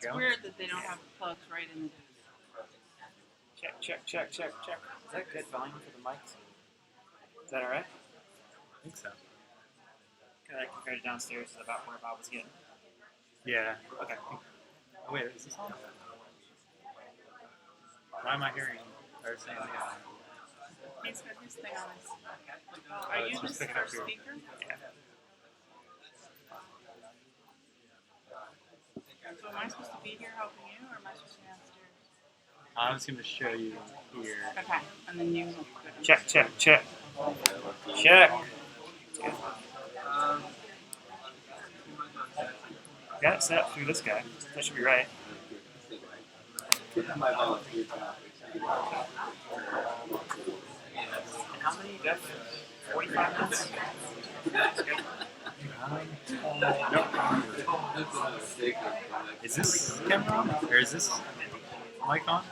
It's weird that they don't have plugs right in the Check. Is that good volume for the mics? Is that alright? I think so. Because I compared it downstairs to about where Bob was getting. Yeah. Okay. Oh, wait, is this on? Why am I hearing or saying He's got his thing on his. Are you just picking our up your- speaker? Yeah. So am I supposed to be here helping you, or am I supposed to be downstairs? I was going to show you here. Okay, and then you. Check. Got it set up through this guy. That should be right. And how many, Jeff? 45 minutes? Is this camera on? Or is this mic on?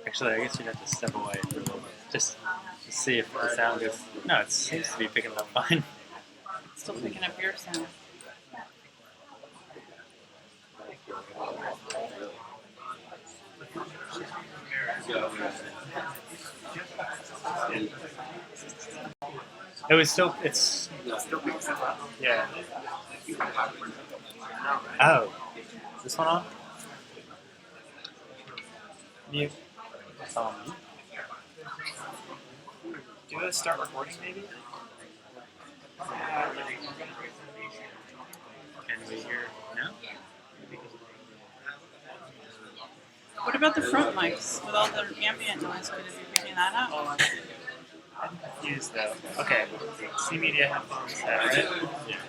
Actually, I guess you'd have to step away for a little bit. Just to see if the sound is... No, it seems to be picking up fine. Still picking up your sound. It was still... It's... Yeah. Oh. Is this one on? Mute. Do you start recording maybe? Can we hear now? What about the front mics with all the ambient noise? Would it be picking that up? I'm confused though. Okay. C Media headphones, is that right? Yeah.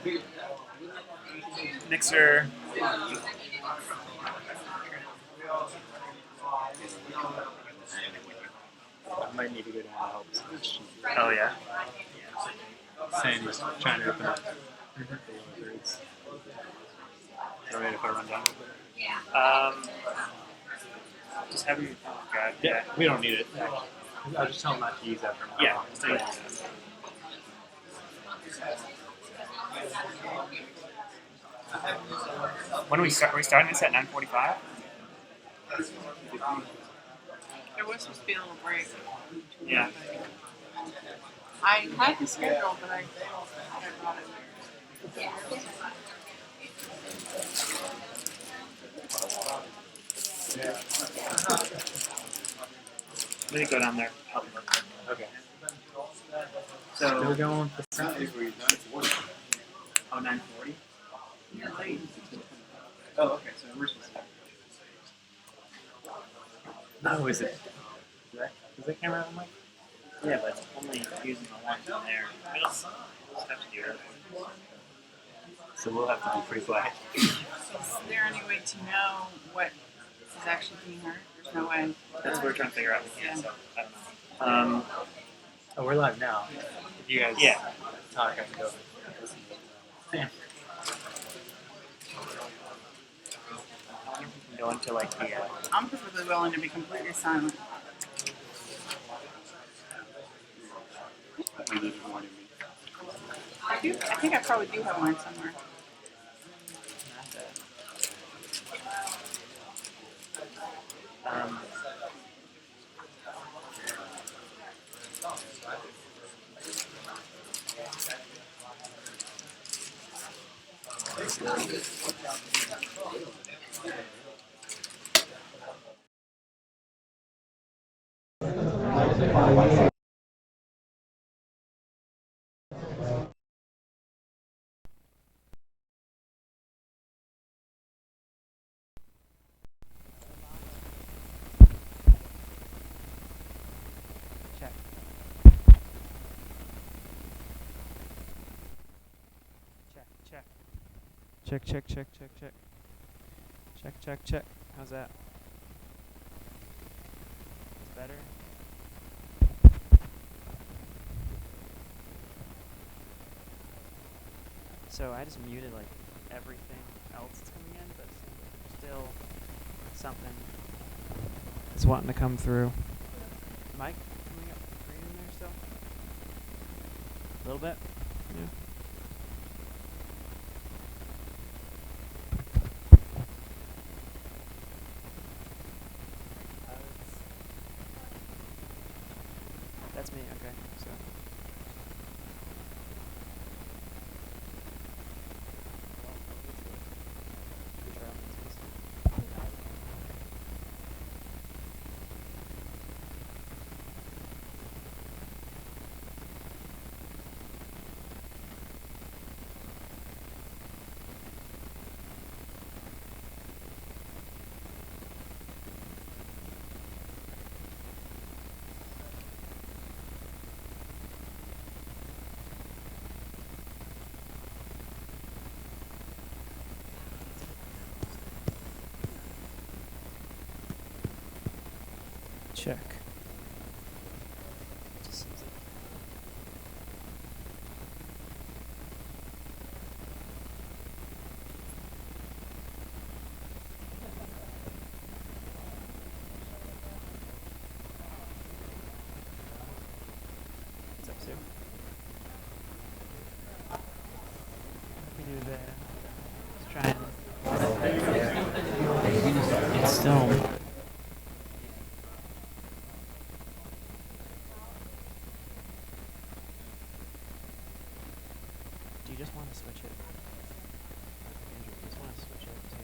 Mixer. I might need to go down and help. Oh yeah. Same, just trying to open up the lower thirds. Alright, if I run down real quick. Just have you grab. Yeah, we don't need it. I'll just tell them not to use that for now. Yeah. Just do it. When do we start? Are we starting this at 9:45? There was supposed to be a little break. Yeah. I had the schedule, but I haven't brought it. Let me go down there. Help them. Okay. So we're going with the Oh, 9:40? You're late. Oh, okay. So we're supposed to. No, is it? Is that camera on mic? Yeah, but it's only using the one in there. It'll just have to do it. So we'll have to be pretty quiet. Is there any way to know what is actually being heard? There's no way. That's what we're trying to figure out. Yeah. So I don't know. Oh, we're live now. If you guys talk, I can go listen to it. Go into like the. I'm perfectly willing to be completely silent. I think I probably do have mine somewhere. Check. How's that? It's better? So I just muted like everything else that's coming in, but still something is wanting to come through. Mic coming up green in there still? A little bit? Yeah. it's me. Okay, so. Check. Just seems like what's up, Sue? What do we do there? Let's try and it's still. Do you just want to switch it? Andrew, do you just want to switch it to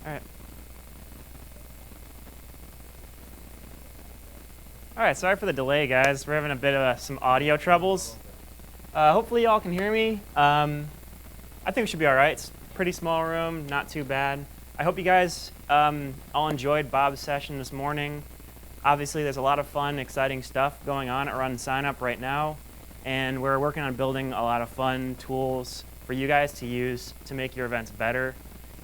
Alright. Alright, sorry for the delay, guys. We're having a bit of some audio troubles. Hopefully y'all can hear me. I think we should be alright. It's a pretty small room, not too bad. I hope you guys all enjoyed Bob's session this morning. Obviously, there's a lot of fun, exciting stuff going on at RunSignUp right now. And we're working on building a lot of fun tools for you guys to use to make your events better.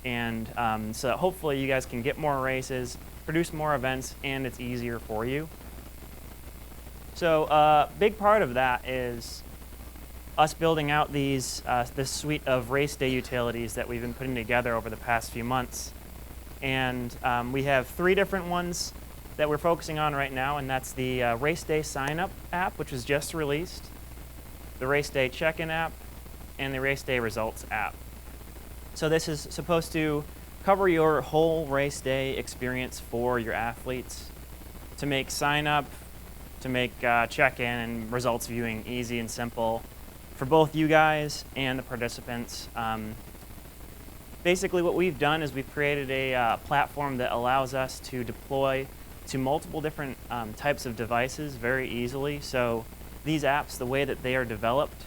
And so that hopefully you guys can get more races, produce more events, and it's easier for you. So a big part of that is us building out this suite of race day utilities that we've been putting together over the past few months. And we have 3 different ones that we're focusing on right now, and that's the Race Day Sign-Up app, which was just released, the Race Day Check-In app, and the Race Day Results app. So this is supposed to cover your whole race day experience for your athletes, to make sign-up, to make check-in and results viewing easy and simple for both you guys and the participants. Basically what we've done is we've created a platform that allows us to deploy to multiple different types of devices very easily. So these apps, the way that they're developed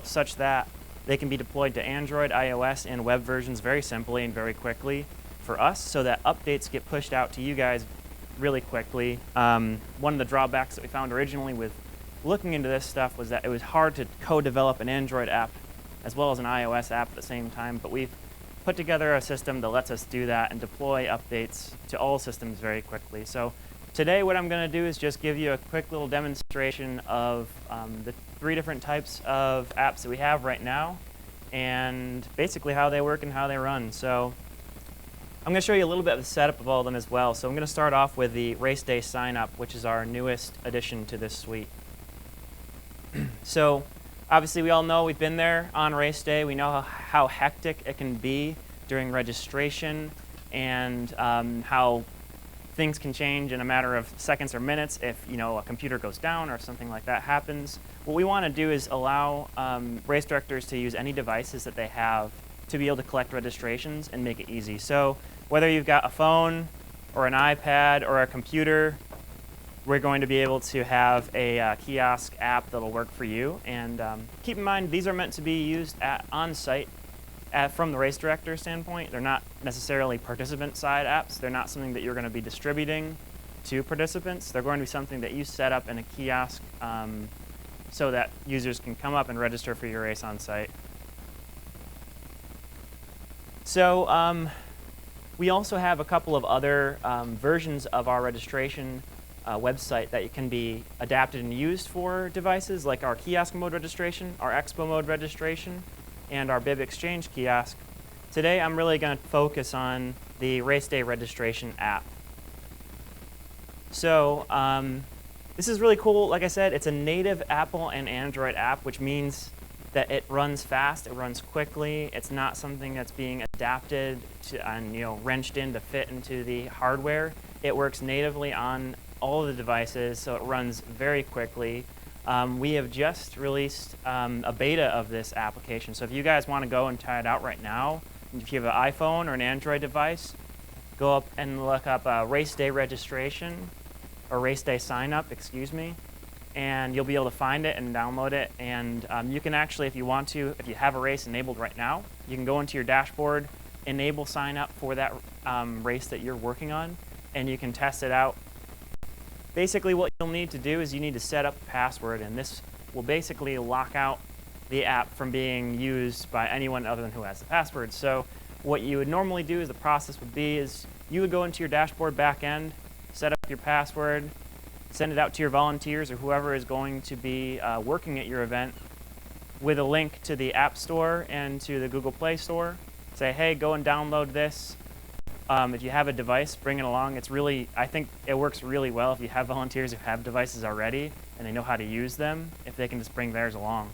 such that they can be deployed to Android, iOS, and web versions very simply and very quickly for us, so that updates get pushed out to you guys really quickly. One of the drawbacks that we found originally with looking into this stuff was that it was hard to co-develop an Android app as well as an iOS app at the same time, but we've put together a system that lets us do that and deploy updates to all systems very quickly. So today what I'm going to do is just give you a quick little demonstration of the 3 different types of apps that we have right now and basically how they work and how they run. So I'm going to show you a little bit of the setup of all of them as well. So I'm going to start off with the Race Day Sign-Up, which is our newest addition to this suite. So obviously we all know we've been there on race day. We know how hectic it can be during registration and how things can change in a matter of seconds or minutes if a computer goes down or something like that happens. What we want to do is allow race directors to use any devices that they have to be able to collect registrations and make it easy. So whether you've got a phone or an iPad or a computer, we're going to be able to have a kiosk app that'll work for you. And keep in mind, these are meant to be used on-site from the race director standpoint. They're not necessarily participant-side apps. They're not something that you're going to be distributing to participants. They're going to be something that you set up in a kiosk so that users can come up and register for your race on-site. So we also have a couple of other versions of our registration website that can be adapted and used for devices, like our kiosk mode registration, our expo mode registration, and our bib exchange kiosk. Today I'm really going to focus on the race day registration app. So this is really cool. Like I said, it's a native Apple and Android app, which means that it runs fast, it runs quickly. It's not something that's being adapted to and wrenched in to fit into the hardware. It works natively on all of the devices, so it runs very quickly. We have just released a beta of this application. So if you guys want to go and try it out right now, if you have an iPhone or an Android device, go up and look up race day registration, or race day sign up, excuse me, and you'll be able to find it and download it. And you can actually, if you want to, if you have a race enabled right now, you can go into your dashboard, enable sign up for that race that you're working on, and you can test it out. Basically what you'll need to do is you need to set up a password, and this will basically lock out the app from being used by anyone other than who has the password. So what you would normally do is the process would be is you would go into your dashboard back end, set up your password, send it out to your volunteers or whoever is going to be working at your event with a link to the App Store and to the Google Play Store. Say, hey, go and download this. If you have a device, bring it along. I think it works really well if you have volunteers who have devices already and they know how to use them, if they can just bring theirs along.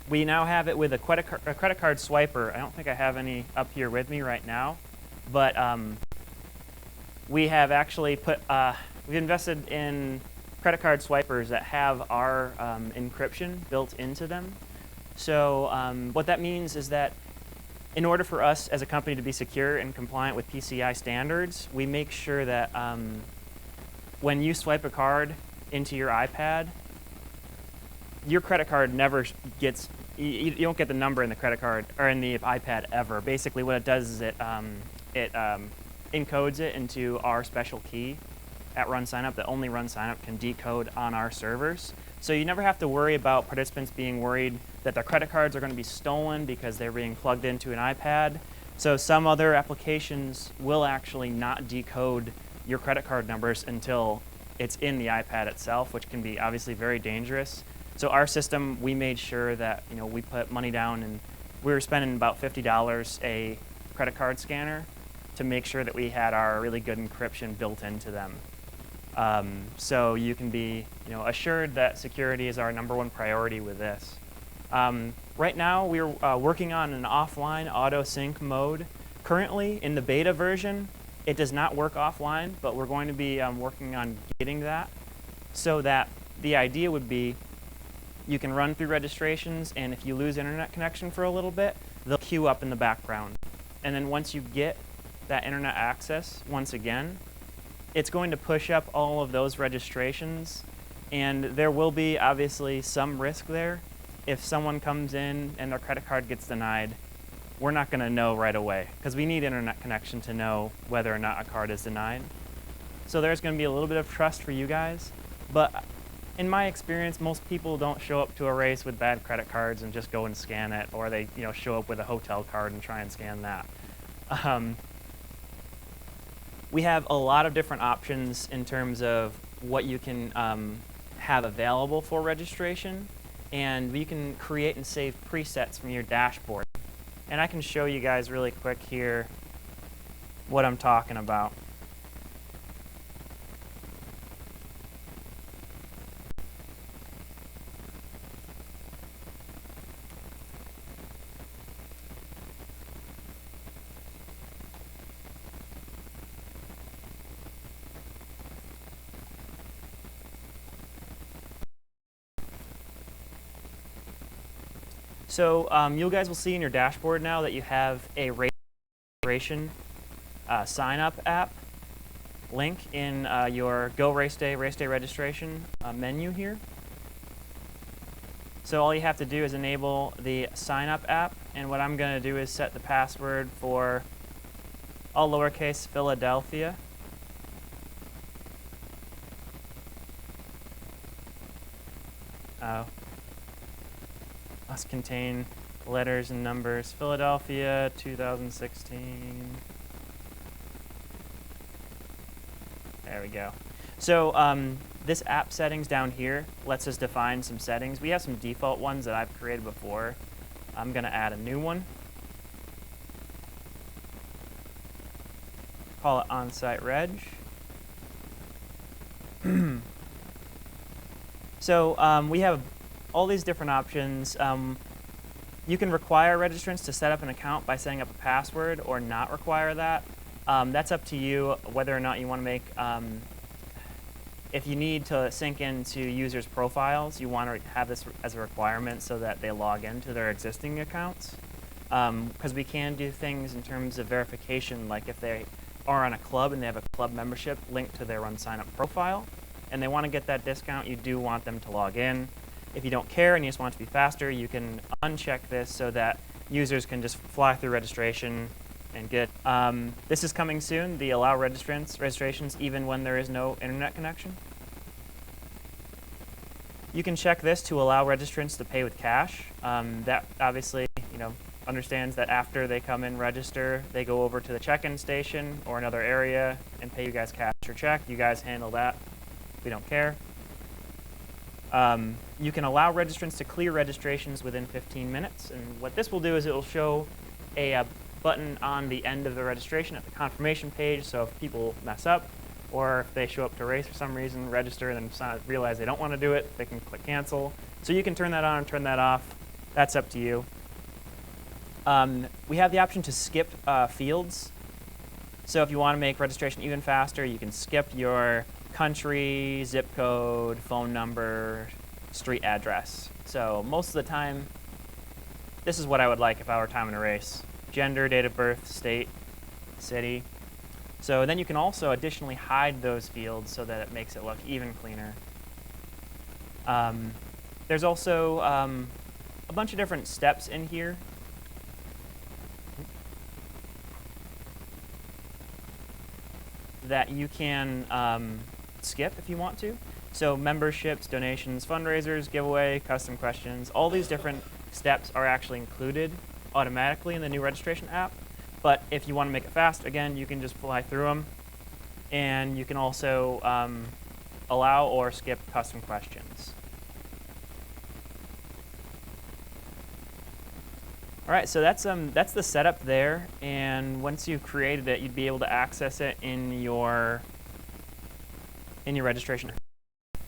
We now have it with a credit card swiper. I don't think I have any up here with me right now, but we have actually we've invested in credit card swipers that have our encryption built into them. So what that means is that in order for us as a company to be secure and compliant with PCI standards, we make sure that when you swipe a card into your iPad, your credit card never gets, you don't get the number in the credit card or in the iPad ever. Basically what it does is it encodes it into our special key at RunSignUp that only RunSignUp can decode on our servers. So you never have to worry about participants being worried that their credit cards are going to be stolen because they're being plugged into an iPad. So some other applications will actually not decode your credit card numbers until it's in the iPad itself, which can be obviously very dangerous. So our system, we made sure that we put money down, and we were spending about $50 a credit card scanner to make sure that we had our really good encryption built into them. So you can be assured that security is our #1 priority with this. Right now, we're working on an offline auto sync mode. Currently, in the beta version, it does not work offline, but we're going to be working on getting that, so that the idea would be you can run through registrations, and if you lose internet connection for a little bit, they'll queue up in the background. And then once you get that internet access once again, it's going to push up all of those registrations, and there will be obviously some risk there. If someone comes in and their credit card gets denied, we're not going to know right away, because we need internet connection to know whether or not a card is denied. So there's going to be a little bit of trust for you guys, but in my experience, most people don't show up to a race with bad credit cards and just go and scan it, or they show up with a hotel card and try and scan that. We have a lot of different options in terms of what you can have available for registration, and you can create and save presets from your dashboard. And I can show you guys really quick here what I'm talking about. So you guys will see in your dashboard now that you have a registration sign-up app link in your Go Race Day registration menu here. So all you have to do is enable the sign-up app, and what I'm going to do is set the password for all lowercase Philadelphia. Must contain letters and numbers. Philadelphia 2016. There we go. So this app settings down here lets us define some settings. We have some default ones that I've created before. I'm going to add a new one. Call it on-site reg. So we have all these different options. You can require registrants to set up an account by setting up a password, or not require that. That's up to you whether or not you want to make, if you need to sync into users' profiles, you want to have this as a requirement so that they log into their existing accounts. Because we can do things in terms of verification, like if they are on a club and they have a club membership linked to their RunSignUp profile, and they want to get that discount, you do want them to log in. If you don't care and you just want it to be faster, you can uncheck this so that users can just fly through registration and get it. This is coming soon, the allow registrations even when there is no internet connection. You can check this to allow registrants to pay with cash. That obviously understands that after they come in, register, they go over to the check-in station or another area and pay you guys cash or check. You guys handle that. We don't care. You can allow registrants to clear registrations within 15 minutes. And what this will do is it will show a button on the end of the registration at the confirmation page. So if people mess up, or if they show up to race for some reason, register, and then realize they don't want to do it, they can click cancel. So you can turn that on and turn that off. That's up to you. We have the option to skip fields. So if you want to make registration even faster, you can skip your country, zip code, phone number, street address. So most of the time, this is what I would like if I were timing a race. Gender, date of birth, state, city. So then you can also additionally hide those fields so that it makes it look even cleaner. There's also a bunch of different steps in here. That you can skip if you want to. So memberships, donations, fundraisers, giveaway, custom questions, all these different steps are actually included automatically in the new registration app. But if you want to make it fast, again, you can just fly through them. And you can also allow or skip custom questions. All right, so that's the setup there, and once you've created it, you'd be able to access it in your registration.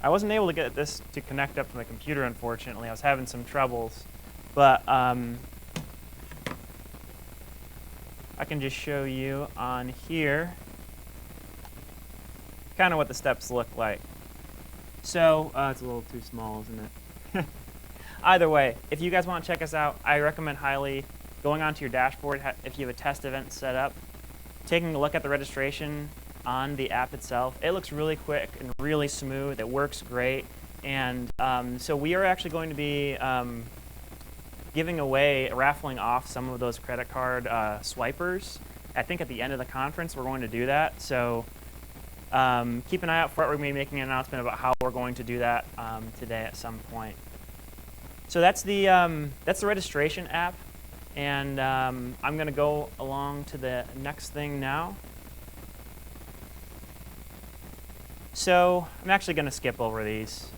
I wasn't able to get this to connect up to my computer, unfortunately. I was having some troubles, but I can just show you on here kind of what the steps look like. So it's a little too small, isn't it? Either way, if you guys want to check us out, I recommend highly going onto your dashboard if you have a test event set up, taking a look at the registration on the app itself. It looks really quick and really smooth. It works great. And so we are actually going to be giving away, raffling off some of those credit card swipers. I think at the end of the conference we're going to do that. So keep an eye out for it. We're going to be making an announcement about how we're going to do that today at some point. So that's the registration app, and I'm going to go along to the next thing now. So I'm actually going to skip over these.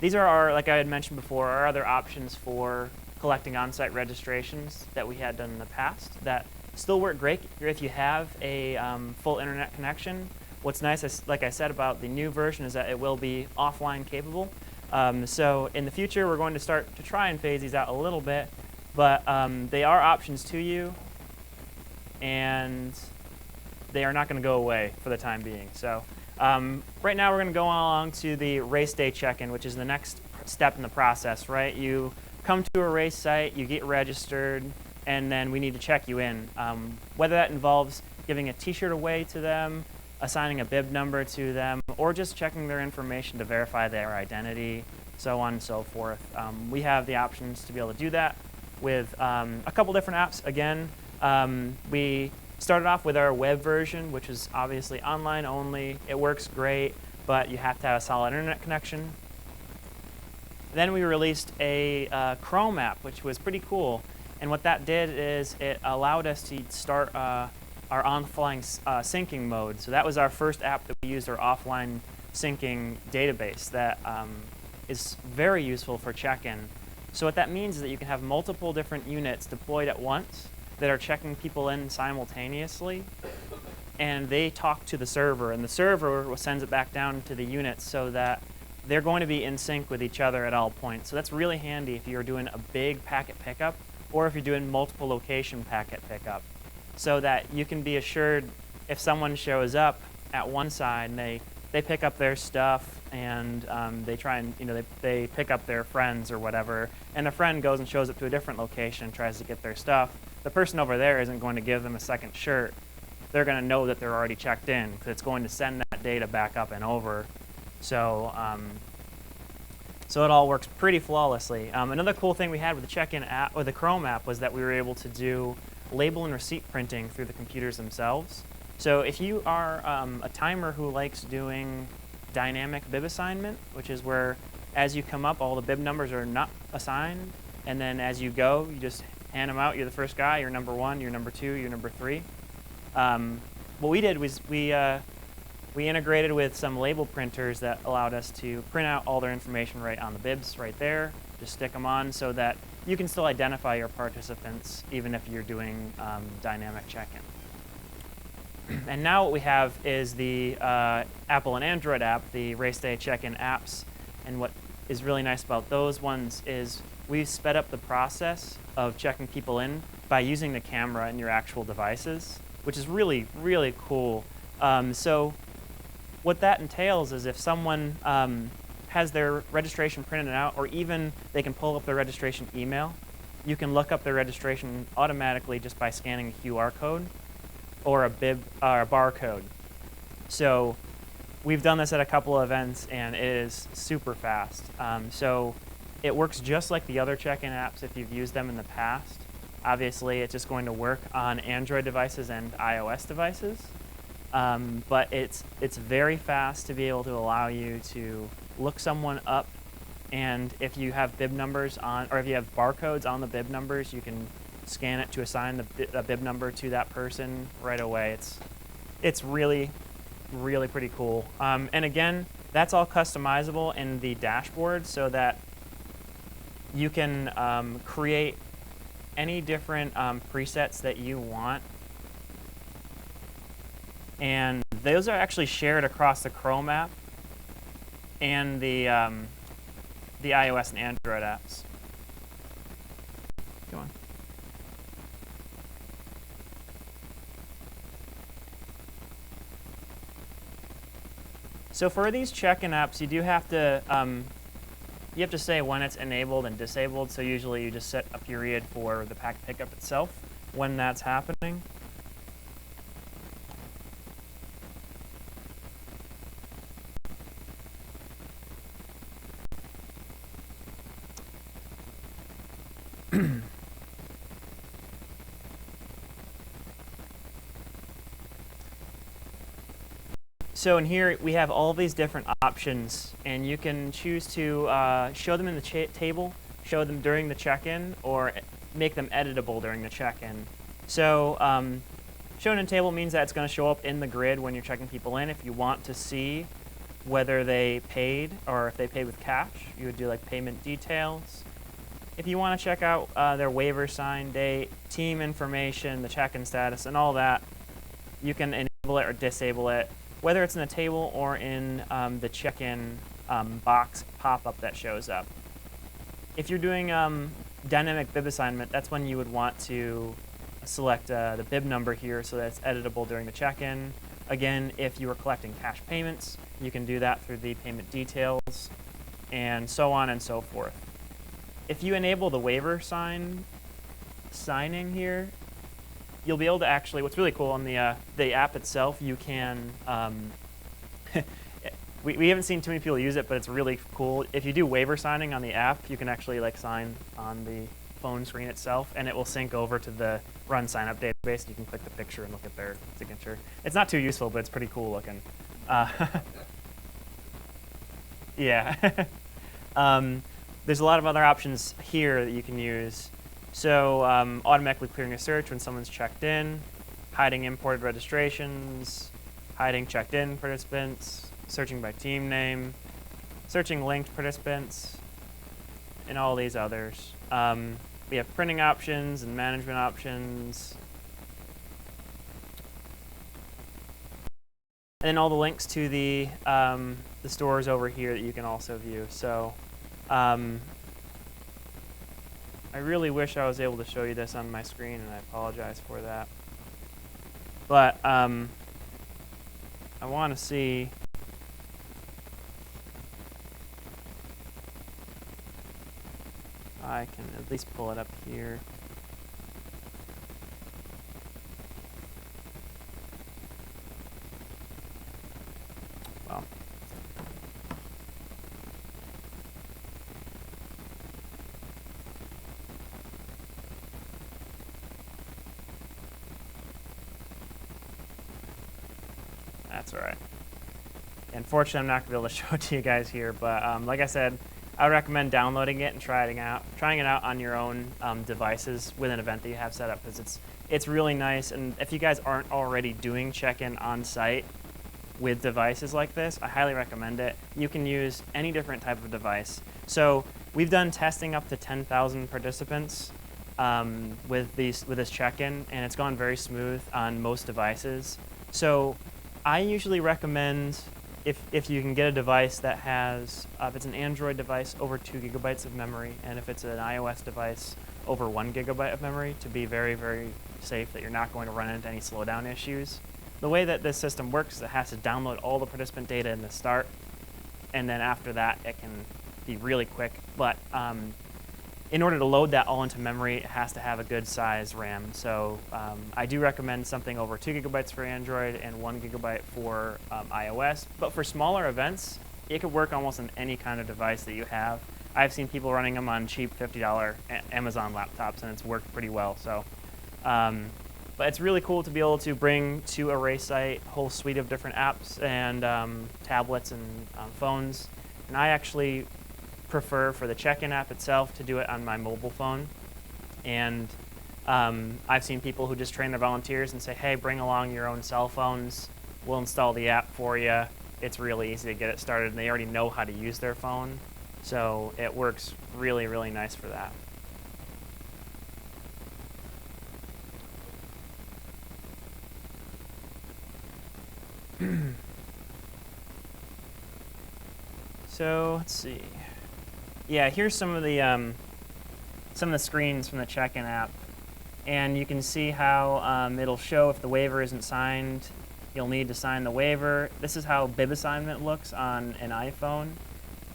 These are our, like I had mentioned before, our other options for collecting on-site registrations that we had done in the past that still work great if you have a full internet connection. What's nice, like I said, about the new version is that it will be offline capable. So in the future, we're going to start to try and phase these out a little bit, but they are options to you, and they are not going to go away for the time being. So right now, we're going to go along to the race day check-in, which is the next step in the process, right? You come to a race site, you get registered, and then we need to check you in. Whether that involves giving a t-shirt away to them, assigning a bib number to them, or just checking their information to verify their identity, so on and so forth. We have the options to be able to do that with a couple different apps. Again, we started off with our web version, which is obviously online only. It works great, but you have to have a solid internet connection. Then we released a Chrome app, which was pretty cool. And what that did is it allowed us to start our offline syncing mode. So that was our first app that we used, our offline syncing database that is very useful for check-in. So what that means is that you can have multiple different units deployed at once that are checking people in simultaneously, and they talk to the server, and the server sends it back down to the units so that they're going to be in sync with each other at all points. So that's really handy if you're doing a big packet pickup or if you're doing multiple location packet pickup, so that you can be assured if someone shows up at one side and they pick up their stuff and they try and, they pick up their friends or whatever, and a friend goes and shows up to a different location and tries to get their stuff, the person over there isn't going to give them a second shirt. They're going to know that they're already checked in because it's going to send that data back up and over. So so it all works pretty flawlessly. Another cool thing we had with the check-in app, or the Chrome app, was that we were able to do label and receipt printing through the computers themselves. So if you are a timer who likes doing dynamic bib assignment, which is where as you come up, all the bib numbers are not assigned, and then as you go, you just hand them out. You're the first guy, you're number 1, you're number 2, you're number 3. What we did was we integrated with some label printers that allowed us to print out all their information right on the bibs right there, just stick them on so that you can still identify your participants even if you're doing dynamic check-in. And now what we have is the Apple and Android app, the Race Day Check-in apps. And what is really nice about those ones is we've sped up the process of checking people in by using the camera in your actual devices, which is really, really cool. So what that entails is if someone has their registration printed out, or even they can pull up their registration email, you can look up their registration automatically just by scanning a QR code or a bib or a barcode. So we've done this at a couple of events, and it is super fast. So it works just like the other check-in apps if you've used them in the past. Obviously, it's just going to work on Android devices and iOS devices. But it's very fast to be able to allow you to look someone up, and if you have bib numbers on, or if you have barcodes on the bib numbers, you can scan it to assign the bib number to that person right away. It's really really pretty cool. And again, that's all customizable in the dashboard so that you can create any different presets that you want. And those are actually shared across the Chrome app and the iOS and Android apps. Go on. So for these check-in apps, you do have to say when it's enabled and disabled. So usually you just set a period for the pack pickup itself when that's happening. So in here, we have all these different options, and you can choose to show them in the table, show them during the check-in, or make them editable during the check-in. So shown in table means that it's going to show up in the grid when you're checking people in. If you want to see whether they paid or if they paid with cash, you would do like payment details. If you want to check out their waiver sign date, team information, the check-in status, and all that, you can enable it or disable it, whether it's in the table or in the check-in box pop-up that shows up. If you're doing dynamic bib assignment, that's when you would want to select the bib number here so that it's editable during the check-in. Again, if you were collecting cash payments, you can do that through the payment details, and so on and so forth. If you enable the waiver signing here, you'll be able to actually, what's really cool on the app itself, you can, we haven't seen too many people use it, but it's really cool. If you do waiver signing on the app, you can actually like sign on the phone screen itself, and it will sync over to the RunSignUp database. You can click the picture and look at their signature. It's not too useful, but it's pretty cool looking. Yeah. There's a lot of other options here that you can use. So automatically clearing a search when someone's checked in, hiding imported registrations, hiding checked in participants, searching by team name, searching linked participants, and all these others. We have printing options and management options. And then all the links to the stores over here that you can also view. So I really wish I was able to show you this on my screen, and I apologize for that. But I want to see. I can at least pull it up here. Well. That's all right. Unfortunately, I'm not going to be able to show it to you guys here, but like I said, I would recommend downloading it and trying it out on your own devices with an event that you have set up, because it's really nice. And if you guys aren't already doing check-in on site with devices like this, I highly recommend it. You can use any different type of device. So we've done testing up to 10,000 participants with this check-in, and it's gone very smooth on most devices. So I usually recommend, if you can get a device that has, if it's an Android device, over 2 gigabytes of memory, and if it's an iOS device, over 1 gigabyte of memory, to be very, very safe that you're not going to run into any slowdown issues. The way that this system works is it has to download all the participant data in the start, and then after that it can be really quick. But in order to load that all into memory, it has to have a good size RAM. So I do recommend something over 2 gigabytes for Android and 1 gigabyte for iOS. But for smaller events, it could work almost on any kind of device that you have. I've seen people running them on cheap $50 Amazon laptops, and it's worked pretty well. So, but it's really cool to be able to bring to a race site a whole suite of different apps and tablets and phones. And I actually prefer for the check-in app itself to do it on my mobile phone. And I've seen people who just train their volunteers and say, hey, bring along your own cell phones we'll install the app for you. It's really easy to get it started, and they already know how to use their phone. So it works really, really nice for that. So let's see. Yeah, here's some of the screens from the check-in app, and you can see how it'll show if the waiver isn't signed. You'll need to sign the waiver. This is how bib assignment looks on an iPhone,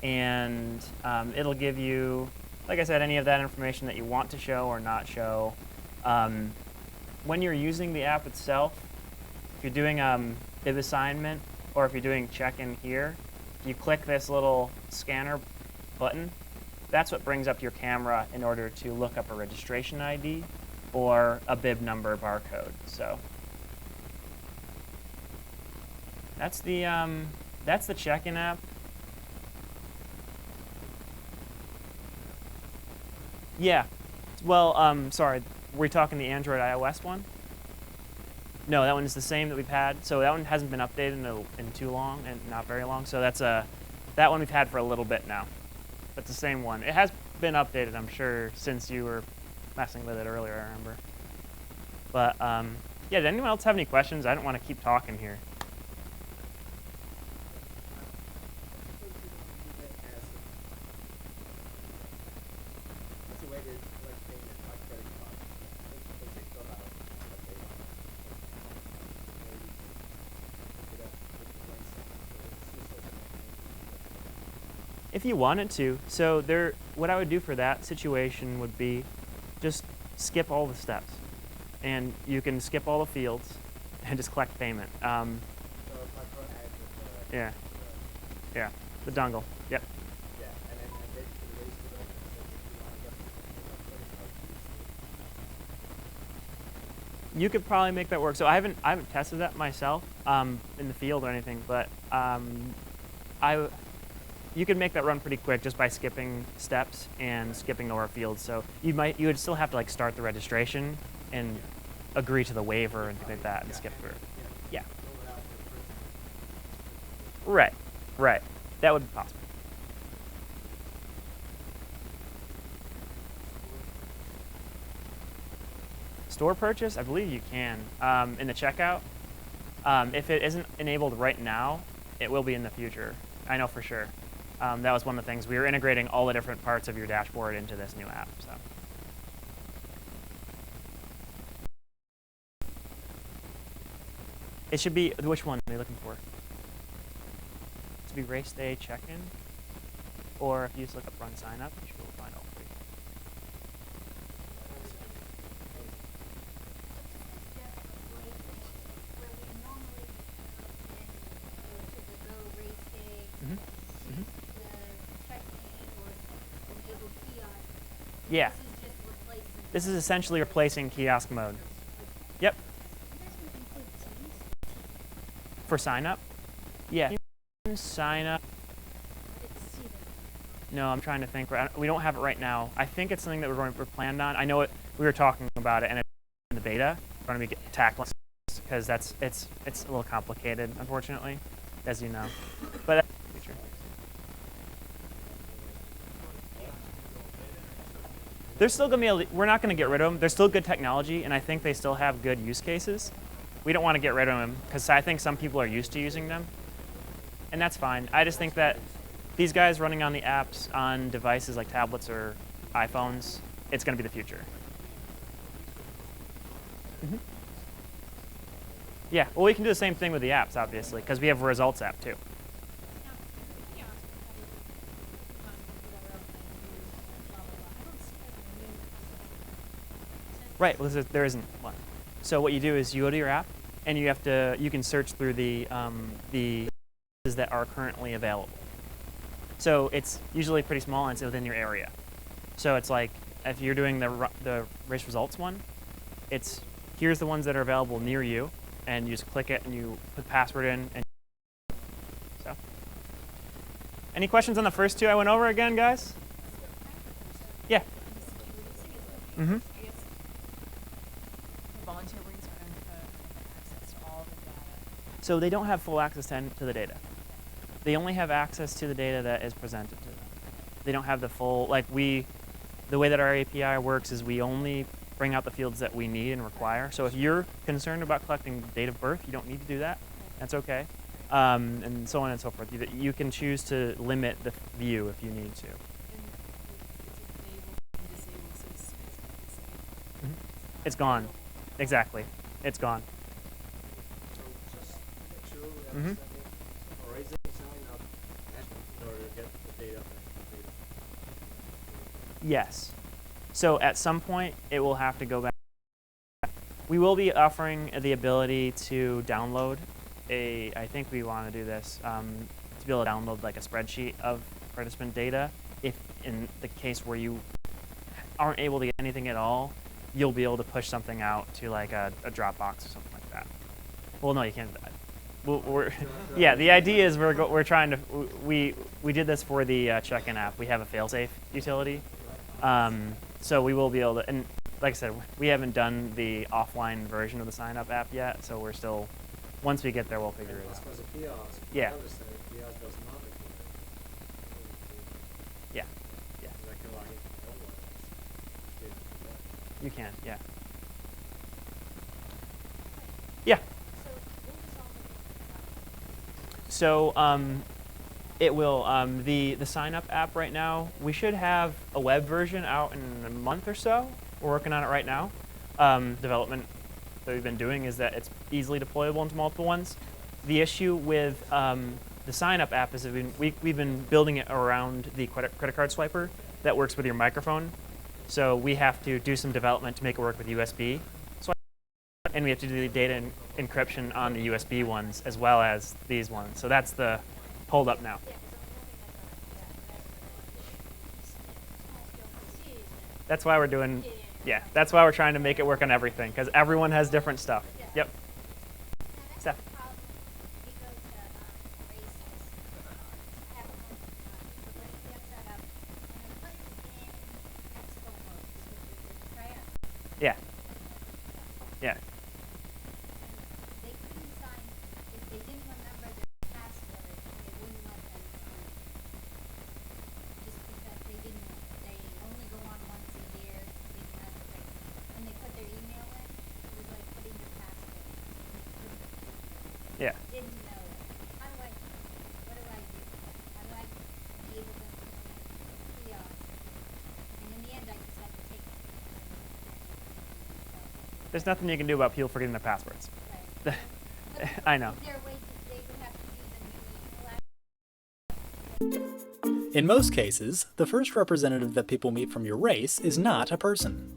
and it'll give you, like I said, any of that information that you want to show or not show. When you're using the app itself, if you're doing bib assignment or if you're doing check-in here, you click this little scanner button. That's what brings up your camera in order to look up a registration ID or a bib number barcode. So that's the check-in app. Yeah. Well, sorry. Were you talking the Android iOS one? No, that one is the same that we've had. So that one hasn't been updated in too long, and not very long. So that's that one we've had for a little bit now. But the same one. It has been updated, I'm sure, since you were messing with it earlier, I remember. But yeah, did anyone else have any questions? I don't want to keep talking here. If you wanted to. So what I would do for that situation would be just skip all the steps. And you can skip all the fields and just collect payment. Yeah. Yeah, the dongle. Yep. You could probably make that work. So I haven't tested that myself in the field or anything, but you could make that run pretty quick just by skipping steps and skipping over fields. So you would still have to like start the registration and agree to the waiver and things like that and skip through. Yeah. Right. Right. That would be possible. Store purchase, I believe you can in the checkout. If it isn't enabled right now, it will be in the future. I know for sure. That was one of the things. We were integrating all the different parts of your dashboard into this new app. So. It should be, which one are you looking for? It should be race day check-in, or if you just look up RunSignUp, you should be able to find all three. Yeah. This is essentially replacing kiosk mode. Yep. For sign up? Yeah. You can sign up. No, I'm trying to think. We don't have it right now. I think it's something that we're planned on. I know we were talking about it and it's in the beta. We're going to be tackling because it's a little complicated, unfortunately, as you know. But they're still going to be we're not going to get rid of them. They're still good technology, and I think they still have good use cases. We don't want to get rid of them because I think some people are used to using them, and that's fine. I just think that these guys running on the apps on devices like tablets or iPhones, it's going to be the future. Yeah, well, we can do the same thing with the apps, obviously, because we have a results app, too. Right, well, there isn't one. So what you do is you go to your app, and you can search through the that are currently available. So it's usually pretty small, and it's within your area. So it's like if you're doing the race results one, here's the ones that are available near you, and you just click it, and you put the password in. And so, any questions on the first two I went over again, guys? Yeah. Volunteer brings access to all the data. So they don't have full access to the data. They only have access to the data that is presented to them. They don't have the full, the way that our API works is we only bring out the fields that we need and require. So if you're concerned about collecting date of birth, you don't need to do that. That's okay. And so on and so forth. You can choose to limit the view if you need to. It's gone. Exactly. It's gone. So just make sure we Mhm. understand it. Or is it sign up in order to get the data from the data? Yes. So at some point, it will have to go back. We will be offering the ability to download I think we want to do this, to be able to download like a spreadsheet of participant data. If in the case where you aren't able to get anything at all, you'll be able to push something out to like a Dropbox or something like that. Well, no, you can't do that. Yeah, the idea is we're trying to, we did this for the check-in app. We have a failsafe utility. So we will be able to, and like I said, we haven't done the offline version of the sign-up app yet, so we're still, once we get there, we'll figure it As out. far as the kiosk, Yeah. I understand the kiosk does not require Yeah, yeah, because I can log into my own one. you can, yeah. Yeah. So it will, the sign-up app right now, we should have a web version out in a month or so. We're working on it right now. Development that we've been doing is that it's easily deployable into multiple ones. The issue with the sign-up app is that we've been building it around the credit card swiper that works with your microphone. So we have to do some development to make it work with USB. And we have to do the data encryption on the USB ones as well as these ones. So that's the holdup now. That's why we're doing, yeah, that's why we're trying to make it work on everything, because everyone has different stuff. Yep. Steph. Yeah. Yeah. They couldn't sign if they didn't remember their password. They wouldn't let them sign, just because they didn't. They only go on once a year. They had to, like, when they put their email in, it was like putting your password. Yeah. Didn't know it. How do I? What do I do? How do I be able to kiosk? And in the end, I just had to take it. There's nothing you can do about people forgetting their passwords. Right. I know. Is there a way they would have to use a new email? In most cases, the first representative that people meet from your race is not a person.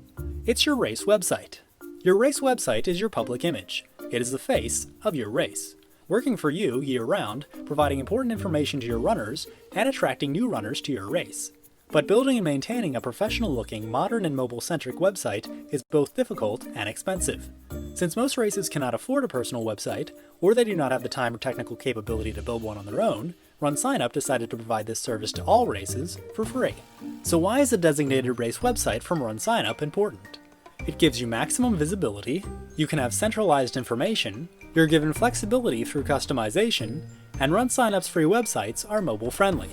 It's your race website. Your race website is your public image. It is the face of your race, working for you year-round, providing important information to your runners, and attracting new runners to your race. But building and maintaining a professional-looking, modern and mobile-centric website is both difficult and expensive. Since most races cannot afford a personal website, or they do not have the time or technical capability to build one on their own, RunSignUp decided to provide this service to all races for free. So why is a designated race website from RunSignUp important? It gives you maximum visibility, you can have centralized information, you're given flexibility through customization, and RunSignUp's free websites are mobile-friendly.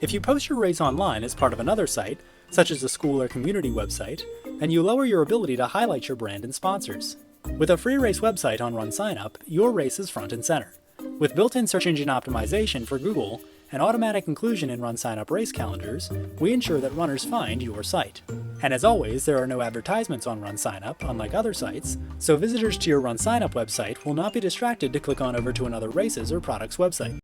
If you post your race online as part of another site, such as a school or community website, then you lower your ability to highlight your brand and sponsors. With a free race website on RunSignUp, your race is front and center. With built-in search engine optimization for Google and automatic inclusion in RunSignUp race calendars, we ensure that runners find your site. And as always, there are no advertisements on RunSignUp, unlike other sites, so visitors to your RunSignUp website will not be distracted to click on over to another race's or product's website.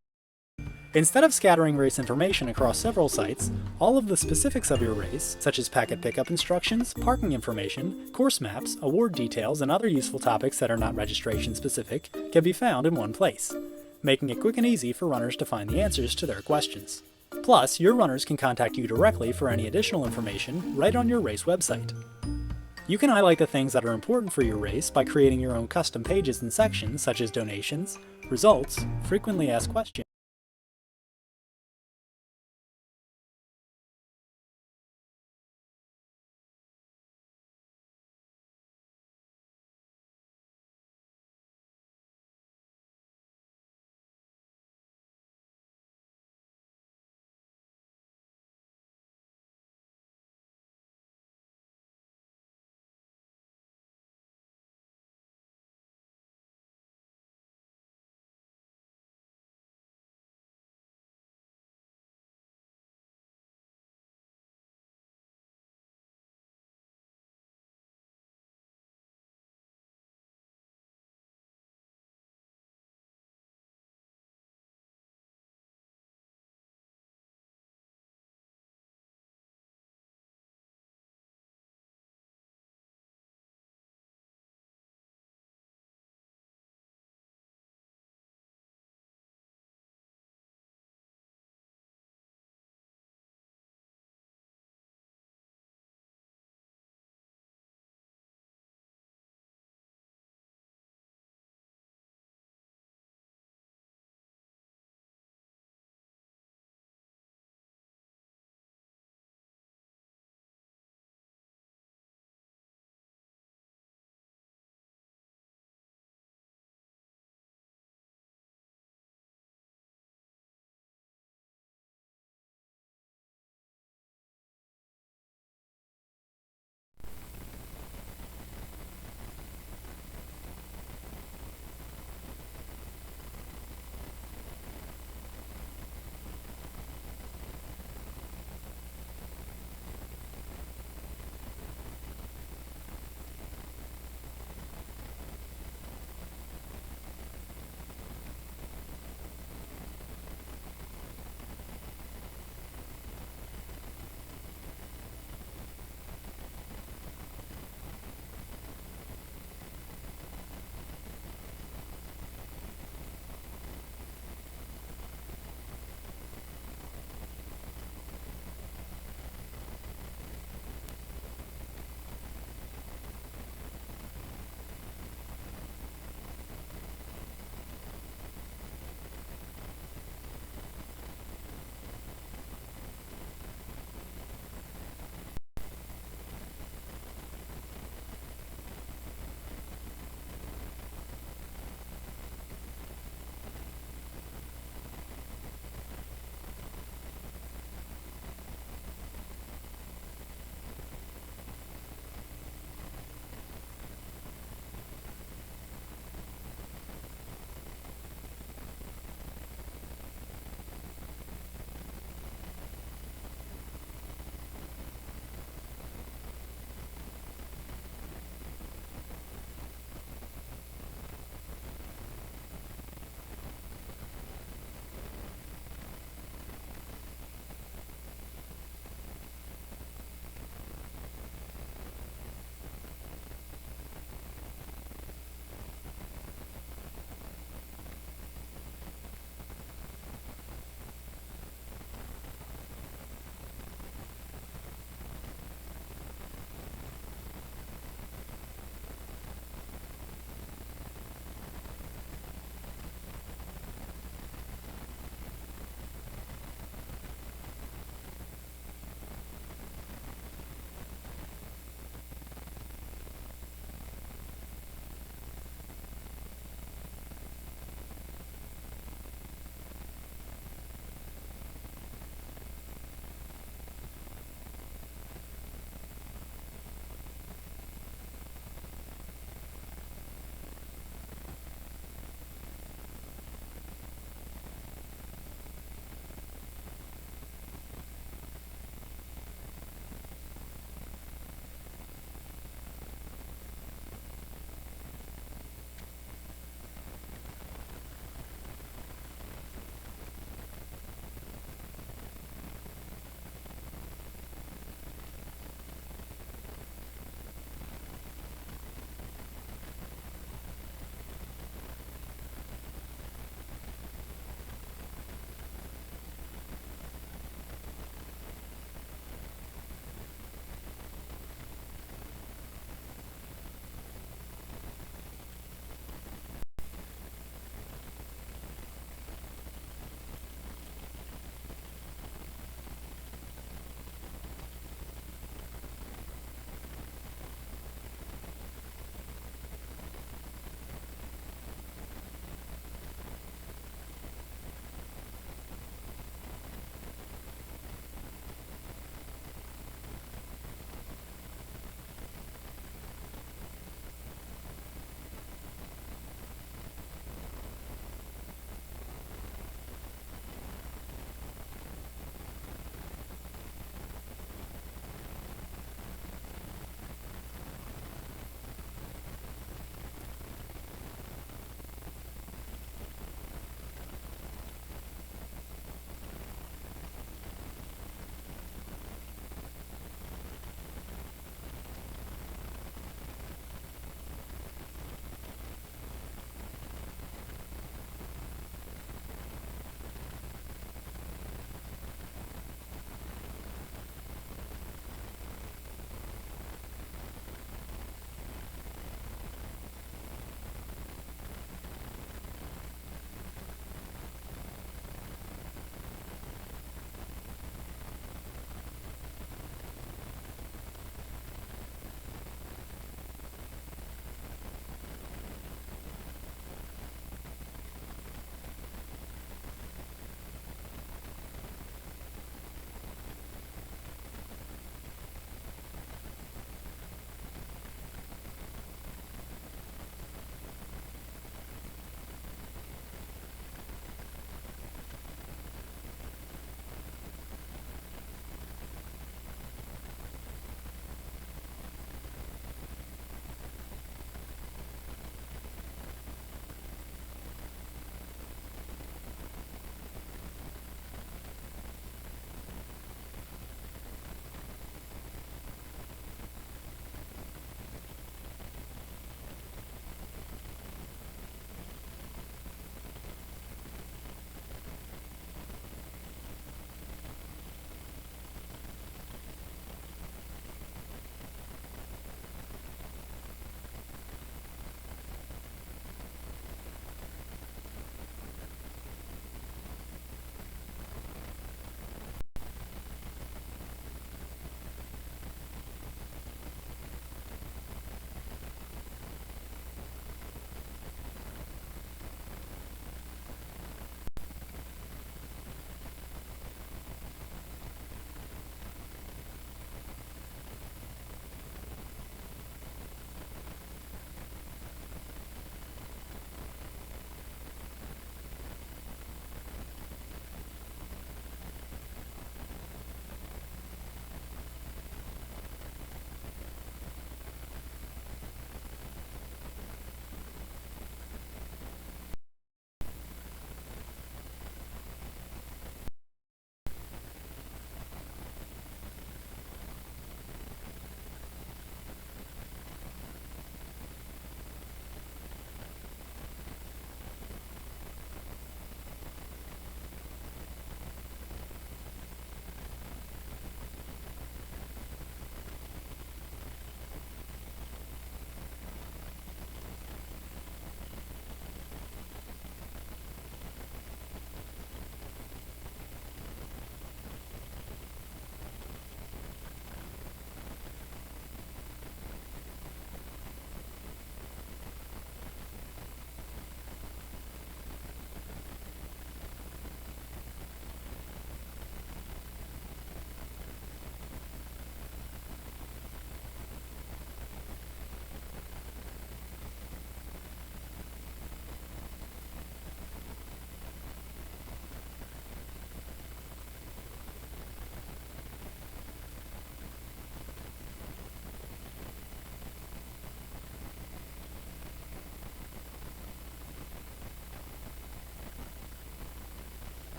Instead of scattering race information across several sites, all of the specifics of your race, such as packet pickup instructions, parking information, course maps, award details, and other useful topics that are not registration specific, can be found in one place, making it quick and easy for runners to find the answers to their questions. Plus, your runners can contact you directly for any additional information right on your race website. You can highlight the things that are important for your race by creating your own custom pages and sections such as donations, results, frequently asked questions,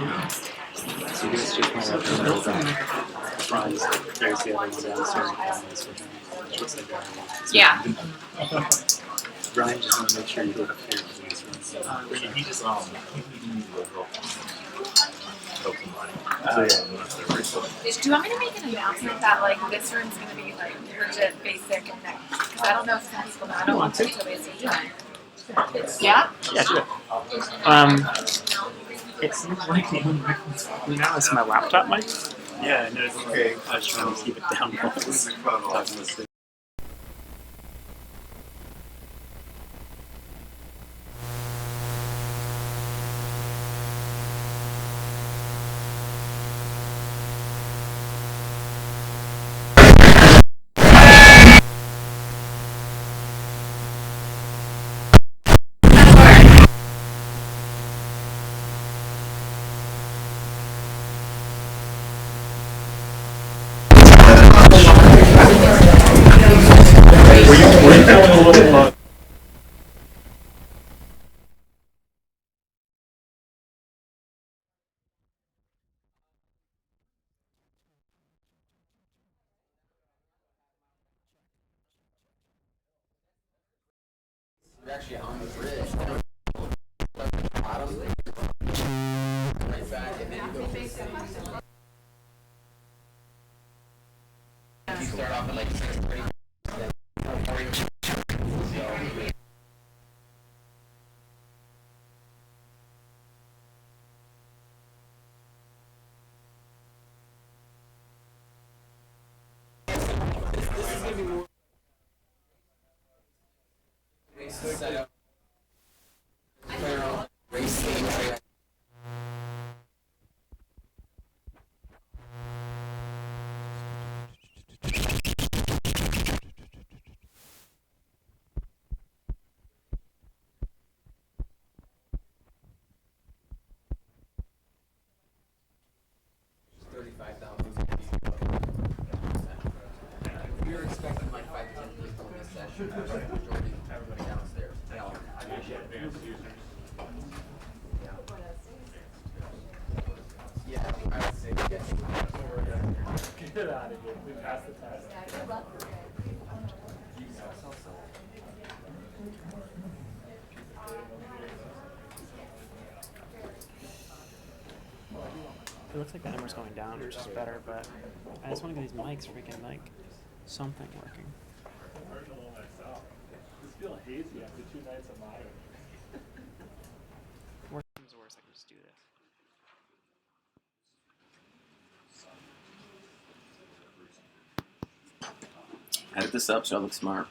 So he was just more like a middle ground. Franz, there's the other one downstairs. Looks like Yeah. Brian just want to make sure you get up here for this one. He just help somebody. Do you want me to make an announcement that like this room's gonna be like legit basic and next? Because I don't know if some people know. I don't want to until they see it. Yeah. Yeah, sure. It seems like the only mic now is my laptop mic. Yeah, I noticed. Okay. I was trying to keep it down while I was talking to Sue. You're actually on the bridge. Bottom, right back, and then you go to the city. You start off at like 6:30. Set up. Race game. We were expecting like 5 to 10 people in this session, but the majority everybody downstairs. Yeah, I would say get out of here. We passed the test. It looks like the number's going down, which is better, but I just want to get these mics freaking like something working. Feel hazy after 2 nights of modern. Worst comes to worst, I can just do this. Edit this up so I look smart.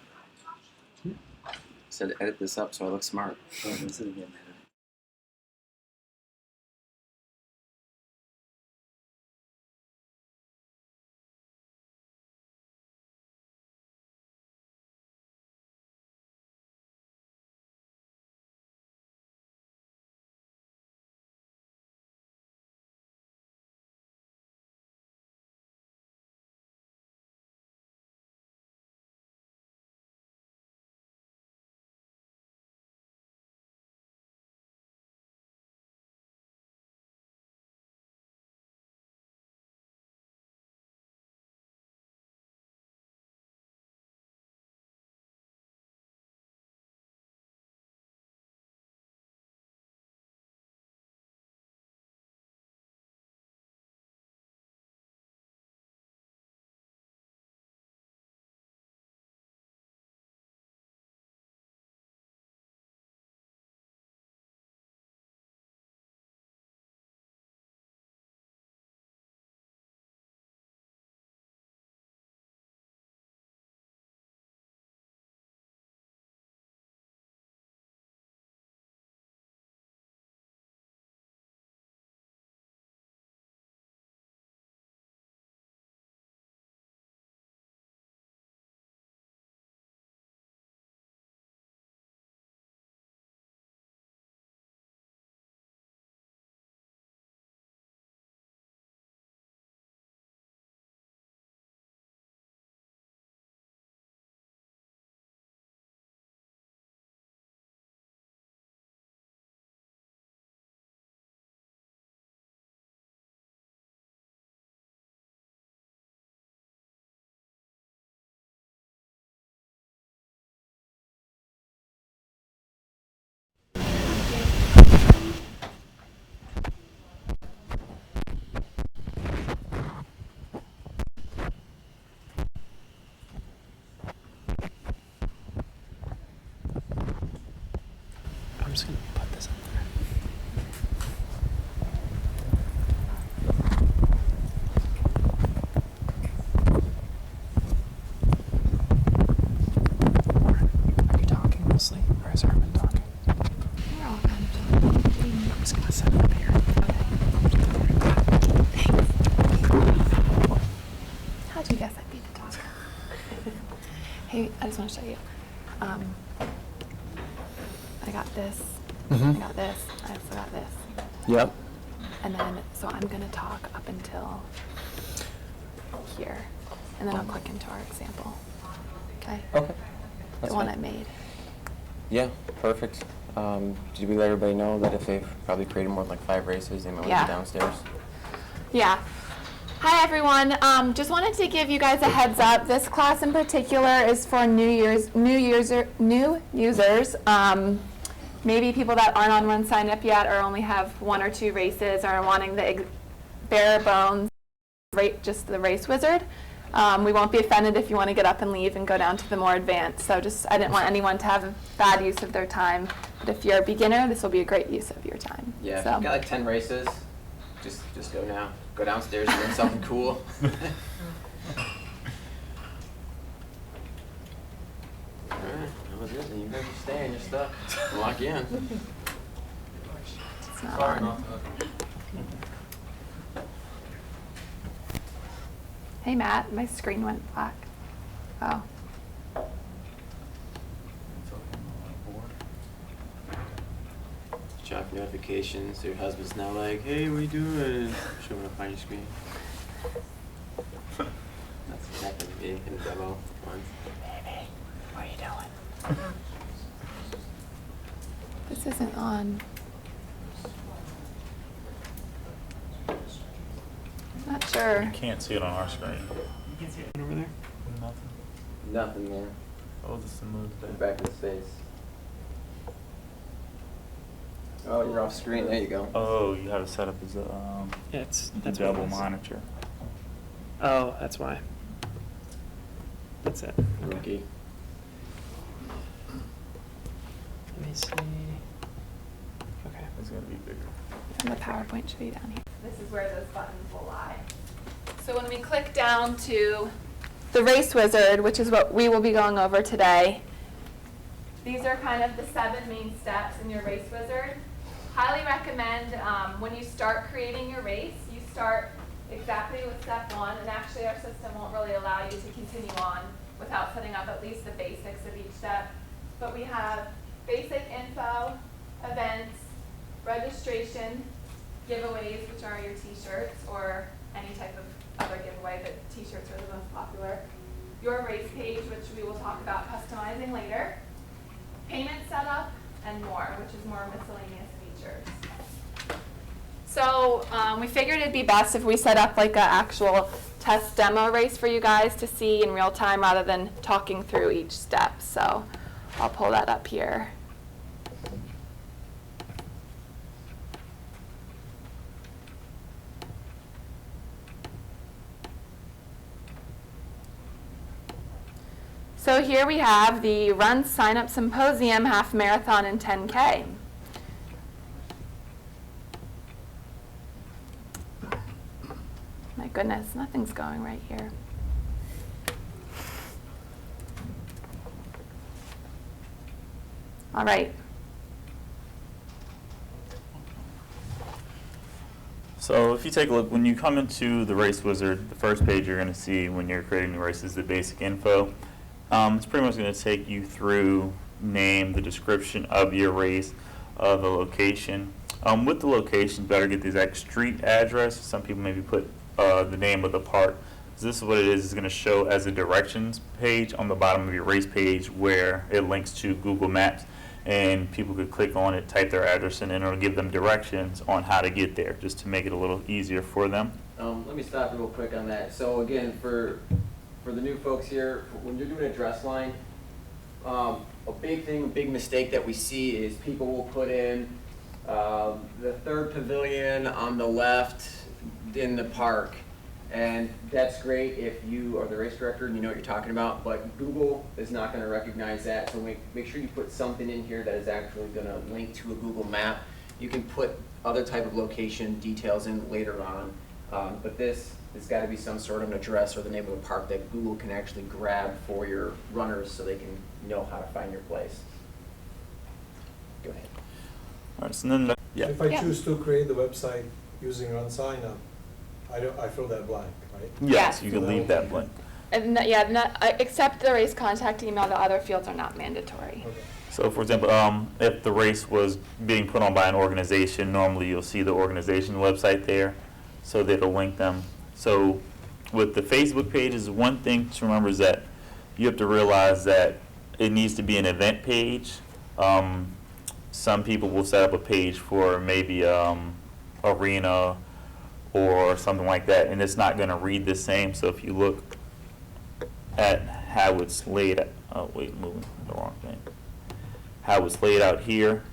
Said edit this up so I look smart. Oh, this is again. I'm just gonna put this in there. Are you talking mostly, or is Herman talking? We're all kind of talking. I'm just gonna set it up here. How'd you guess I'd be the talker? Hey, I just want to show you. I got this. I got this. I also got this. Yep. And then, so I'm going to talk up until here. And then I'll click into our example. Okay? Okay. The one I made. Yeah, perfect. Did we let everybody know that if they've probably created more than like 5 races, they might want to Yeah. be downstairs? Yeah. Hi everyone. Just wanted to give you guys a heads up. This class in particular is for new users. Maybe people that aren't on RunSignUp yet, or only have 1 or 2 races, or are wanting the bare bones, just the race wizard. We won't be offended if you want to get up and leave and go down to the more advanced. So I didn't want anyone to have a bad use of their time. But if you're a beginner, this will be a great use of your time. Yeah, So. if you've got like 10 races, just go now. Go downstairs and learn something cool. Alright, that was it. You guys are staying your stuff. We'll lock you in. It's not on. Hey Matt, my screen went black. Oh. Check notifications. Your husband's now like, hey, what are you doing? Showing up on your screen. That's exactly me in the demo once. Baby, what are you doing? This isn't on. Not sure. You can't see it on our screen. You can see it over there. Nothing. Nothing there. Oh, this is moved Go back. back to the space. Oh, you're off screen. There you go. Oh, you have it set up as a Yeah, that's what double it is. monitor. Oh, that's why. That's it. Rookie. Let me see. Okay. It's gonna be bigger. And the PowerPoint should be down here. This is where those buttons will lie. So when we click down to the race wizard, which is what we will be going over today, these are kind of the 7 main steps in your race wizard. Highly recommend when you start creating your race, you start exactly with step 1, and actually our system won't really allow you to continue on without setting up at least the basics of each step. But we have basic info, events, registration, giveaways, which are your t-shirts or any type of other giveaway, but t-shirts are the most popular. Your race page, which we will talk about customizing later. Payment setup, and more, which is more miscellaneous features. So we figured it'd be best if we set up like an actual test demo race for you guys to see in real time rather than talking through each step. So I'll pull that up here. So here we have the RunSignUp Symposium half marathon and 10K. My goodness, nothing's going right here. All right. So if you take a look, when you come into the Race Wizard, the first page you're going to see when you're creating the race is the basic info. It's pretty much going to take you through name, the description of your race, the location. With the location, better get the exact street address. Some people maybe put the name of the park. So this is what it is. It's going to show as a directions page on the bottom of your race page where it links to Google Maps. And people could click on it, type their address in, and it'll give them directions on how to get there, just to make it a little easier for them. Let me stop real quick on that. So again, for the new folks here, when you're doing a address line, a big mistake that we see is people will put in the third pavilion on the left in the park. And that's great if you are the race director and you know what you're talking about, but Google is not going to recognize that. So make sure you put something in here that is actually going to link to a Google map. You can put other type of location details in later on, but this has got to be some sort of an address or the name of a park that Google can actually grab for your runners so they can know how to find your place. Go ahead. All right, so then, If I Yeah. choose to create the website using RunSignUp, I fill that blank, right? yes, Yeah. you can leave that blank. And except the race contact email, the other fields are not mandatory. Okay. So for example, if the race was being put on by an organization, normally you'll see the organization website there, so that it'll link them. So with the Facebook pages, one thing to remember is that you have to realize that it needs to be an event page. Some people will set up a page for maybe arena or something like that, and it's not going to read the same. So if you look at how it's laid out, oh wait, moving the wrong thing. How it's laid out here,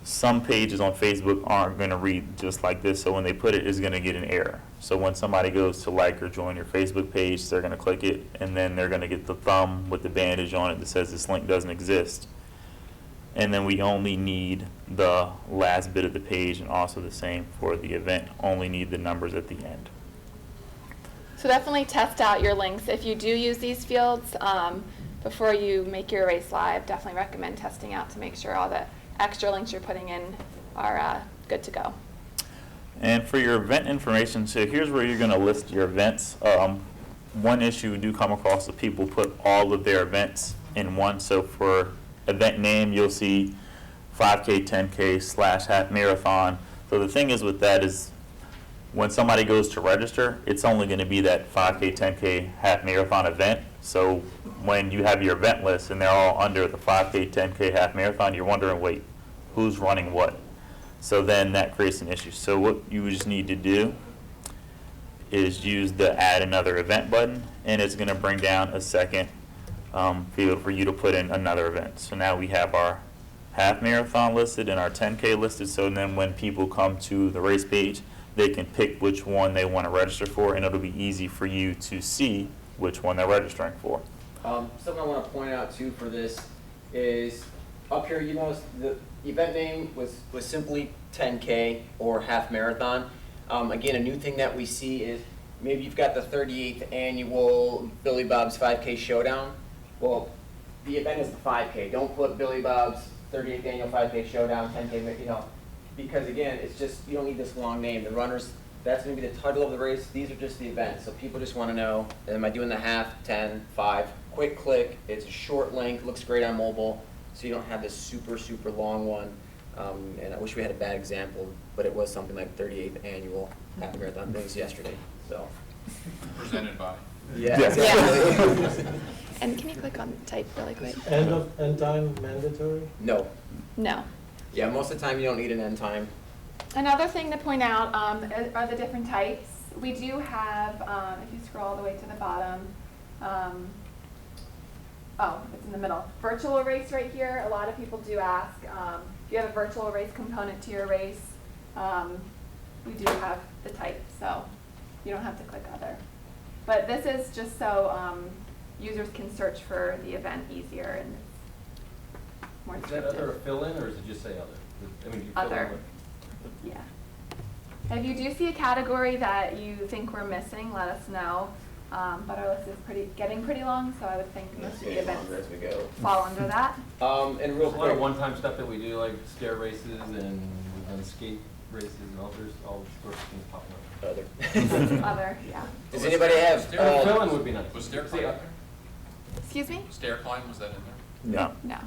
some pages on Facebook aren't going to read just like this, so when they put it, it's going to get an error. So when somebody goes to like or join your Facebook page, they're going to click it, and then they're going to get the thumb with the bandage on it that says this link doesn't exist. And then we only need the last bit of the page, and also the same for the event, only need the numbers at the end. So definitely test out your links. If you do use these fields, before you make your race live, definitely recommend testing out to make sure all the extra links you're putting in are good to go. And for your event information, so here's where you're going to list your events. One issue we do come across is people put all of their events in one. So for event name, you'll see 5K, 10K / half marathon. So the thing is with that is when somebody goes to register, it's only going to be that 5K, 10K half marathon event. So when you have your event list and they're all under the 5K, 10K half marathon, you're wondering, wait, who's running what? So then that creates an issue. So what you just need to do is use the add another event button, and it's going to bring down a second field for you to put in another event. So now we have our half marathon listed and our 10K listed, so then when people come to the race page, they can pick which one they want to register for, and it'll be easy for you to see which one they're registering for. Something I want to point out too for this is up here, you notice the event name was simply 10K or half marathon. Again, a new thing that we see is maybe you've got the 38th annual Billy Bob's 5K Showdown. Well, the event is the 5K. Don't put Billy Bob's 38th annual 5K Showdown, 10K, you know, because again, it's just, you don't need this long name. The runners, that's going to be the title of the race. These are just the events. So people just want to know, am I doing the half, 10, 5? Quick click. It's a short link. Looks great on mobile. So you don't have this super, super long one. And I wish we had a bad example, but it was something like 38th annual half marathon things yesterday. So Presented by. yeah, Yeah. exactly. And can you click on type really quick? End time mandatory? No. No. Yeah, most of the time you don't need an end time. Another thing to point out are the different types. We do have, if you scroll all the way to the bottom, it's in the middle. Virtual race right here. A lot of people do ask if you have a virtual race component to your race. We do have the type, so you don't have to click other. But this is just so users can search for the event easier and more Is that other a fill-in, or does it just say other? I mean, you fill Other. in what- Yeah. If you do see a category that you think we're missing, let us know. But our list is getting pretty long, so I would think most of the events As we go. fall under that. And real There's a lot quick, of one-time stuff that we do, like stair races, and we've done skate races, and all sorts of things popping up. other. Other, yeah. Does anybody have? Fill-in would be nice. Was stair See, climb in there? Excuse me? Stair climb, was that in there? No. No.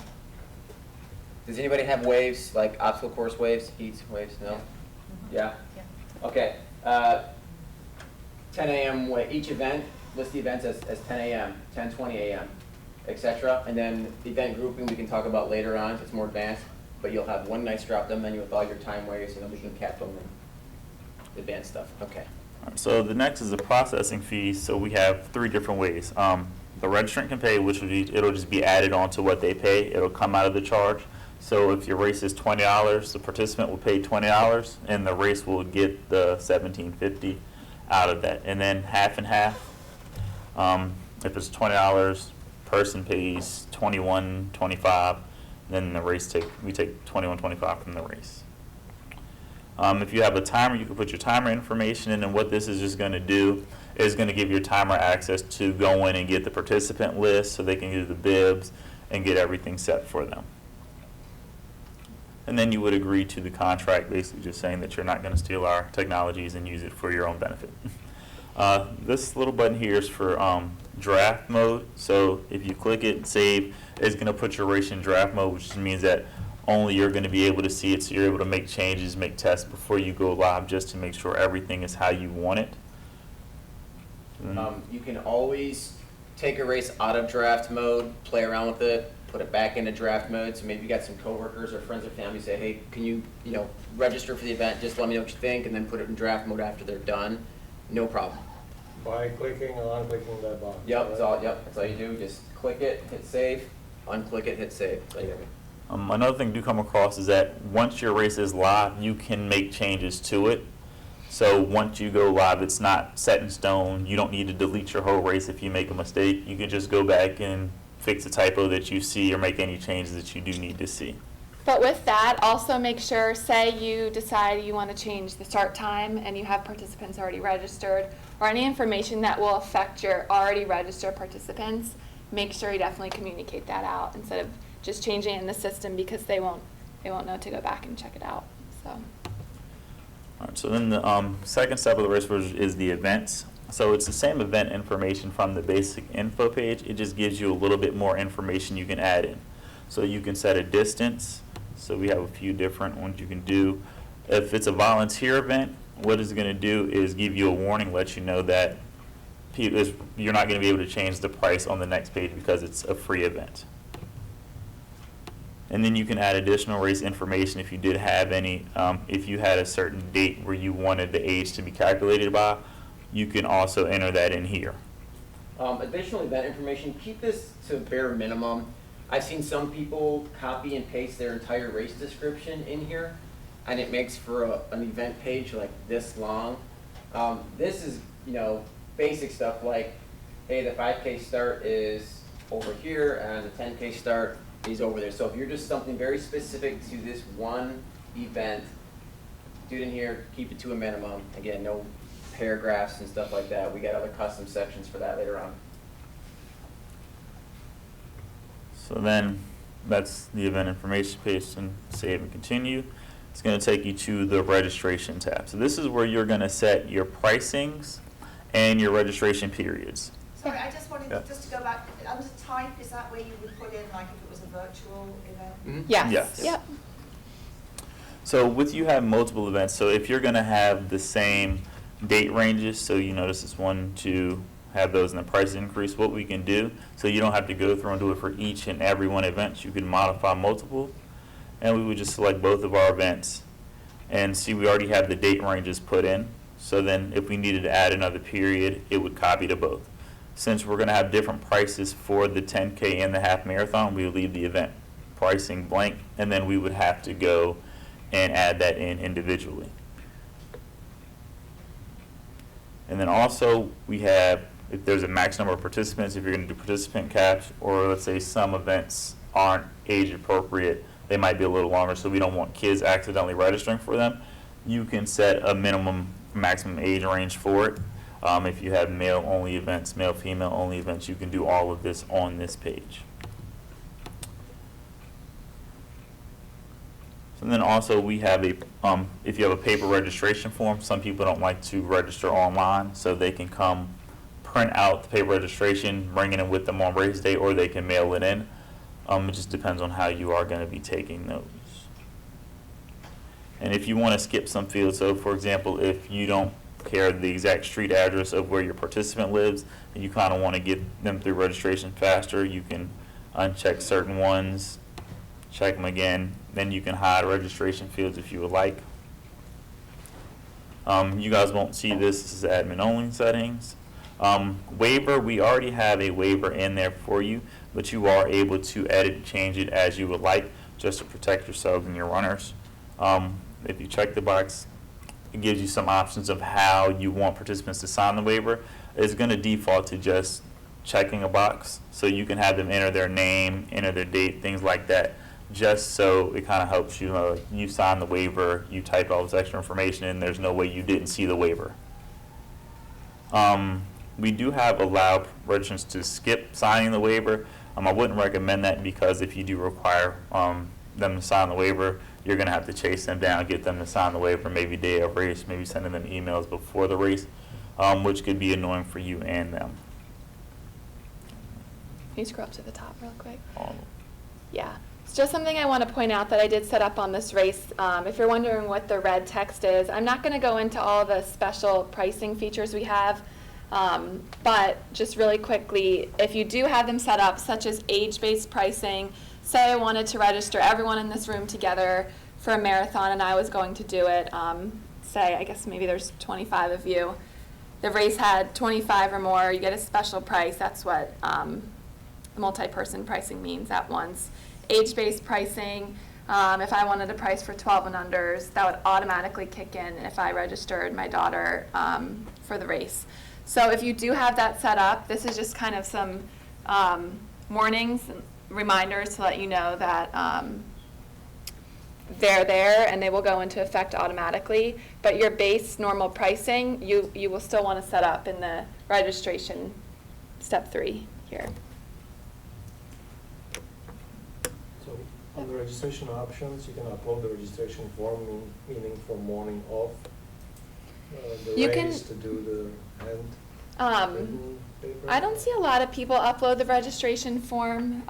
Does anybody have waves, like obstacle course waves, heats, waves? No? Yeah? Okay. 10 a.m. Each event, list the events as 10 a.m., 10:20 a.m., etc. And then the event grouping we can talk about later on. It's more advanced, but you'll have one nice drop-down menu with all your time waves, and then we can cap them and advanced stuff. Okay. So the next is the processing fees. So we have 3 different ways. The registrant can pay, which it'll just be added on to what they pay. It'll come out of the charge. So if your race is $20, the participant will pay $20, and the race will get the $17.50 out of that. And then half and half, if it's $20, person pays $21.25, then the race we take $21.25 from the race. If you have a timer, you can put your timer information in, and what this is just going to do is going to give your timer access to go in and get the participant list so they can do the bibs and get everything set for them. And then you would agree to the contract, basically just saying that you're not going to steal our technologies and use it for your own benefit. This little button here is for draft mode. So if you click it, save, it's going to put your race in draft mode, which means that only you're going to be able to see it, so you're able to make changes, make tests before you go live, just to make sure everything is how you want it. You can always take a race out of draft mode, play around with it, put it back into draft mode. So maybe you got some coworkers or friends or family say, hey, can you register for the event? Just let me know what you think, and then put it in draft mode after they're done. No problem. By clicking or unclicking that box. Yep, that's all you do. Just click it, hit save, unclick it, hit save. That's all you do. Another thing to come across is that once your race is live, you can make changes to it. So once you go live, it's not set in stone. You don't need to delete your whole race if you make a mistake. You can just go back and fix a typo that you see or make any changes that you do need to see. But with that, also make sure, say you decide you want to change the start time and you have participants already registered, or any information that will affect your already registered participants, make sure you definitely communicate that out instead of just changing it in the system, because they won't know to go back and check it out. So. All right, so then the second step of the race is the events. So it's the same event information from the basic info page. It just gives you a little bit more information you can add in. So you can set a distance. So we have a few different ones you can do. If it's a volunteer event, what it's going to do is give you a warning, let you know that you're not going to be able to change the price on the next page because it's a free event. And then you can add additional race information if you did have any. If you had a certain date where you wanted the age to be calculated by, you can also enter that in here. Additional event information, keep this to bare minimum. I've seen some people copy and paste their entire race description in here, and it makes for an event page like this long. This is, basic stuff like, hey, the 5K start is over here, and the 10K start is over there. So if you're just something very specific to this one event, do it in here, keep it to a minimum. Again, no paragraphs and stuff like that. We got other custom sections for that later on. So then that's the event information page, and save and continue. It's going to take you to the registration tab. So this is where you're going to set your pricings and your registration periods. Sorry, I just wanted just to go back. Under type, is that where you would put in, like, if it was a virtual event? Mm-hmm. Yes. Yes. Yep. So with you have multiple events, so if you're going to have the same date ranges, so you notice it's 1, 2, have those in the price increase, what we can do, so you don't have to go through and do it for each and every one event, you can modify multiple, and we would just select both of our events, and see we already have the date ranges put in, so then if we needed to add another period, it would copy to both. Since we're going to have different prices for the 10K and the half marathon, we would leave the event pricing blank, and then we would have to go and add that in individually. And then also we have, if there's a max number of participants, if you're going to do participant caps, or let's say some events aren't age appropriate, they might be a little longer, so we don't want kids accidentally registering for them, you can set a minimum maximum age range for it. If you have male only events, male female only events, you can do all of this on this page. And then also we have a, if you have a paper registration form, some people don't like to register online, so they can come print out the paper registration, bring it in with them on race day, or they can mail it in. It just depends on how you are going to be taking those. And if you want to skip some fields, so for example, if you don't care the exact street address of where your participant lives, and you kind of want to get them through registration faster, you can uncheck certain ones, check them again, then you can hide registration fields if you would like. You guys won't see this. This is admin only settings. Waiver, we already have a waiver in there for you, but you are able to edit and change it as you would like, just to protect yourselves and your runners. If you check the box, it gives you some options of how you want participants to sign the waiver. It's going to default to just checking a box, so you can have them enter their name, enter their date, things like that, just so it kind of helps you. You sign the waiver, you type all this extra information in, there's no way you didn't see the waiver. We do have allowed registrants to skip signing the waiver. I wouldn't recommend that, because if you do require them to sign the waiver, you're going to have to chase them down, get them to sign the waiver, maybe day of race, maybe sending them emails before the race, which could be annoying for you and them. Can you scroll up to the top real quick? Yeah. It's just something I want to point out that I did set up on this race. If you're wondering what the red text is, I'm not going to go into all the special pricing features we have, but just really quickly, if you do have them set up, such as age-based pricing, say I wanted to register everyone in this room together for a marathon and I was going to do it, say, I guess maybe there's 25 of you. The race had 25 or more, you get a special price. That's what multi-person pricing means at once. Age-based pricing, if I wanted a price for 12 and unders, that would automatically kick in if I registered my daughter for the race. So if you do have that set up, this is just kind of some warnings and reminders to let you know that they're there and they will go into effect automatically. But your base normal pricing, you will still want to set up in the registration step 3 here. So on the registration options, you can upload the registration form, meaning for morning of the You race can- to do the hand. Paper. I don't see a lot of people upload the registration form.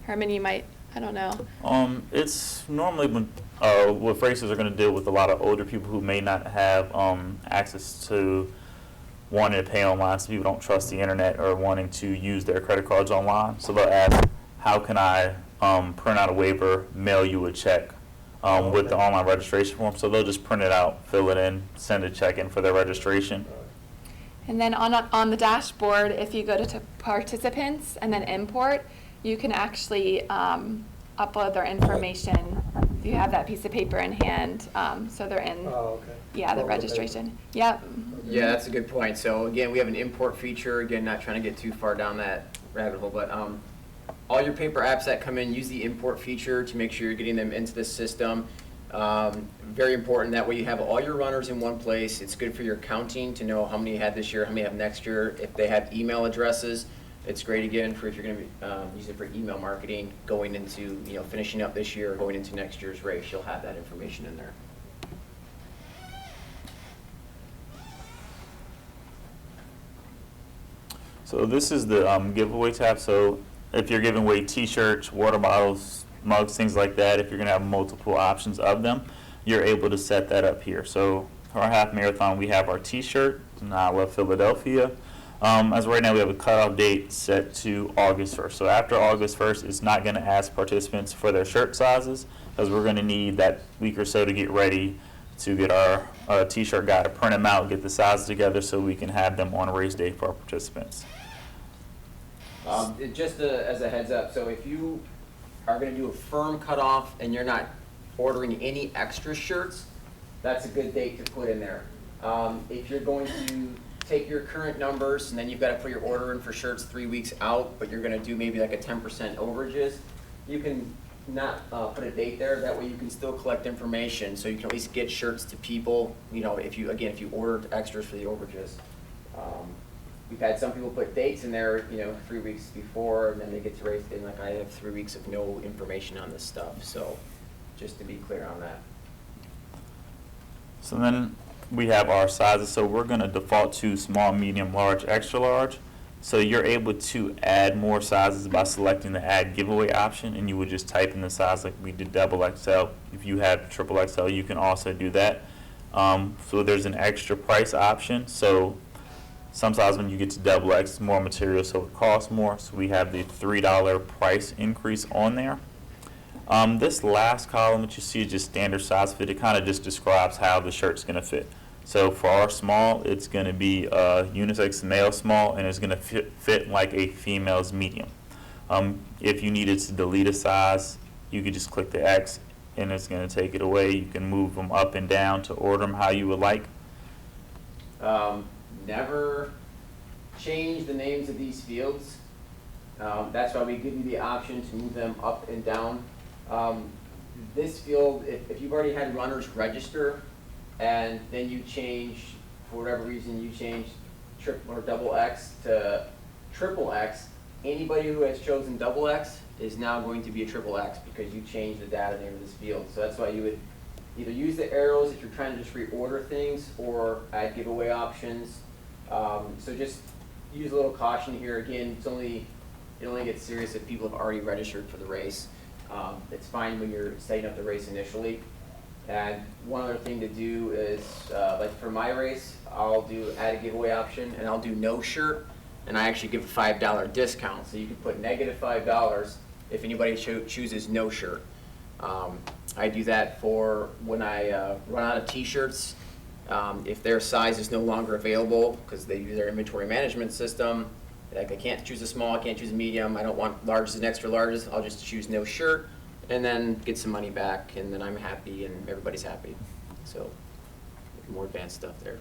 Herman, you might, I don't know. It's normally when what races are going to deal with a lot of older people who may not have access to wanting to pay online, so people don't trust the internet or wanting to use their credit cards online. So they'll ask, how can I print out a waiver, mail you a check with the online registration form? So they'll just print it out, fill it in, send a check in for their registration. And then on the dashboard, if you go to participants and then import, you can actually upload their information if you have that piece of paper in hand. So they're in, yeah, the registration. Yep. Yeah, that's a good point. So again, we have an import feature. Again, not trying to get too far down that rabbit hole, but all your paper apps that come in, use the import feature to make sure you're getting them into the system. Very important. That way you have all your runners in one place. It's good for your counting to know how many you had this year, how many you have next year. If they have email addresses, it's great again for if you're going to be use it for email marketing going into, finishing up this year or going into next year's race. You'll have that information in there. So this is the giveaway tab. So if you're giving away t-shirts, water bottles, mugs, things like that, if you're going to have multiple options of them, you're able to set that up here. So for our half marathon, we have our t-shirt, and I love Philadelphia. As of right now, we have a cutoff date set to August 1st. So after August 1st, it's not going to ask participants for their shirt sizes, because we're going to need that week or so to get ready to get our t-shirt guy to print them out, get the sizes together so we can have them on race day for our participants. Just as a heads up, so if you are going to do a firm cutoff and you're not ordering any extra shirts, that's a good date to put in there. If you're going to take your current numbers and then you've got to put your order in for shirts 3 weeks out, but you're going to do maybe like a 10% overages, you can not put a date there. That way you can still collect information, so you can at least get shirts to people. If you ordered extras for the overages. We've had some people put dates in there, 3 weeks before, and then they get to race day, and like, I have 3 weeks of no information on this stuff. So just to be clear on that. So then we have our sizes. So we're going to default to small, medium, large, extra large. So you're able to add more sizes by selecting the add giveaway option, and you would just type in the size like we did double XL. If you have triple XL, you can also do that. So there's an extra price option. So sometimes when you get to double X, it's more material, so it costs more. So we have the $3 price increase on there. This last column that you see is just standard size fit. It kind of just describes how the shirt's going to fit. So for our small, it's going to be a unisex male small, and it's going to fit like a female's medium. If you needed to delete a size, you could just click the X, and it's going to take it away. You can move them up and down to order them how you would like. Never change the names of these fields. That's why we give you the option to move them up and down. This field, if you've already had runners register, and then you change, for whatever reason, you change triple or double X to triple X, anybody who has chosen double X is now going to be a triple X because you changed the data name of this field. So that's why you would either use the arrows if you're trying to just reorder things, or add giveaway options. So just use a little caution here. Again, it only gets serious if people have already registered for the race. It's fine when you're setting up the race initially. And one other thing to do is, like for my race, I'll do add a giveaway option, and I'll do no shirt, and I actually give a $5 discount. So you can put -$5 if anybody chooses no shirt. I do that for when I run out of t-shirts. If their size is no longer available because they use their inventory management system, like I can't choose a small, I can't choose a medium, I don't want larges and extra larges, I'll just choose no shirt and then get some money back, and then I'm happy and everybody's happy. So more advanced stuff there.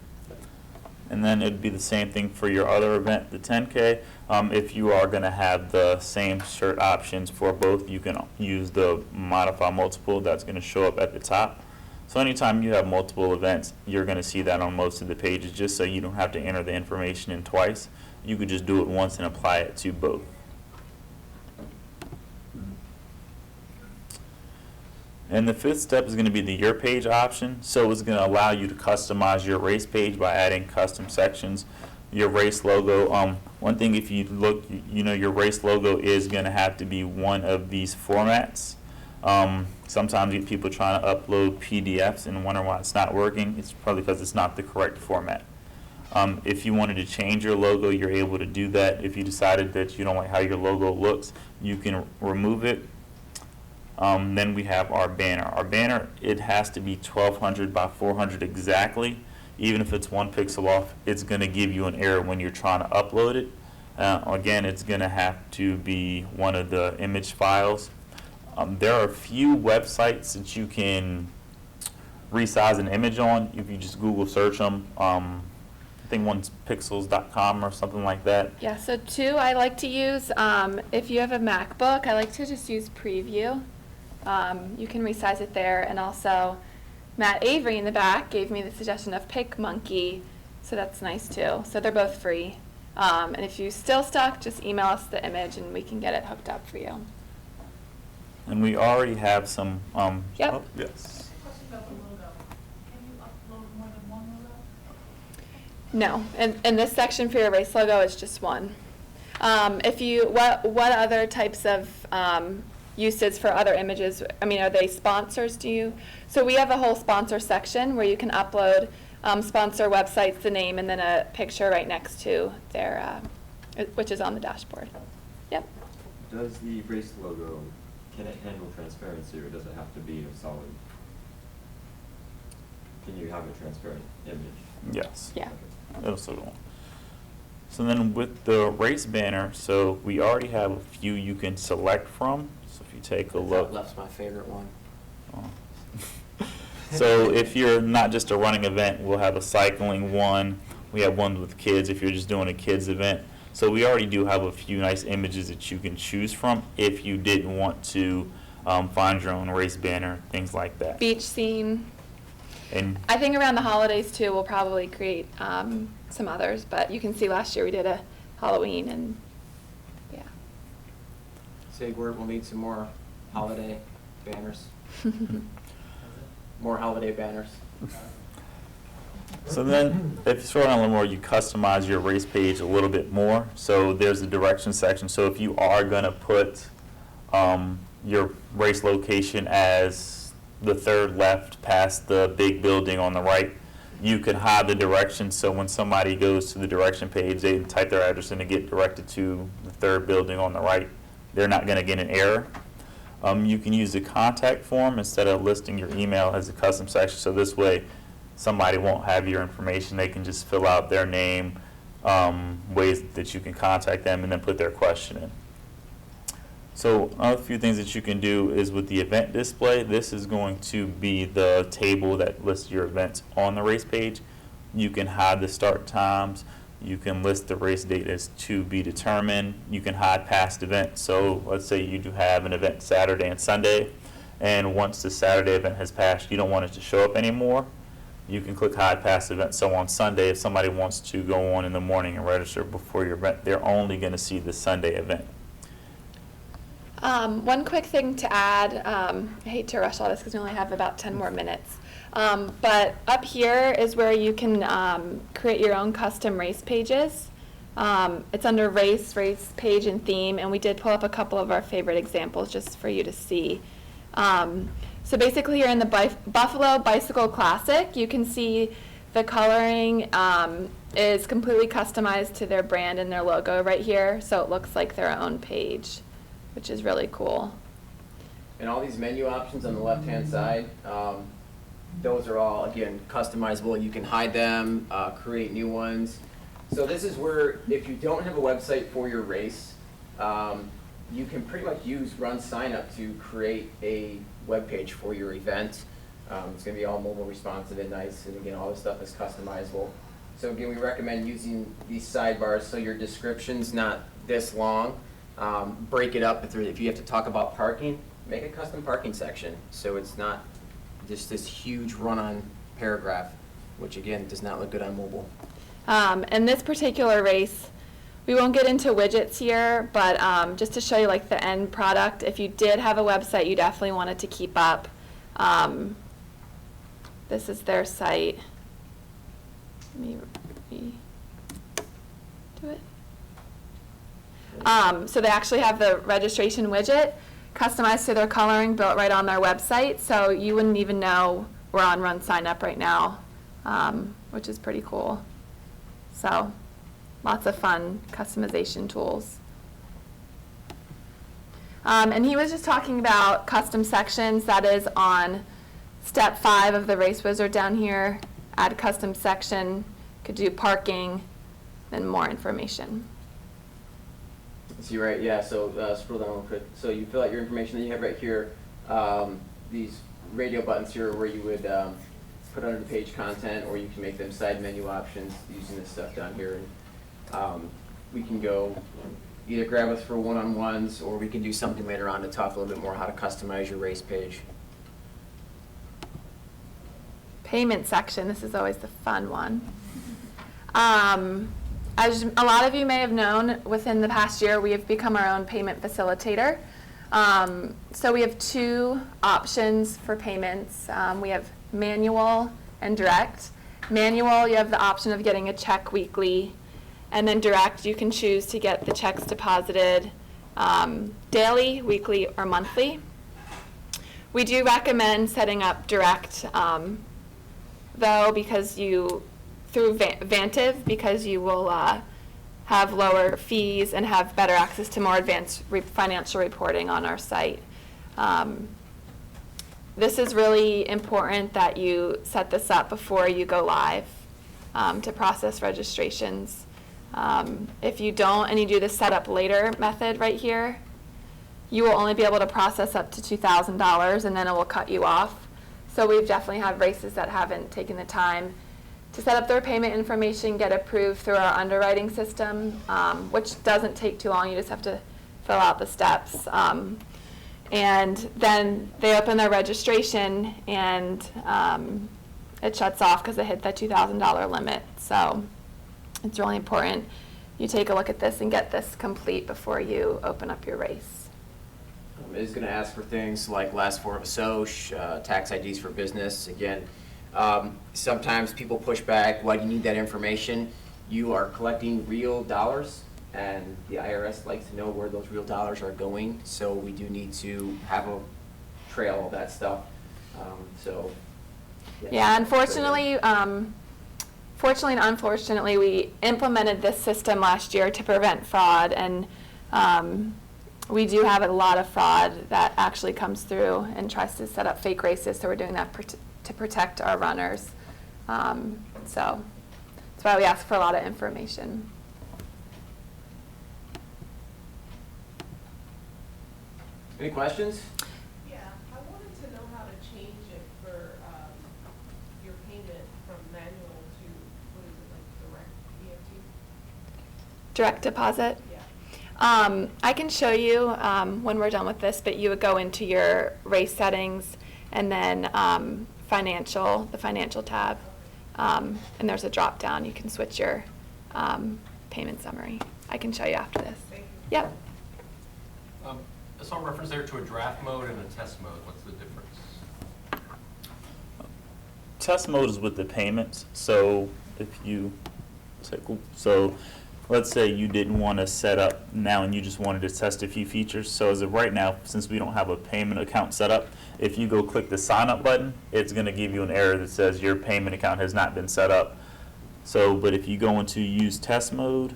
And then it'd be the same thing for your other event, the 10K. If you are going to have the same shirt options for both, you can use the modify multiple that's going to show up at the top. So anytime you have multiple events, you're going to see that on most of the pages, just so you don't have to enter the information in twice. You could just do it once and apply it to both. And the fifth step is going to be the Your Page option. So it's going to allow you to customize your race page by adding custom sections. Your race logo. One thing, if you look, you know your race logo is going to have to be one of these formats. Sometimes you get people trying to upload PDFs and wonder why it's not working. It's probably because it's not the correct format. If you wanted to change your logo, you're able to do that. If you decided that you don't like how your logo looks, you can remove it. Then we have our banner. Our banner, it has to be 1200 by 400 exactly. Even if it's 1 pixel off, it's going to give you an error when you're trying to upload it. Again, it's going to have to be one of the image files. There are a few websites that you can resize an image on if you just Google search them. I think one's pixels.com or something like that. Yeah, so two I like to use. If you have a MacBook, I like to just use Preview. You can resize it there, and also Matt Avery in the back gave me the suggestion of PicMonkey, so that's nice too. So they're both free. And if you're still stuck, just email us the image and we can get it hooked up for you. And we already have some. Yep. Oh, yes. Question about the logo. Can you upload more than one logo? No, in this section for your race logo, it's just one. If you, what other types of uses for other images? I mean, are they sponsors? So we have a whole sponsor section where you can upload sponsor websites, the name, and then a picture right next to their, which is on the dashboard. Yep. Does the race logo, can it handle transparency, or does it have to be a solid? Can you have a transparent image? Yes. Yeah. It'll still go on. So then with the race banner, so we already have a few you can select from. So if you take a look. Left's my favorite one. Oh. So if you're not just a running event, we'll have a cycling one. We have one with kids if you're just doing a kids event. So we already do have a few nice images that you can choose from if you didn't want to find your own race banner, things like that. Beach scene. And I think around the holidays too, we'll probably create some others, but you can see last year we did a Halloween, and yeah. Sig word, we'll need some more holiday banners. More holiday banners. so then if you scroll down a little more, you customize your race page a little bit more. So there's the directions section. So if you are going to put your race location as the third left past the big building on the right, you can hide the directions, so when somebody goes to the direction page, they type their address in to get directed to the third building on the right. They're not going to get an error. You can use the contact form instead of listing your email as a custom section, so this way somebody won't have your information. They can just fill out their name, ways that you can contact them, and then put their question in. So another few things that you can do is with the event display, this is going to be the table that lists your events on the race page. You can hide the start times. You can list the race date as to be determined. You can hide past events. So let's say you do have an event Saturday and Sunday, and once the Saturday event has passed, you don't want it to show up anymore. You can click hide past event. So on Sunday, if somebody wants to go on in the morning and register before your event, they're only going to see the Sunday event. One quick thing to add, I hate to rush all this because we only have about 10 more minutes, but up here is where you can create your own custom race pages. It's under race page and theme, and we did pull up a couple of our favorite examples just for you to see. So basically you're in the Buffalo Bicycle Classic. You can see the coloring is completely customized to their brand and their logo right here, so it looks like their own page, which is really cool. And all these menu options on the left-hand side, those are all, again, customizable. You can hide them, create new ones. So this is where, if you don't have a website for your race, you can pretty much use RunSignUp to create a web page for your event. It's going to be all mobile responsive and nice, and again, all this stuff is customizable. So again, we recommend using these sidebars so your description's not this long. Break it up if you have to talk about parking, make a custom parking section so it's not just this huge run-on paragraph, which again does not look good on mobile. In this particular race, we won't get into widgets here, but just to show you like the end product, if you did have a website, you definitely wanted to keep up. This is their site. Let me do it. So they actually have the registration widget customized to their coloring, built right on their website, so you wouldn't even know we're on RunSignUp right now, which is pretty cool. So lots of fun customization tools. And he was just talking about custom sections. That is on step 5 of the Race Wizard down here. Add custom section, could do parking, then more information. See, right, yeah, so scroll down real quick. So you fill out your information that you have right here. These radio buttons here where you would put under the page content, or you can make them side menu options using this stuff down here. And we can go either grab us for one-on-ones, or we can do something later on to talk a little bit more how to customize your race page. Payment section, this is always the fun one. As a lot of you may have known, within the past year, we have become our own payment facilitator. So we have 2 options for payments. We have manual and direct. Manual, you have the option of getting a check weekly, and then direct, you can choose to get the checks deposited daily, weekly, or monthly. We do recommend setting up direct, though, because through Vantiv, because you will have lower fees and have better access to more advanced financial reporting on our site. This is really important that you set this up before you go live to process registrations. If you don't and you do the setup later method right here, you will only be able to process up to $2,000, and then it will cut you off. So we've definitely had races that haven't taken the time to set up their payment information, get approved through our underwriting system, which doesn't take too long. You just have to fill out the steps. And then they open their registration, and it shuts off because they hit the $2,000 limit. So it's really important you take a look at this and get this complete before you open up your race. It is going to ask for things like last four of a SOCH, tax IDs for business. Again, sometimes people push back, why do you need that information? You are collecting real dollars, and the IRS likes to know where those real dollars are going, so we do need to have a trail of that stuff. Yeah, unfortunately, fortunately and unfortunately, we implemented this system last year to prevent fraud, and we do have a lot of fraud that actually comes through and tries to set up fake races, so we're doing that to protect our runners. So that's why we ask for a lot of information. Any questions? Yeah, I wanted to know how to change it for your payment from manual to, what is it, like direct EFT? Direct deposit? Yeah. I can show you when we're done with this, but you would go into your race settings and then the financial tab, and there's a drop down. You can switch your payment summary. I can show you after this. Thank you. Yep. I saw a reference there to a draft mode and a test mode. What's the difference? Test mode is with the payments. So if you so let's say you didn't want to set up now and you just wanted to test a few features. So as of right now, since we don't have a payment account set up, if you go click the sign up button, it's going to give you an error that says your payment account has not been set up. So, but if you go into use test mode,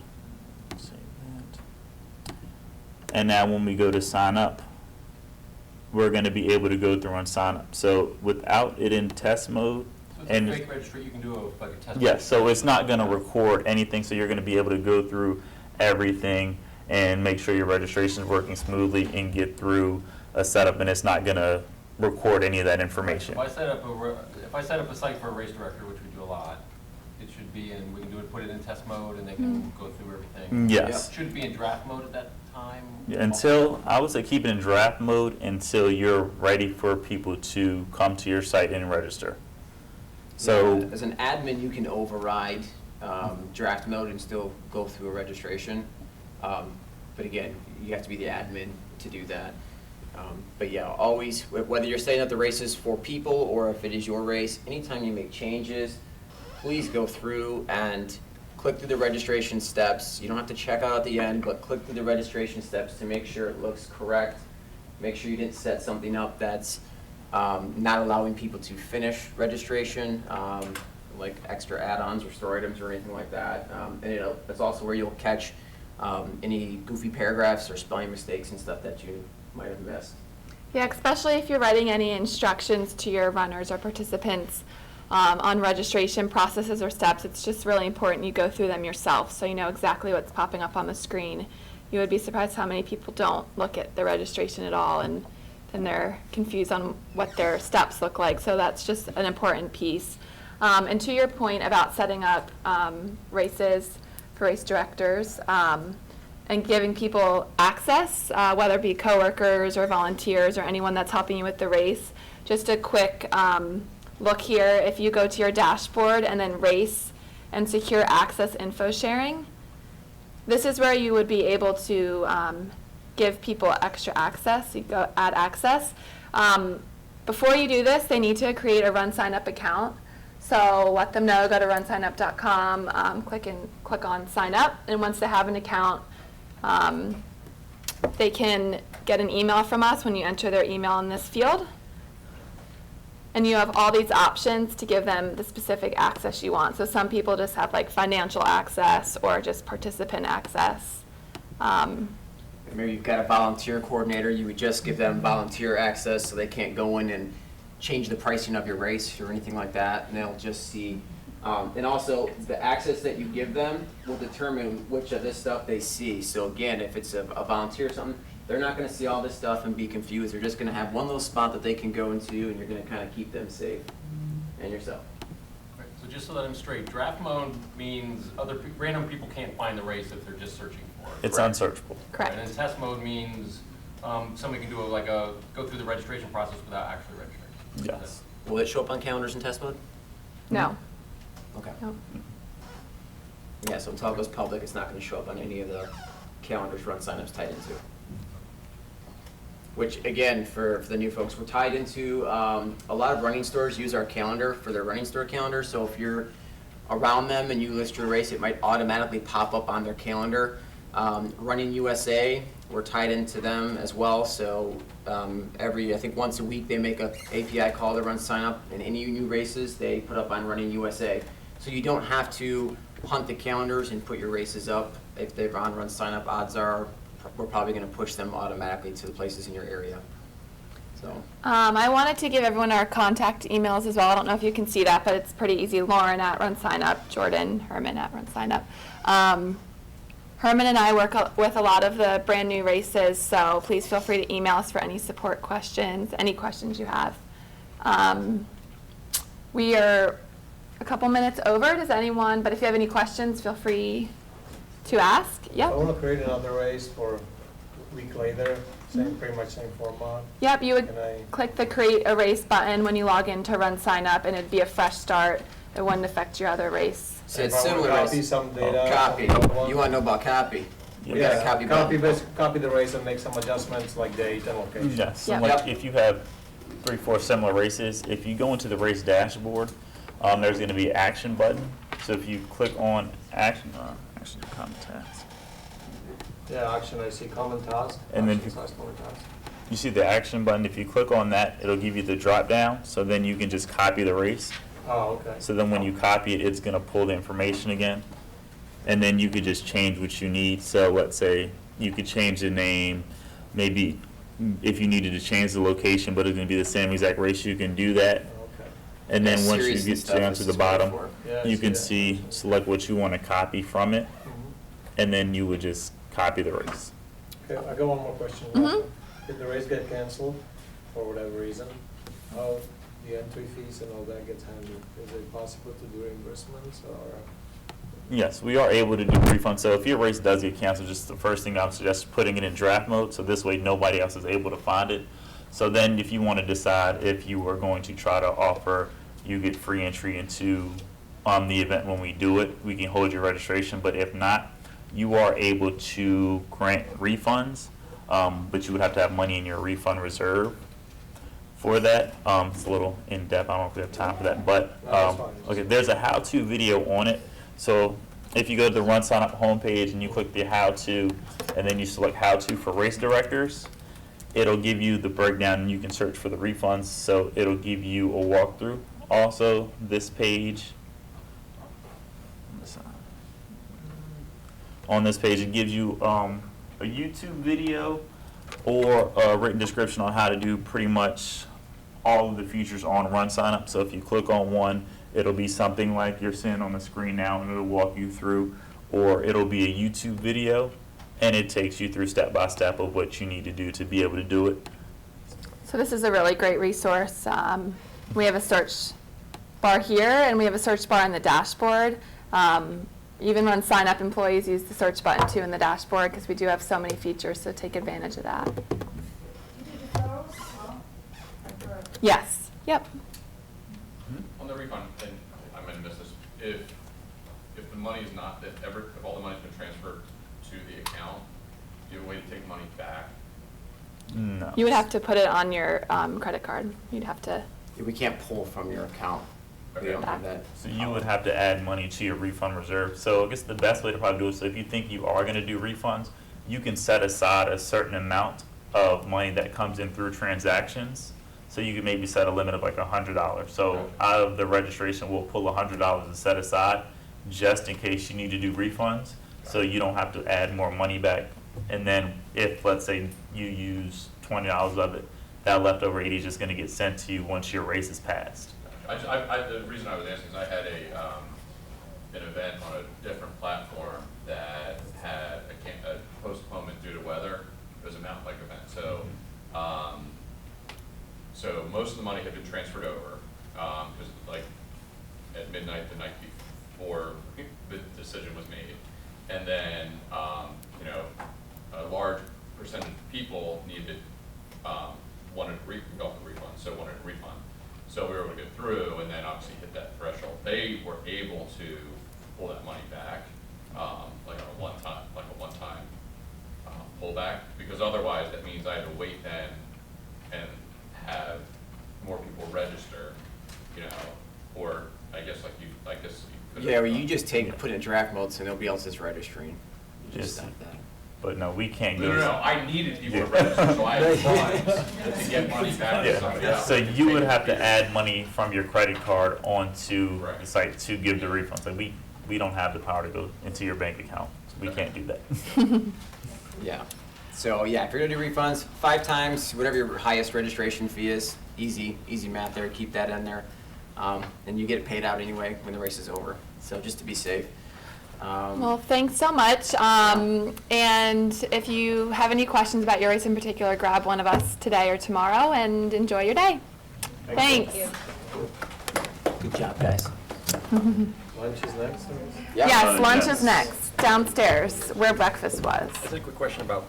save that. And now when we go to sign up, we're going to be able to go through and sign up. So without it in test mode, So it's and a fake registry. You can do like a test. yes, so it's not going to record anything. So you're going to be able to go through everything and make sure your registration is working smoothly and get through a setup, and it's not going to record any of that information. If I set up a site for a race director, which we do a lot, it should be in. We can put it in test mode, and they can go through everything. Yes. Should it be in draft mode at that time? Yeah, until, I would say keep it in draft mode until you're ready for people to come to your site and register. So, Yeah, as an admin, you can override draft mode and still go through a registration. But again, you have to be the admin to do that. But yeah, always, whether you're setting up the races for people or if it is your race, anytime you make changes, please go through and click through the registration steps. You don't have to check out at the end, but click through the registration steps to make sure it looks correct. Make sure you didn't set something up that's not allowing people to finish registration, like extra add-ons or store items or anything like that. And that's also where you'll catch any goofy paragraphs or spelling mistakes and stuff that you might have missed. Yeah, especially if you're writing any instructions to your runners or participants on registration processes or steps. It's just really important you go through them yourself so you know exactly what's popping up on the screen. You would be surprised how many people don't look at the registration at all, and then they're confused on what their steps look like. So that's just an important piece. And to your point about setting up races for race directors, and giving people access, whether it be coworkers or volunteers or anyone that's helping you with the race. Just a quick look here. If you go to your dashboard and then race and secure access info sharing, this is where you would be able to give people extra access. You go add access. Before you do this, they need to create a RunSignUp account. So let them know, go to runsignup.com, click on sign up, and once they have an account, they can get an email from us when you enter their email in this field. And you have all these options to give them the specific access you want. So some people just have like financial access or just participant access. Maybe you've got a volunteer coordinator, you would just give them volunteer access so they can't go in and change the pricing of your race or anything like that, and they'll just see. And also, the access that you give them will determine which of this stuff they see. So again, if it's a volunteer or something, they're not going to see all this stuff and be confused. They're just going to have one little spot that they can go into, and you're going to kind of keep them safe and yourself. Right, so just so that I'm straight, draft mode means random people can't find the race if they're just searching for it. it's unsearchable. Correct. And then test mode means somebody can do go through the registration process without actually registering. Yes. Will it show up on calendars in test mode? No. Okay. No. Yeah, so until it goes public, it's not going to show up on any of the calendars RunSignUp's tied into. Which, again, for the new folks, we're tied into, a lot of running stores use our calendar for their running store calendar. So if you're around them and you list your race, it might automatically pop up on their calendar. Running USA, we're tied into them as well. So I think once a week, they make a API call to RunSignUp, and any new races they put up on Running USA. So you don't have to hunt the calendars and put your races up. If they're on RunSignUp, odds are we're probably going to push them automatically to the places in your area. So. I wanted to give everyone our contact emails as well. I don't know if you can see that, but it's pretty easy. Lauren at RunSignUp, Jordan Herman at RunSignUp. Herman and I work with a lot of the brand new races, so please feel free to email us for any support questions, any questions you have. We are a couple minutes over. Does anyone, but if you have any questions, feel free to ask. Yep. I want to create another race for a week later, pretty much same format. Yep, you would Can I- click the Create a Race button when you log in to RunSignUp, and it'd be a fresh start. It wouldn't affect your other race. So it's If I wanna similar. Copy some data. Copy. from the other one. You want to know about copy? You got a Yeah, copy button. copy the race and make some adjustments like date and location. Yes, Yep. like if you have 3, 4 similar races, if you go into the race dashboard, there's going to be an action button. So if you click on action common task, Yeah, action, I see common task. And then action if you- size common task. you see the action button. If you click on that, it'll give you the drop down. So then you can just copy the race. Oh, okay. So then when you copy it, it's going to pull the information again. And then you could just change what you need. So let's say you could change the name, maybe if you needed to change the location, but it's going to be the same exact race, you can do that. Okay. And then Yeah, once you series and get stuff down this to the is great bottom, for. Yeah, I you see can that. see, select what you want to copy from it, Mhm. and then you would just copy the race. Okay, I got one more question. Mhm. If the race get canceled for whatever reason, how the entry fees and all that gets handled? Is it possible to do reimbursements or? Yes, we are able to do refunds. So if your race does get canceled, just the first thing I would suggest is putting it in draft mode, so this way nobody else is able to find it. So then if you want to decide if you are going to try to offer, you get free entry into the event when we do it, we can hold your registration. But if not, you are able to grant refunds, but you would have to have money in your refund reserve for that. It's a little in-depth. I don't know if we have time for that. But No, that's fine. okay, there's a how-to video on it. So if you go to the RunSignUp homepage and you click the how-to, and then you select how-to for race directors, it'll give you the breakdown, and you can search for the refunds. So it'll give you a walkthrough. Also, this page, on this page, it gives you a YouTube video or a written description on how to do pretty much all of the features on RunSignUp. So if you click on one, it'll be something like you're seeing on the screen now, and it'll walk you through, or it'll be a YouTube video, and it takes you through step by step of what you need to do to be able to do it. So this is a really great resource. We have a search bar here, and we have a search bar in the dashboard. Even RunSignUp employees use the search button too in the dashboard, because we do have so many features, so take advantage of that. You do deferrals? Well, like for- Yes, yep. On the refund, and I might have missed this, if the money is not, if all the money's been transferred to the account, do you have a way to take money back? No. You would have to put it on your credit card. You'd have to, We can't pull from your account. We don't have that. So you would have to add money to your refund reserve. So I guess the best way to probably do it, so if you think you are going to do refunds, you can set aside a certain amount of money that comes in through transactions. So you can maybe set a limit of like $100. So out of the registration, we'll pull $100 and set aside just in case you need to do refunds. So you don't have to add more money back. And then if, let's say, you use $20 of it, that leftover 80 is just going to get sent to you once your race is passed. The reason I was asking is I had an event on a different platform that had a postponement due to weather. It was a mountain bike event, so so most of the money had been transferred over because like at midnight the night before the decision was made, and then you know, a large percentage of people needed wanted to go off the refund, so wanted a refund. So we were able to get through, and then obviously hit that threshold. They were able to pull that money back, like a one-time pullback, because otherwise that means I had to wait then and have more people register, you know, or I guess you could. Yeah, or you just put it in draft mode so nobody else is registering. You Yes. just stop that. But no, we can't No, go. no, no, I needed people to register, so I had funds to get money back to somebody Yeah, else. so you would have to add money from your credit card onto Right. the site to give the refunds. Like we don't have the power to go into your bank account. So we can't do that. Yeah. So yeah, if you're gonna do refunds, 5 times whatever your highest registration fee is. Easy math there. Keep that in there, and you get it paid out anyway when the race is over. So just to be safe. Well, thanks so much. And if you have any questions about your race in particular, grab one of us today or tomorrow and enjoy your day. Thanks. Good job, guys. Lunch is next? Yes, lunch is next, downstairs, where breakfast was. Just a quick question about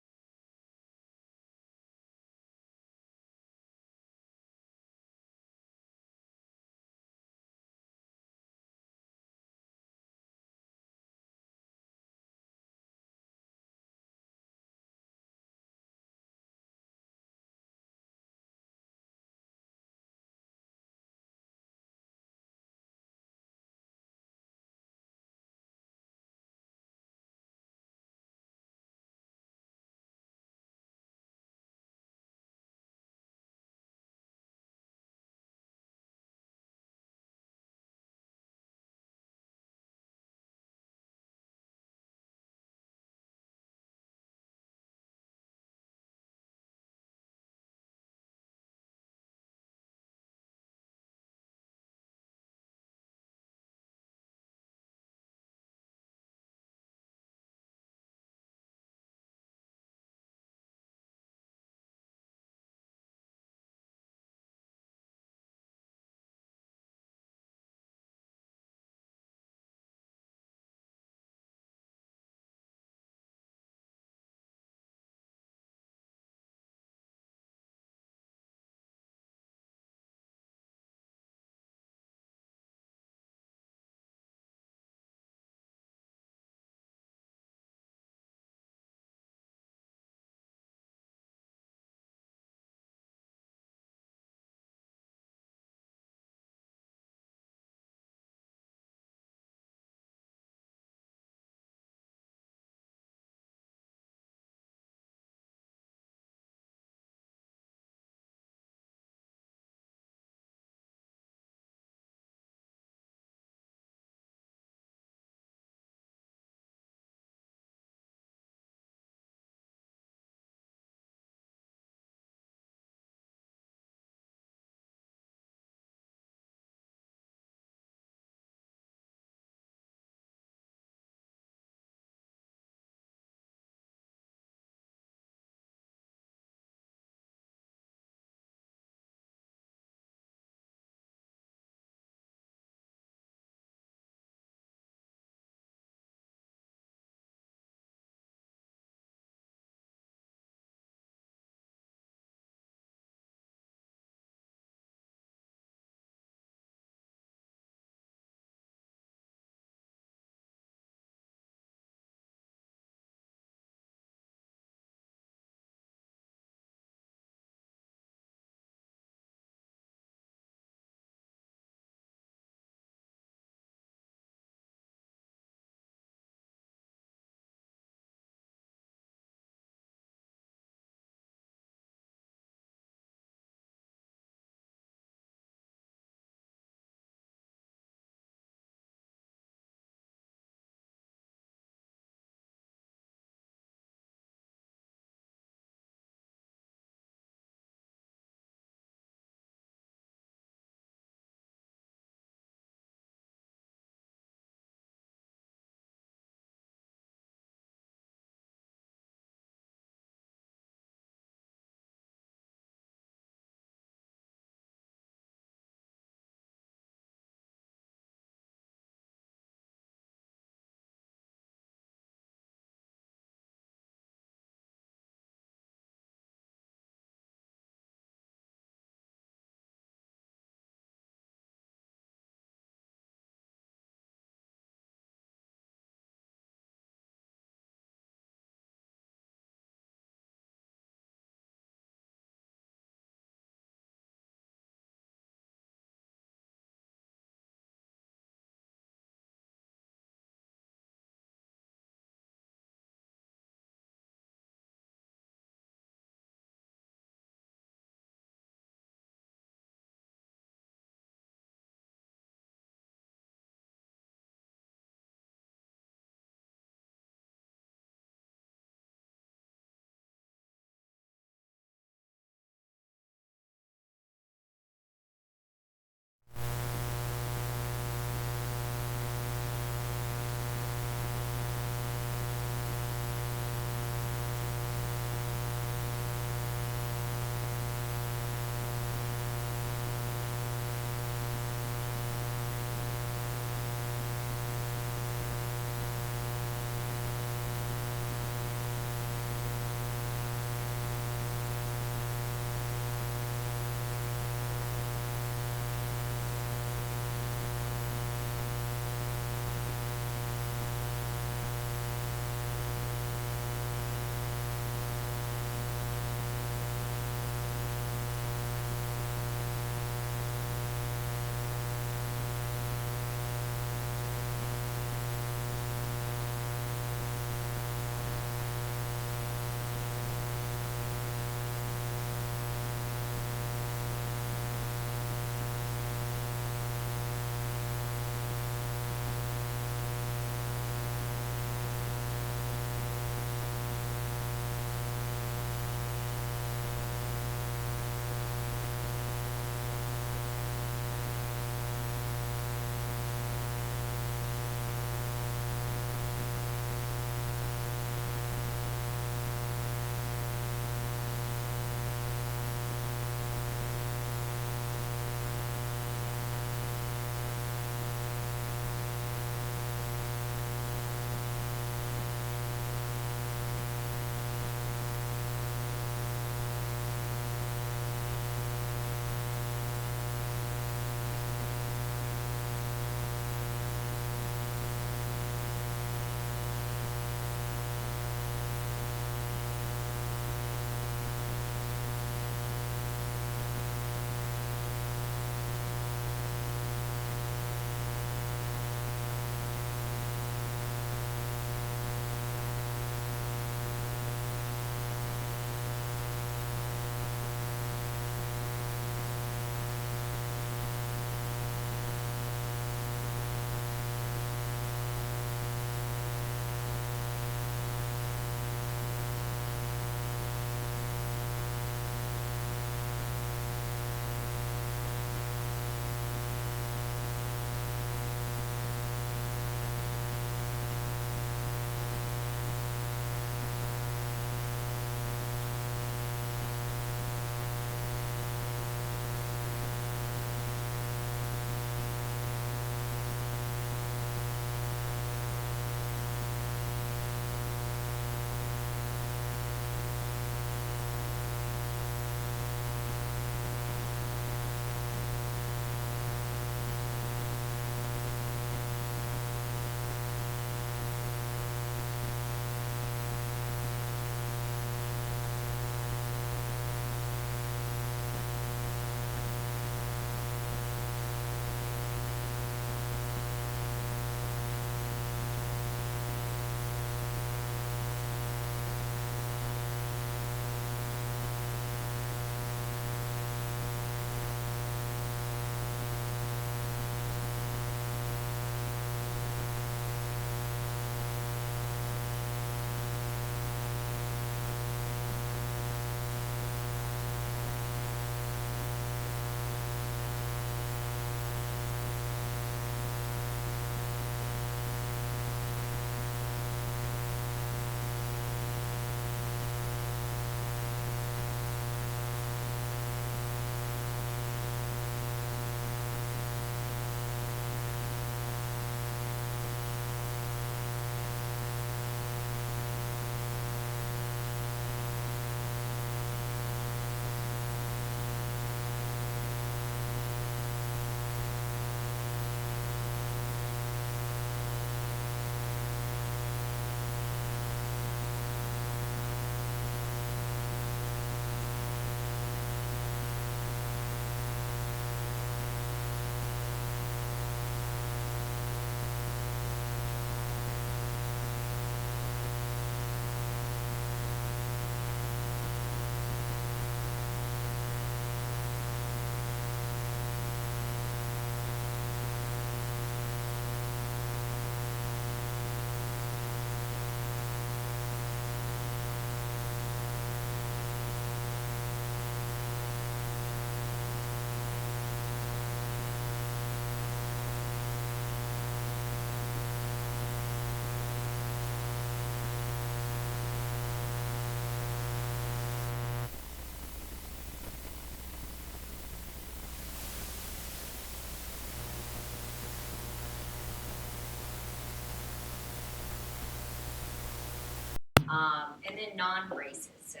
And then non-races, so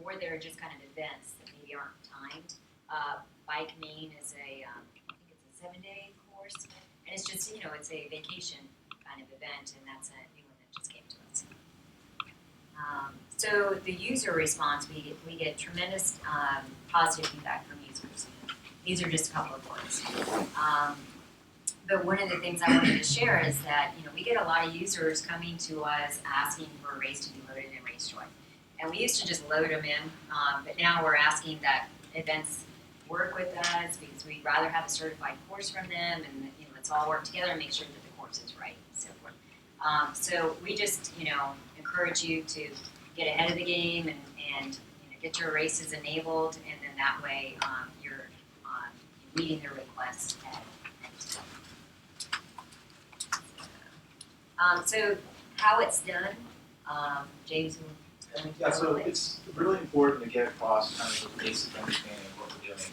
more that are just kind of events that maybe aren't timed. Bike Maine is I think it's a 7-day course, and it's just, it's a vacation kind of event, and that's a new one that just came to us. So the user response, we get tremendous positive feedback from users. These are just a couple of words. But one of the things I wanted to share is that, we get a lot of users coming to us asking for a race to be loaded in RaceJoy. And we used to just load them in, but now we're asking that events work with us because we'd rather have a certified course from them, and let's all work together and make sure that the course is right and so forth. So we just, encourage you to get ahead of the game and get your races enabled, and then that way you're meeting their requests ahead of time. So how it's done, James will go into Yeah, so a little bit. it's really important to get across kind of the basic understanding of what we're doing.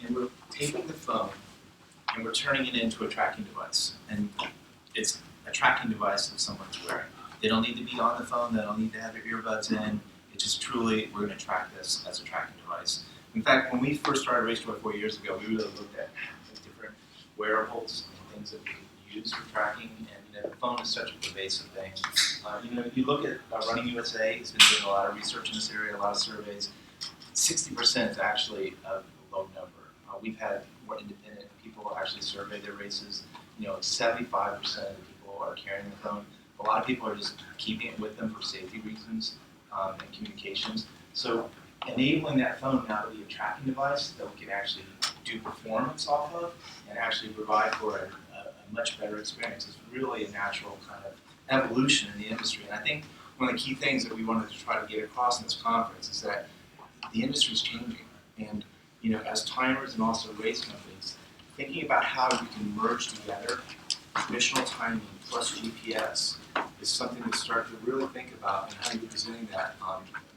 And we're taking the phone and we're turning it into a tracking device. And it's a tracking device that someone's wearing. They don't need to be on the phone, they don't need to have their earbuds in. It's just truly, we're going to track this as a tracking device. In fact, when we first started RaceJoy 4 years ago, we really looked at the different wearables and things that we could use for tracking. And the phone is such a pervasive thing. You look at Running USA, has been doing a lot of research in this area, a lot of surveys. 60% is actually a low number. We've had more independent people actually survey their races. 75% of the people are carrying the phone. A lot of people are just keeping it with them for safety reasons and communications. So enabling that phone now to be a tracking device that we can actually do performance off of and actually provide for a much better experience is really a natural kind of evolution in the industry. And I think one of the key things that we wanted to try to get across in this conference is that the industry is changing. And as timers and also race companies, thinking about how you can merge together traditional timing plus GPS is something to start to really think about and how you're presenting that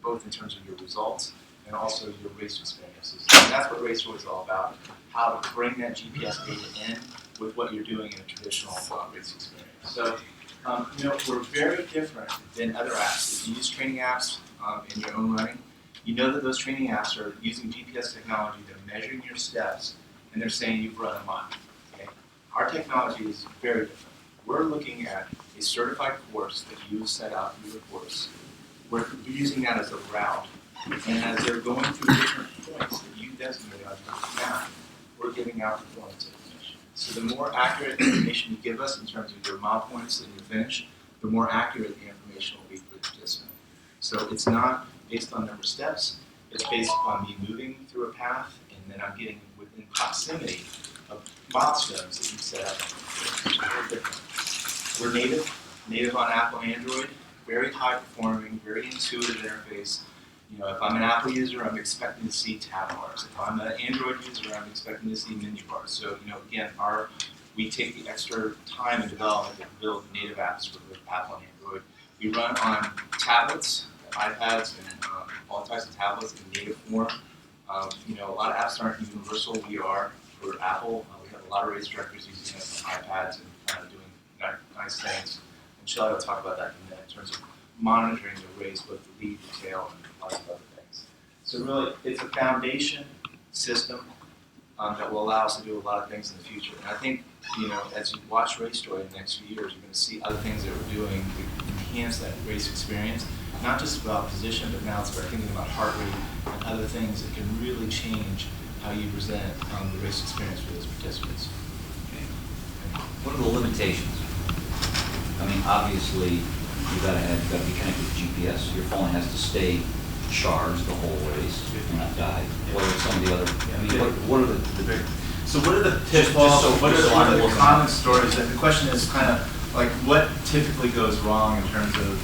both in terms of your results and also your race experiences. And that's what RaceJoy is all about, how to bring that GPS data in with what you're doing in a traditional race experience. So, we're very different than other apps. If you use training apps in your own running, you know that those training apps are using GPS technology, they're measuring your steps, and they're saying you've run a mile. Okay? Our technology is very different. We're looking at a certified course that you set out for your course. We're using that as a route. And as they're going through different points that you designate on your map, we're giving out performance information. So the more accurate information you give us in terms of your mile points and your finish, the more accurate the information will be for the participant. So it's not based on number of steps, it's based upon me moving through a path, and then I'm getting within proximity of milestones that you set up. Very different. We're native on Apple and Android, very high performing, very intuitive interface. If I'm an Apple user, I'm expecting to see tab bars. If I'm an Android user, I'm expecting to see menu bars. So, again, we take the extra time and development to build native apps for both Apple and Android. We run on tablets, iPads, and all types of tablets in native form. A lot of apps aren't universal. We are for Apple. We have a lot of race directors using it on iPads and kind of doing nice things. And Shelley will talk about that in a minute in terms of monitoring the race, both the lead, the tail, and lots of other things. So really, it's a foundation system that will allow us to do a lot of things in the future. And I think, as you watch RaceJoy in the next few years, you're going to see other things that we're doing to enhance that race experience. Not just about position, but now start thinking about heart rate and other things that can really change how you present the race experience for those participants. Okay. What are the limitations? I mean, obviously, you've got to be connected to GPS. Your phone has to stay charged the whole race and not die. What are some of the other? I mean, what are the big? So what are the pitfalls? What are the common stories? And the question is kind of like what typically goes wrong in terms of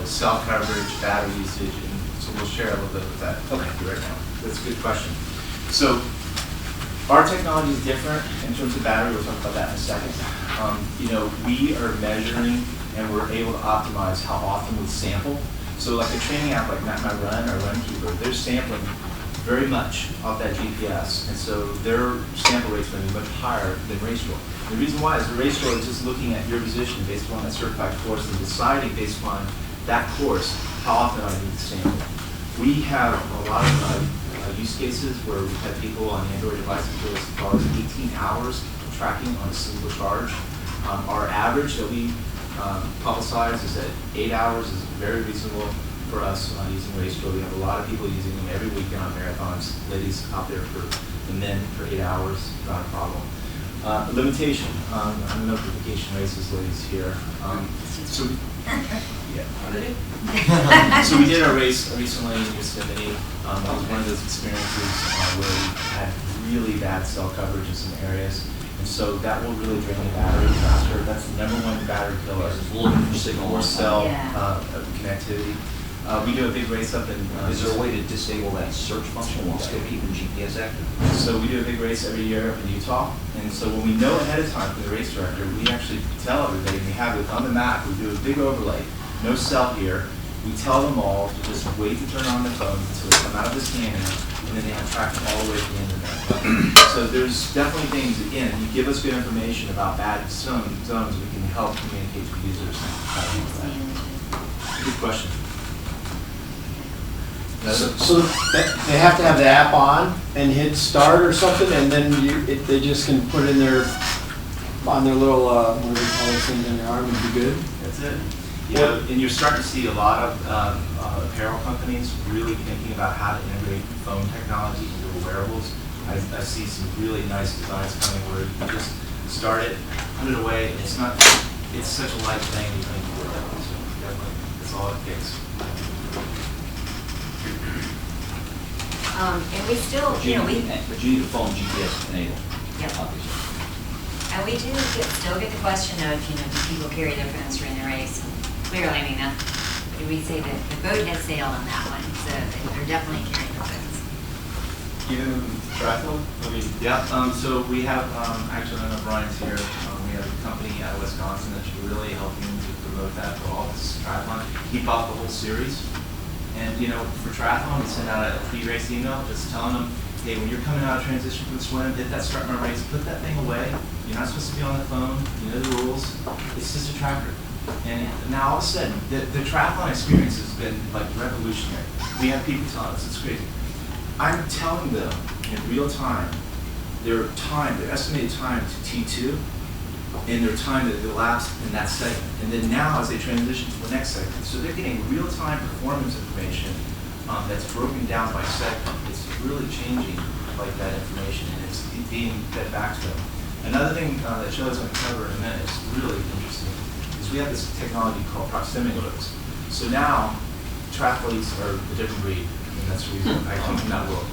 cell coverage, battery usage, and so we'll share a little bit of that right now. That's a good question. So our technology is different in terms of battery. We'll talk about that in a second. We are measuring and we're able to optimize how often we sample. So like a training app like Map My Run or RunKeeper, they're sampling very much off that GPS, and so their sample rate's going to be much higher than RaceJoy. The reason why is the RaceJoy is just looking at your position based upon that certified course and deciding based upon that course, how often I need to sample. We have a lot of use cases where we've had people on Android devices do as far as 18 hours of tracking on a single charge. Our average that we publicize is that 8 hours is very reasonable for us using RaceStro. We have a lot of people using them every weekend on marathons. Ladies out there for the men for 8 hours, not a problem. Limitation on notification races, ladies here. So so we did our race recently in Yosemite. That was one of those experiences where we had really bad cell coverage in some areas. And so that will really drain the battery faster. That's the #1 battery killer. It's looking for signal More on cell Yeah. connectivity. We do a big race up in. Is there a way to disable that search function while still keeping GPS active? So we do a big race every year up in Utah. And so when we know ahead of time from the race director, we actually tell everybody, and we have it on the map, we do a big overlay. No cell here. We tell them all to just wait to turn on their phone until they come out of the scanner, and then they have tracking all the way to the internet. So there's definitely things, again, you give us good information about bad zones, we can help communicate to users. Good question. So they have to have the app on and hit start or something, and then they just can put in their, on their little, what do they call those things in their arm, and be good? That's it. Yeah, and you're starting to see a lot of apparel companies really thinking about how to integrate phone technology into wearables. I see some really nice designs coming where you just start it, put it away. It's not. It's such a light thing. You think so definitely, that's all it takes. And we still, you know, But you need a phone GPS enabled. Yep. Obviously. And we do still get the question of, you know, do people carry their phones during the race? And clearly, I mean, we say that the boat has sailed on that one, so they're definitely carrying their phones. Even triathlon? I mean, yeah. So we have actually, I don't know if Brian's here. We have a company out of Wisconsin that's really helping to promote that for all this triathlon. Keep off the whole series. And you know, for triathlon, we send out a pre-race email just telling them, hey, when you're coming out of transition from the swim, hit that start my race, put that thing away. You're not supposed to be on the phone. You know the rules. It's just a tracker. And now all of a sudden, the triathlon experience has been like revolutionary. We have people telling us it's crazy. I'm telling them in real time their estimated time to T2, and their time that elapsed in that segment. And then now as they transition to the next segment, so they're getting real-time performance information that's broken down by segment. It's really changing like that information, and it's being fed back to them. Another thing that Shelley's going to cover in a minute is really interesting, is we have this technology called proximity alerts. So now, triathletes are a different breed, and that's the reason I come from that world.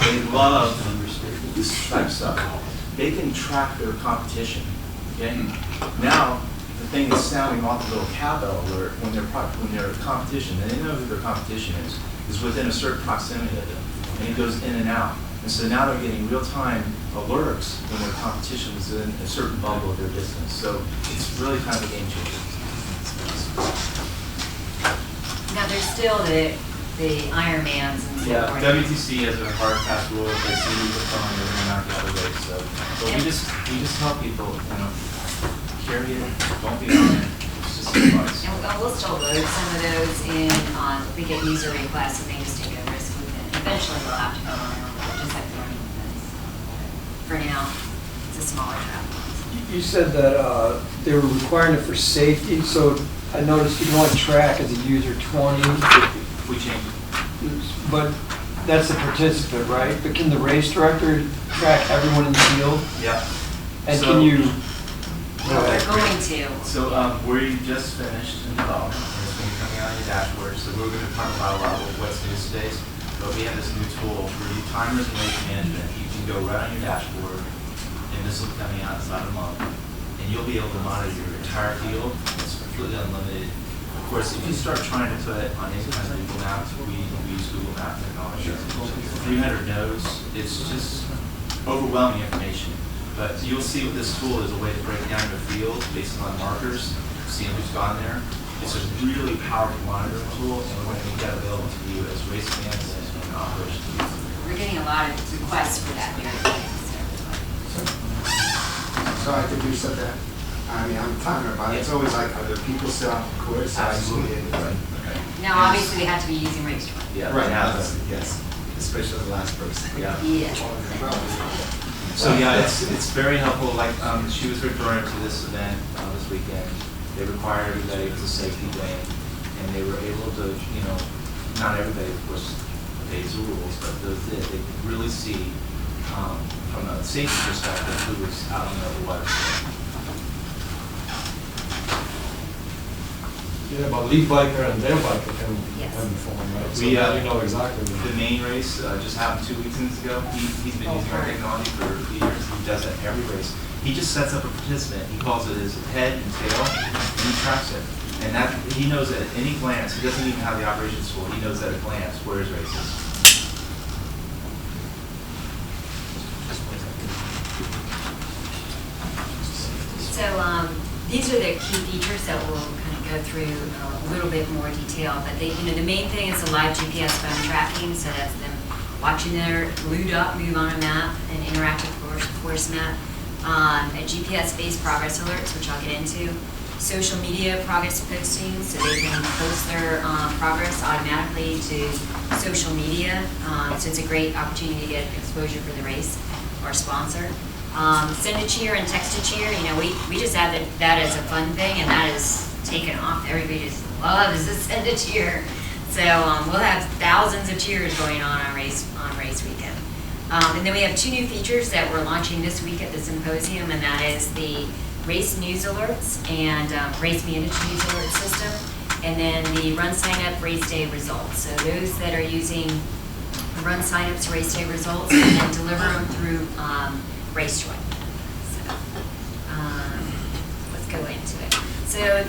They love this type of stuff. They can track their competition. Okay? Now, the thing is sounding off the little cowbell alert when their competition, and they know who their competition is within a certain proximity of them, and it goes in and out. And so now they're getting real-time alerts when their competition is in a certain bubble of their distance. So it's really kind of a game changer. Now, there's still the Ironmans and so Yeah, forth. WTC has a hard fast rule. If they see you with phone, they're going to knock you out of the race. So, but we just tell people, you know, carry it, don't be on it. It's just advice. And we'll still load some of those in on, we get user requests and they just take a risk with it. Eventually we'll have to go on our own, just like learning with this. For now, it's a smaller travel. You said that they were requiring it for safety, so I noticed you can only track as a user 20. We change it. But that's the participant, right? But can the race director track everyone in the field? Yeah. And So- can you? Well, we're going to. So we just finished in development, and it's going to be coming out on your dashboard. So we're going to talk about a lot of what's new today. But we have this new tool for your time reservation management. You can go right on your dashboard, and this will be coming out in about a month. And you'll be able to monitor your entire field. It's completely unlimited. Of course, if you start trying to put on any kind of Google Maps, we use Google Map technology. 300 nodes, it's just overwhelming information. But you'll see with this tool is a way to break down your field based on markers, seeing who's gone there. It's a really powerful monitoring tool, and we're going to make that available to you as race fans and operations. We're getting a lot of requests for that very thing. Sorry to do so that. I mean, I'm talking about it. It's always like, are there people still on the course? Absolutely. Right. Okay. Now, obviously, we have to be using race joy. Yeah. Right, Yeah. yes, especially the last person. Yeah. Yeah. So yeah, it's very helpful. Like she was referring to this event this weekend. They required everybody, it was a safety day, and they were able to, you know, not everybody of course obeys the rules, but those did. They could really see from a safety perspective who was out on the water. Yeah, but lead biker and their biker can perform, right? So We, now you know exactly. The main race just happened 2 weekends ago. He's been using our technology for a few years. He does that every race. He just sets up a participant. He calls it his head and tail, and he tracks it. And that he knows at any glance. He doesn't even have the operations tool. He knows at a glance where his race is. So these are the key features that we'll kind of go through a little bit more detail. But they, you know, the main thing is the live GPS phone tracking. So that's them watching their glued up move on a map, an interactive course map, a GPS-based progress alerts, which I'll get into. Social media progress posting, so they can post their progress automatically to social media. So it's a great opportunity to get exposure for the race or sponsor. Send a cheer and text a cheer. You know, we just added that as a fun thing, and that is taken off. Everybody just loves to send a cheer. So we'll have thousands of cheers going on race weekend. And then we have 2 new features that we're launching this week at the Symposium, and that is the race news alerts and race managed news alert system, and then the RunSignUp race day results. So those that are using RunSignUp's race day results and then deliver them through RaceJoy. So let's go into it. So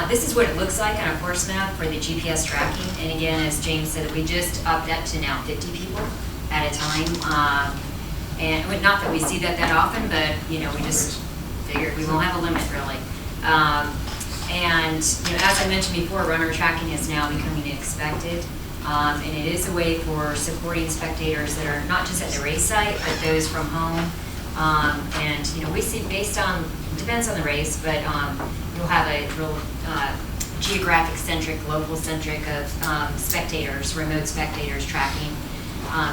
this is what it looks like on a course map for the GPS tracking. And again, as James said, we just upped that to now 50 people at a time. And not that we see that often, but you know, we just figured we won't have a limit really. And you know, as I mentioned before, runner tracking is now becoming expected. And it is a way for supporting spectators that are not just at the race site, but those from home. And you know, we see based on, depends on the race, but you'll have a real geographic centric, local centric of spectators, remote spectators tracking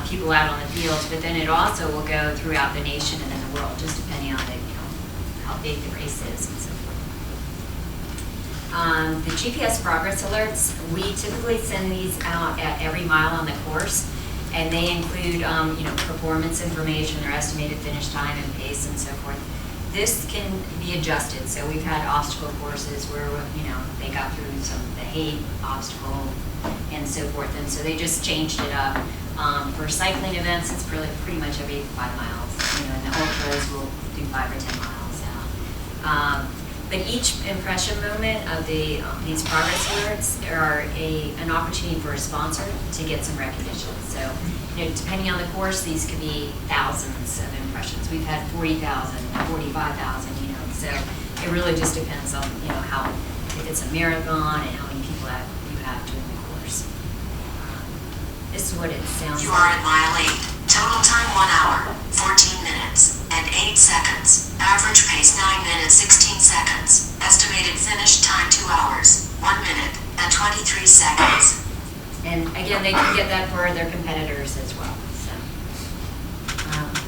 people out on the field. But then it also will go throughout the nation and in the world, just depending on the, you know, how big the race is and so forth. The GPS progress alerts, we typically send these out at every mile on the course, and they include you know, performance information, their estimated finish time and pace and so forth. This can be adjusted. So we've had obstacle courses where, you know, they got through some the hay obstacle and so forth, and so they just changed it up. For cycling events, it's pretty much every 5 miles. You know, and the ultras will do 5 or 10 miles out. But each impression moment of these progress alerts are an opportunity for a sponsor to get some recognition. So, you know, depending on the course, these could be thousands of impressions. We've had 40,000, 45,000. You know, so it really just depends on, you know, how, if it's a marathon and how many people you have during the course. This is what it sounds like. You are at mile 8. Total time 1 hour, 14 minutes, and 8 seconds. Average pace 9 minutes, 16 seconds. Estimated finish time 2 hours, 1 minute, and 23 seconds. And again, they can get that for their competitors as well. So,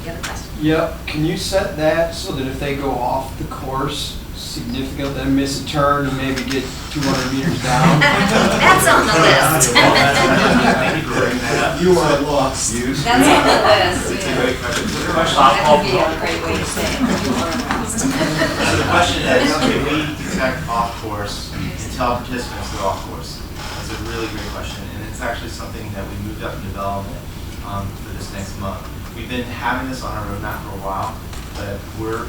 you have a question? Yep. Can you set that so that if they go off the course significantly, then miss a turn and maybe get 200 meters down? That's on the list. You are lost. That's on the list. It's a great question. That would be a great way to say it. You are lost. So the question is, can we detect off course and tell participants they're off course? That's a really great question, and it's actually something that we moved up in development for this next month. We've been having this on our roadmap for a while, but we're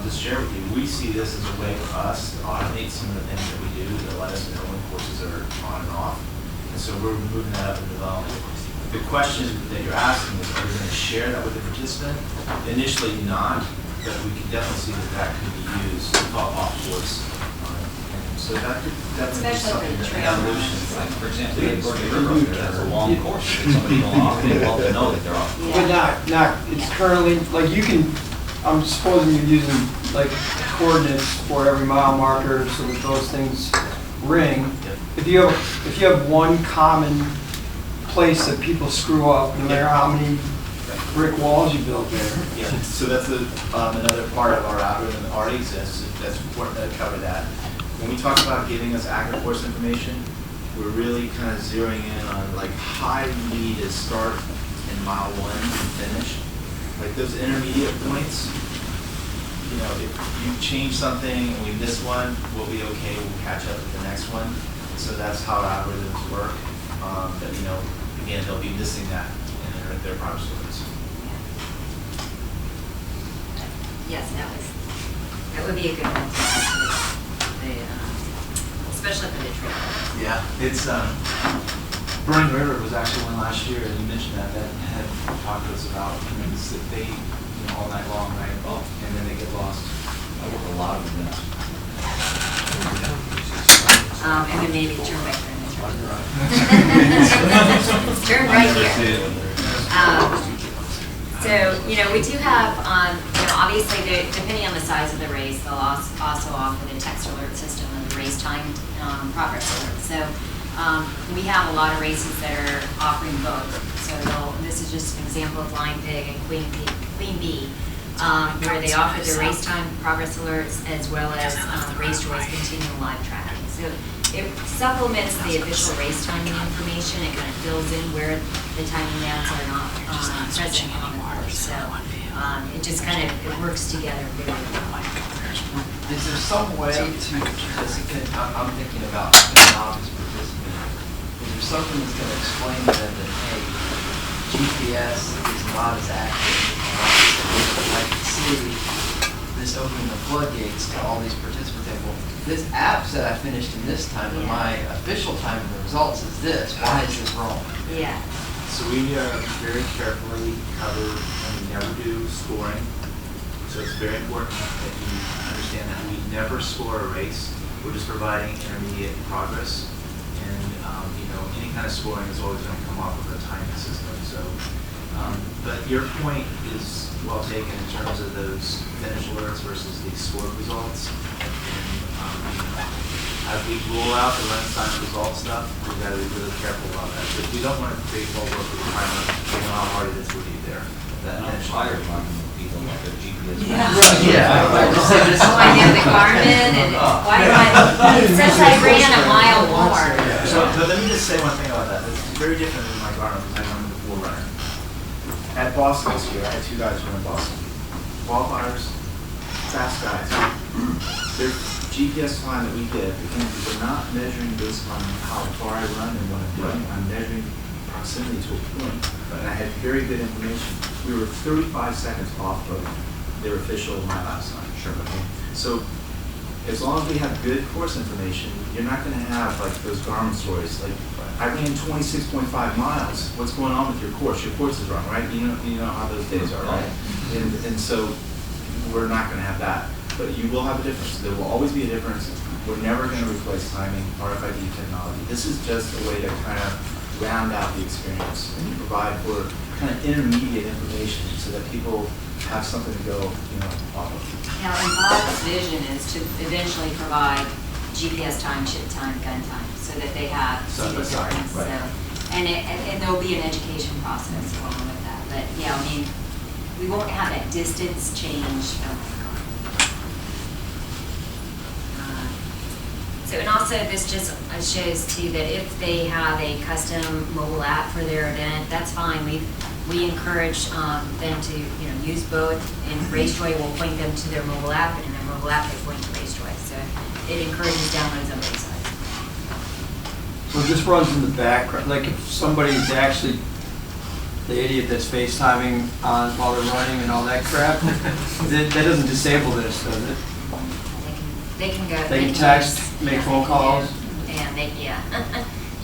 just share with you, we see this as a way for us to automate some of the things that we do to let us know when courses are on and off. And so we're moving that up in development. The question that you're asking is, are we going to share that with the participant? Initially not, but we can definitely see that could be used off course. And so that could definitely be something that an evolution. Like, for example, in Berkeley River, that's a long course. If somebody going off, they love to know that they're off. But not, it's currently, like you can I'm supposing you're using like coordinates for every mile marker so that those things ring. If you have one common place that people screw up, no matter how many brick walls you build there. Yeah, so that's another part of our algorithm that already exists. That's important to cover that. When we talk about giving us accurate course information, we're really kind of zeroing in on like how you need to start in mile 1 and finish. Like those intermediate points, you know, if you change something and we miss one, we'll be okay, we'll catch up with the next one. So that's how algorithms work. But you know, again, they'll be missing that in their progress stories. Yes, that would be a good one to have, especially for the trail. Yeah, it's Burning River was actually one last year, and you mentioned that had talked to us about things that they, you know, all night long, right? And then they get lost. I work a lot of events. And then maybe turn back there. Turn right here. So, you know, we do have, you know, obviously, depending on the size of the race, they'll also offer the text alert system and the race time progress alert. So, we have a lot of races that are offering both. So, this is just an example of Flying Pig and Queen Bee, where they offer the race time progress alerts as well as Race Joy's continual live tracking. So, it supplements the official race timing information. It kind of fills in where the timing bands are not present on the course. So it just kind of works together very well. Is there some way to participant? I'm thinking about a novice participant. Is there something that's going to explain to them that hey, GPS is not as accurate? I can see this opening the floodgates to all these participants. Well, this app said I finished in this time, but my official time in the results is this. Why is this wrong? Yeah. So we very carefully cover, and we never do scoring. So it's very important that you understand that we never score a race. We're just providing intermediate progress. And you know, any kind of scoring is always going to come off of a timing system. So, but your point is well taken in terms of those finish alerts versus the scored results. As we roll out the RunSignUp result stuff, we've got to be really careful about that. Because we don't want to create more work with the timer. We know how hard it is to be there. That fire talking to people like their GPS. Yeah. Yeah. I know the Garmin and why do it says I ran a mile more. So, but let me just say one thing about that. It's very different than my Garmin because I'm the forerunner. At Boston this year, I had 2 guys who were in Boston. Qualifiers, fast guys. Their GPS time that we get, again, we're not measuring based on how far I run and what I'm doing. I'm measuring proximity to a point. And I had very good information. We were 35 seconds off of their official mile last time. Sure. Okay. So as long as we have good course information, you're not going to have like those Garmin stories. Like I ran 26.5 miles. What's going on with your course? Your course is wrong, right? You know how those days are, right? And so we're not going to have that. But you will have a difference. There will always be a difference. We're never going to replace timing, RFID technology. This is just a way to kind of round out the experience and you provide for kind of intermediate information so that people have something to go, you know, off of. Now, and Bob's vision is to eventually provide GPS time, chip time, gun time, so that they have see the difference. Right. So, and there will be an education process along with that. But yeah, I mean, we won't have that distance change. So, and also this just shows too that if they have a custom mobile app for their event, that's fine. We encourage them to use both, and RaceJoy will point them to their mobile app, and their mobile app they point to RaceJoy. So it encourages downloads on both sides. So it just runs in the background. Like if somebody's actually the idiot that's FaceTiming on while they're running and all that crap, that doesn't disable this, does it? They can go. They can text, make phone calls. And they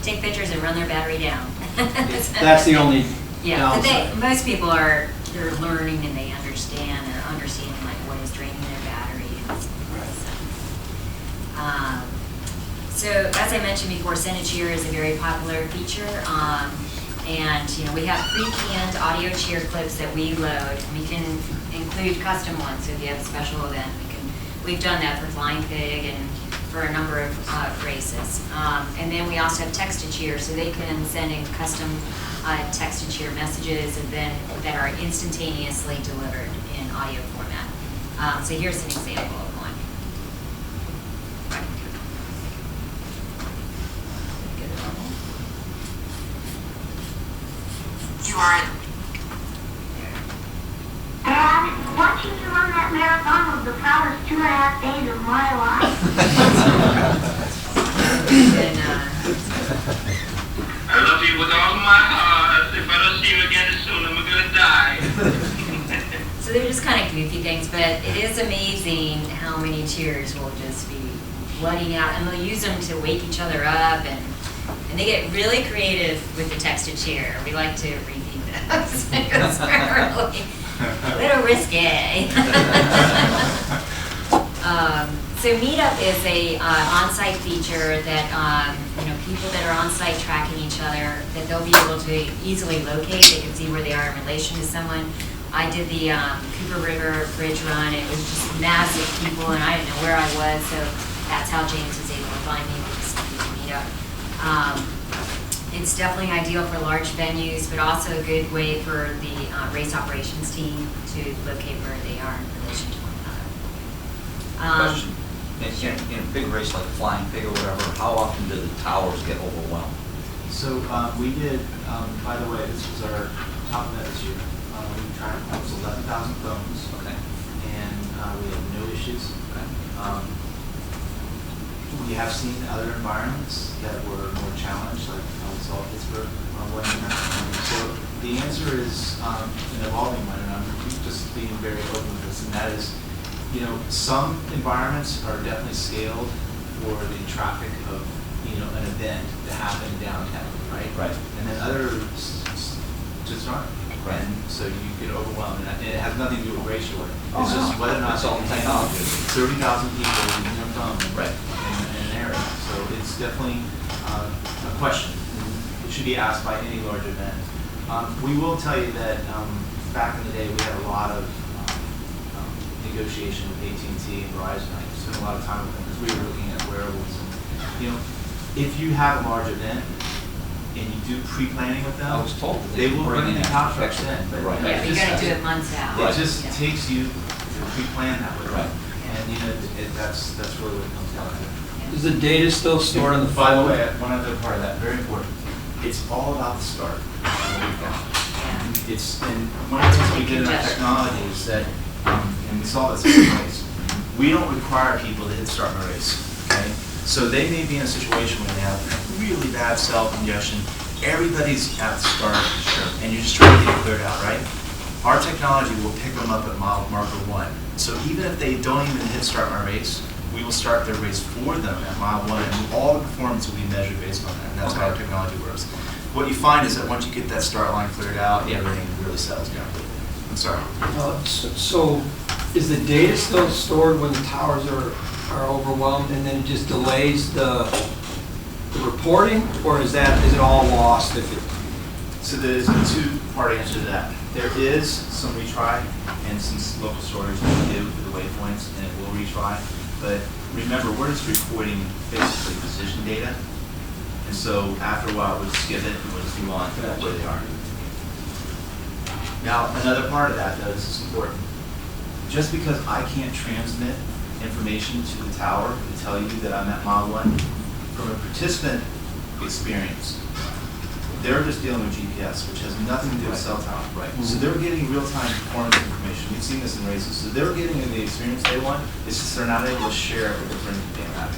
take pictures and run their battery down. That's the only downside. But most people they're learning and they understand like what is draining their battery and so as I mentioned before, Senate Cheer is a very popular feature, And, you know, we have pre-canned audio cheer clips that we load. We can include custom ones, so if you have a special event, we've done that for Flying Pig and for a number of races. And then we also have text-to-cheer, so they can send in custom text-to-cheer messages and then that are instantaneously delivered in audio format. So here's an example of one. You are Dad, watching you run that marathon was the proudest 2.5 days of my life. I love you with all my heart. If I don't see you again soon, I'm gonna die. So they're just kind of goofy things, but it is amazing how many cheers will just be flooding out, and they'll use them to wake each other up, and they get really creative with the text-to-cheer. We like to repeat those because we're really a little risque. So Meetup is a on-site feature that you know, people that are on-site tracking each other, that they'll be able to easily locate. They can see where they are in relation to someone. I did the Cooper River Bridge run. It was just massive people, and I didn't know where I was, so that's how James was able to find me with this Meetup. It's definitely ideal for large venues, but also a good way for the race operations team to locate where they are in relation to one another. Question. In a big race like Flying Pig or whatever, how often do the towers get overwhelmed? So we did, by the way, this was our top event this year. We tracked almost 11,000 phones. Okay. And we had no issues. Okay. We have seen other environments that were more challenged, like we saw Pittsburgh one year. So the answer is an evolving one, and I'm just being very open with this, and that is, you know, some environments are definitely scaled for the traffic of, you know, an event to happen downtown, right? Right. And then others just aren't. Right. And so you get overwhelmed, and it has nothing to do with ratio. It's just whether or not It's all technology. 30,000 people using their phone Right. in an area. So it's definitely a question. It should be asked by any large event. We will tell you that back in the day, we had a lot of negotiation with AT&T and Verizon. I spent a lot of time with them because we were looking at wearables. And, you know, if you have a large event and you do pre-planning with them, I was told they will bring the top trucks in. But Right. Yeah, you gotta do it months out. It just takes you to pre-plan that way. Right. And you know, that's really what it comes down to. Is the data still stored on the By the phone? way, one other part of that, very important. It's all about the start. It's, and one of the things we did in our technology is that, and we saw this in place, we don't require people to hit start in a race, okay? So they may be in a situation where they have really bad cell congestion, everybody's at the start, and you're just trying to get it cleared out, right? Our technology will pick them up at mile marker 1. So even if they don't even hit start my race, we will start their race for them at mile 1, and all the performance will be measured based on that, and that's how our technology works. What you find is that once you get that start line cleared out, everything really settles down. I'm sorry. So is the data still stored when the towers are overwhelmed, and then it just delays the reporting, or is it all lost if it? So there's a two-part answer to that. There is some retry and some local storage that we do for the waypoints, and it will retry. But remember, we're just recording basically position data. And so after a while, we'll skip it and we'll just move on to where they are. Now, another part of that, though, this is important. Just because I can't transmit information to the tower to tell you that I'm at mile 1, from a participant experience, they're just dealing with GPS, which has nothing to do with cell tower. Right. So they're getting real-time performance information. We've seen this in races. So they're getting the experience they want. It's just they're not able to share it with their friends and family.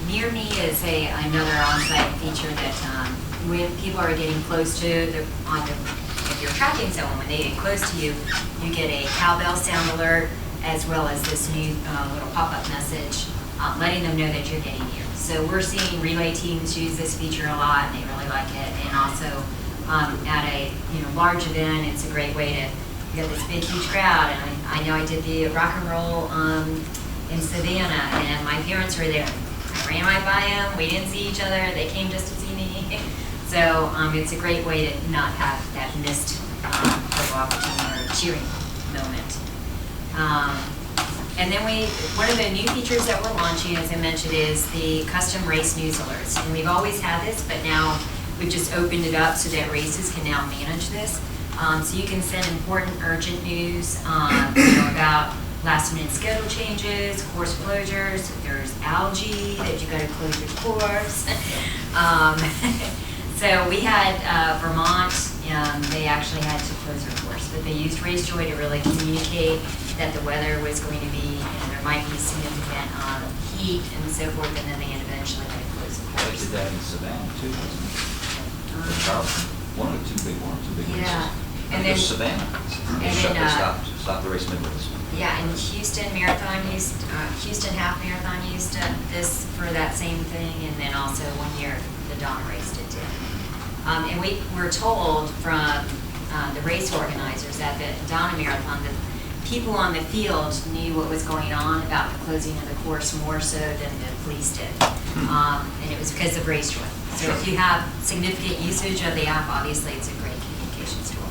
Near Me is another on-site feature that when people are getting close to if you're tracking someone, when they get close to you, you get a cowbell sound alert as well as this new little pop-up message letting them know that you're getting near. So we're seeing relay teams use this feature a lot, and they really like it. And also at a large event, it's a great way to get this big, huge crowd. And I know I did the rock and roll in Savannah, and my parents were there. I ran right by them. We didn't see each other. They came just to see me. So it's a great way to not have that missed photo opportunity or cheering moment. And then one of the new features that we're launching, as I mentioned, is the custom race news alerts. And we've always had this, but now we've just opened it up so that races can now manage this. So you can send important, urgent news about last-minute schedule changes, course closures. If there's algae that you got to close your course. So we had Vermont. They actually had to close their course, but they used RaceJoy to really communicate that the weather was going to be, and there might be significant heat and so forth, and then they eventually had to close the course. They did that in Savannah too, wasn't it? Or Charleston, one of the two big races. Yeah. And then Savannah, they stopped the race midway. Yeah, and Houston Half Marathon used this for that same thing, and then also one year the Donna race did too. And we were told from the race organizers at the Donna Marathon that people on the field knew what was going on about the closing of the course more so than the police did. And it was because of RaceJoy. So if you have significant usage of the app, obviously it's a great communications tool.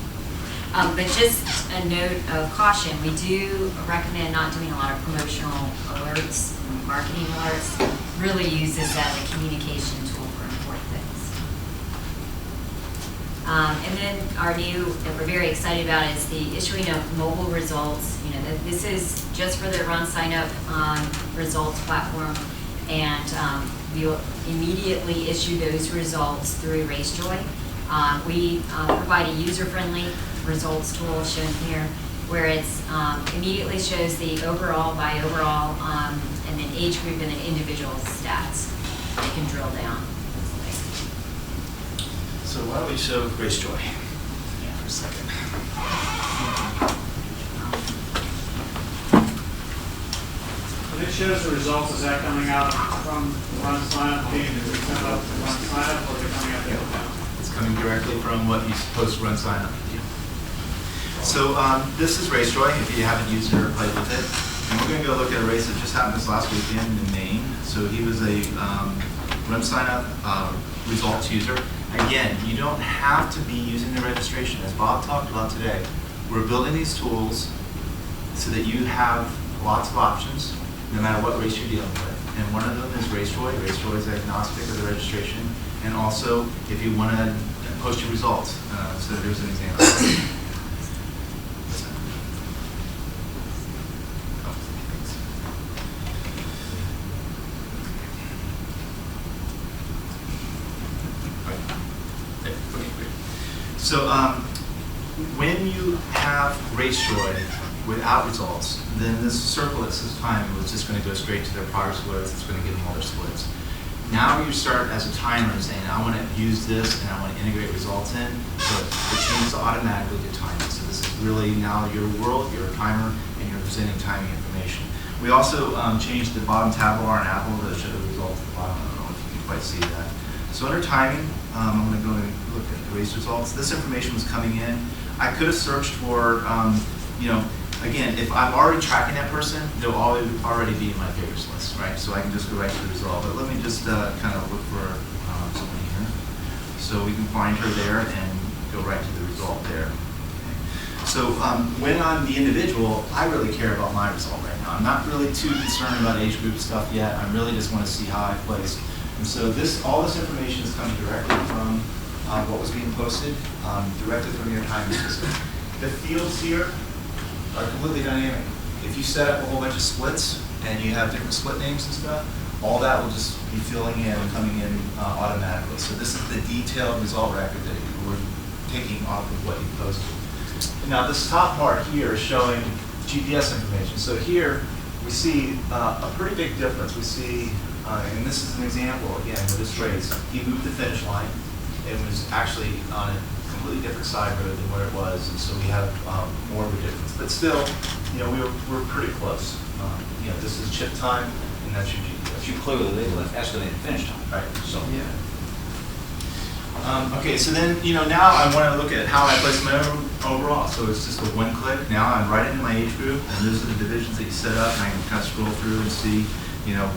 But just a note of caution, we do recommend not doing a lot of promotional alerts, marketing alerts. Really use this as a communication tool for important things. And then our new, that we're very excited about, is the issuing of mobile results. This is just for the RunSignUp results platform, and we will immediately issue those results through RaceJoy. We provide a user-friendly results tool shown here, where it immediately shows the overall by overall, and then age group and then individual stats. They can drill down. So why don't we show RaceJoy for a second. When it shows the results, is that coming out from RunSignUp, being sent up to RunSignUp, or is it coming out the other way? It's coming directly from what you post RunSignUp. So this is RaceJoy, if you haven't used it or played with it. And we're going to go look at a race that just happened this last weekend in Maine. So he was a RunSignUp results user. Again, you don't have to be using the registration. As Bob talked about today, we're building these tools so that you have lots of options, no matter what race you're dealing with. And one of them is RaceJoy. RaceJoy is agnostic of the registration. And also, if you want to post your results. So there's an example. So when you have RaceJoy without results, then this circle that says time was just going to go straight to their prior splits. It's going to give them all their splits. Now you start as a timer saying, I want to use this and I want to integrate results in, so it changes automatically to timing. So this is really now your world, you're a timer, and you're presenting timing information. We also changed the bottom tab bar on Apple to show the results at the bottom. I don't know if you can quite see that. So under timing, I'm going to go and look at the race results. This information was coming in. I could have searched for, again, if I'm already tracking that person, they'll already be in my favorites list, right? So I can just go right to the result. But let me just kind of look for someone here. So we can find her there and go right to the result there. Okay. So when I'm the individual, I really care about my result right now. I'm not really too concerned about age group stuff yet. I really just want to see how I placed. And so all this information is coming directly from what was being posted, directly from your timing system. The fields here are completely dynamic. If you set up a whole bunch of splits and you have different split names and stuff, all that will just be filling in and coming in automatically. So this is the detailed result record that we're taking off of what you posted. Now this top part here is showing GPS information. So here we see a pretty big difference. We see, and this is an example again with this race, he moved the finish line. It was actually on a completely different side road than where it was, and so we have more of a difference. But still, we're pretty close. This is chip time, and that's your GPS. You clearly label it estimated finish time. Right. So yeah. Okay, so then now I want to look at how I place my overall. So it's just a one click. Now I'm right into my age group, and those are the divisions that you set up, and I can kind of scroll through and see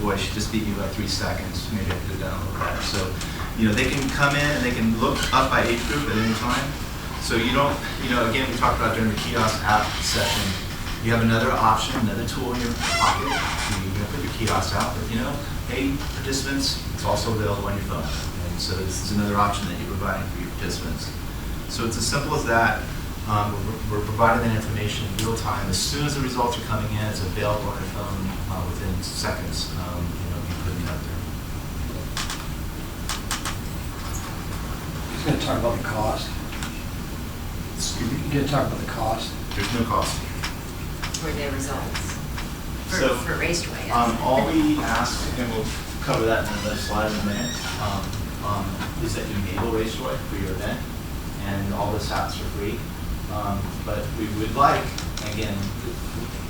boy, she just beat me by 3 seconds. Maybe I could have done a little better. So, they can come in and they can look up by age group at any time. So you don't, again, we talked about during the kiosk app session, you have another option, another tool in your pocket. You can put your kiosk out, but hey, participants, it's also available on your phone. And so this is another option that you're providing for your participants. So it's as simple as that. We're providing that information in real time. As soon as the results are coming in, it's available on your phone within seconds. You put it out there. He's going to talk about the cost. Excuse me? He's going to talk about the cost. There's no cost. For the results. For Raceway. All we ask, and we'll cover that in another slide in a minute, is that you enable Raceway for your event, and all this apps are free. But we would like, again,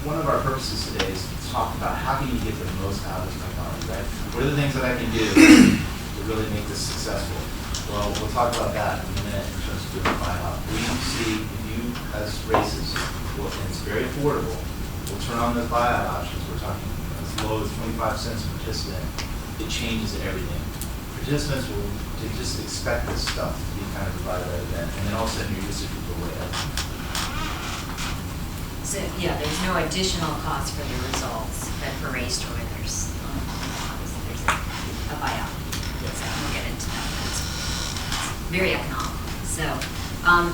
one of our purposes today is to talk about how can you get the most out of this technology, right? What are the things that I can do to really make this successful? Well, we'll talk about that in a minute in terms of doing the buy-out. We see if you, as races, and it's very affordable, we'll turn on the buy-out options. We're talking as low as 25 cents per participant. It changes everything. Participants will just expect this stuff to be kind of provided by the event, and then all of a sudden your usage will go way up. So, yeah, there's no additional cost for the results, but for Raceway, there's obviously there's a buyout. Yes. So we'll get into that. It's very economical. So,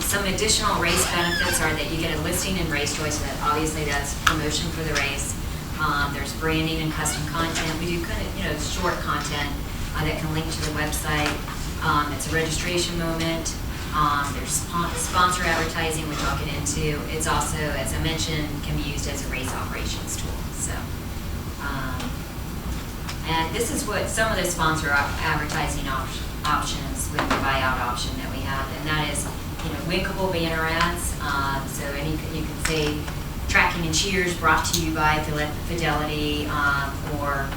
some additional race benefits are that you get a listing in Raceway, so that obviously that's promotion for the race. There's branding and custom content. We do kind of, short content that can link to the website. It's a registration moment. There's sponsor advertising, which I'll get into. It's also, as I mentioned, can be used as a race operations tool. So, and this is what some of the sponsor advertising options with the buyout option that we have, and that is, linkable banner ads. So you can say tracking and cheers brought to you by Fidelity, or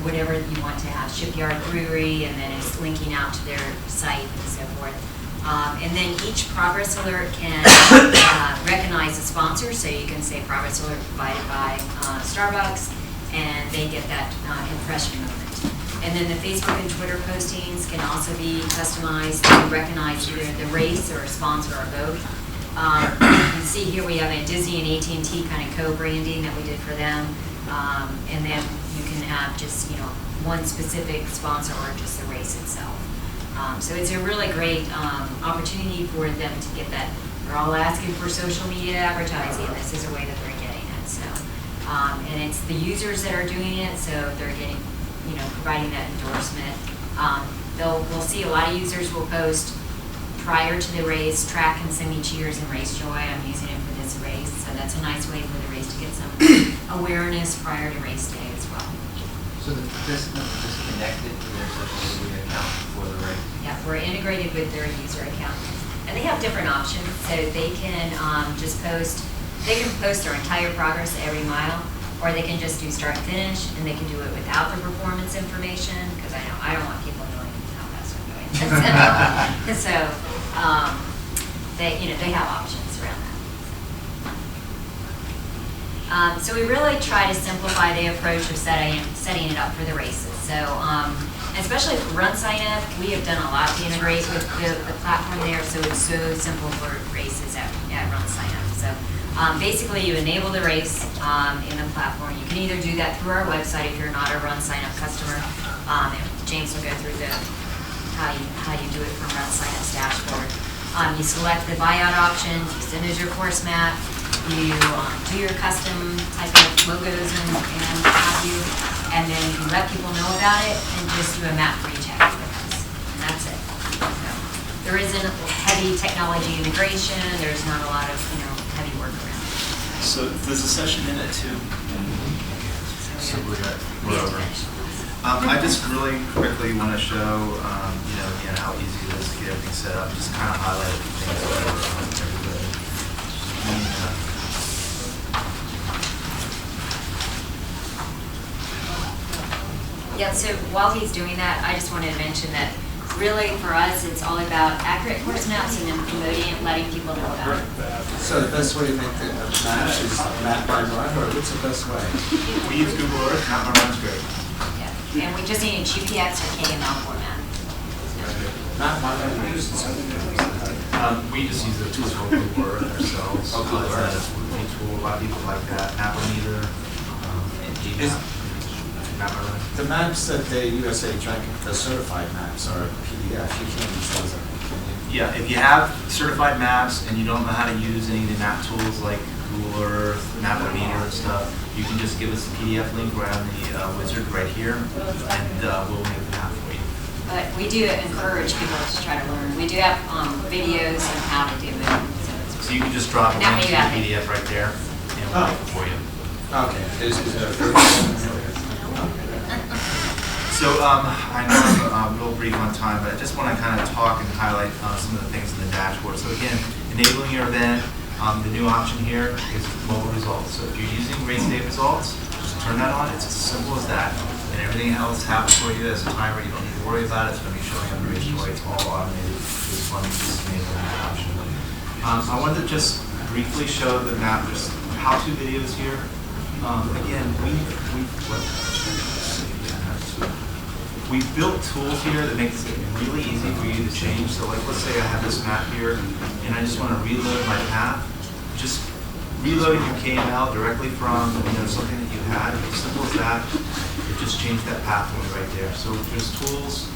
whatever you want to have, Shipyard Brewery, and then it's linking out to their site and so forth. And then each progress alert can recognize a sponsor, so you can say progress alert provided by Starbucks, and they get that impression moment. And then the Facebook and Twitter postings can also be customized to recognize either the race or a sponsor or both. You can see here we have a Disney and AT&T kind of co-branding that we did for them. And then you can have just, one specific sponsor or just the race itself. So it's a really great opportunity for them to get that. They're all asking for social media advertising. This is a way that they're getting it. So, and it's the users that are doing it, so they're getting, providing that endorsement. We'll see a lot of users will post prior to the race, track and send me cheers and race joy. I'm using it for this race, so that's a nice way for the race to get some awareness prior to race day as well. So the participant is just connected to their social media account for the race? Yeah, we're integrated with their user account. And they have different options, so they can just post, their entire progress every mile, or they can just do start and finish, and they can do it without the performance information, because I don't want people knowing how fast I'm going. They have options around that. So we really try to simplify the approach of setting it up for the races. So especially for RunSignUp, we have done a lot to integrate with the platform there, so it's so simple for races at RunSignUp. So basically you enable the race in the platform. You can either do that through our website if you're not a RunSignUp customer. James will go through how you do it from RunSignUp's dashboard. You select the buyout option, you send as your course map, you do your custom type of logos and what have you, and then you let people know about it and just do a map for each activity. And that's it. So there isn't heavy technology integration, there's not a lot of heavy work around it. So there's a session in it too. So we're over. I just really quickly want to show, again, how easy it is to get everything set up. Just kind of highlight a few things for everybody. Yeah, so while he's doing that, I just wanted to mention that really, for us, it's all about accurate course maps and then promoting it, letting people know about it. So the best way to make the maps is map by run, or what's the best way? We use Google Earth, map by run's great. Yeah. And we just need a GPX or KML format. Map by run, we use something. We just use the tools called Google Earth ourselves. Oh, Google Earth. It's a free tool, a lot of people like that. Appometer, and Gmap. Map by run. The maps that the USA track, the certified maps are PDF, you can't use those, can you? Yeah, if you have certified maps and you don't know how to use any of the map tools like Google Earth, Appometer and stuff, you can just give us the PDF link right on the wizard right here, and we'll make the map for you. But we do encourage people to try to learn. We do have videos on how to do it. So you can just drop a Now link to you the have it. PDF right there, and we'll make it for you. Okay. So I know I'm real brief on time, but I just want to kind of talk and highlight some of the things in the dashboard. So again, enabling your event, the new option here is mobile results. So if you're using race day results, just turn that on. It's as simple as that. And everything else happens for you as a timer. You don't need to worry about it. It's going to be showing up the race joy. It's all automated. This one is just enabling that option. I wanted to just briefly show the map, just how-to videos here. Again, we've built tools here that makes it really easy for you to change. So like, let's say I have this map here, and I just want to reload my path. Just reloading your KML directly from something that you had, as simple as that. It just changed that path for me right there. So there's tools,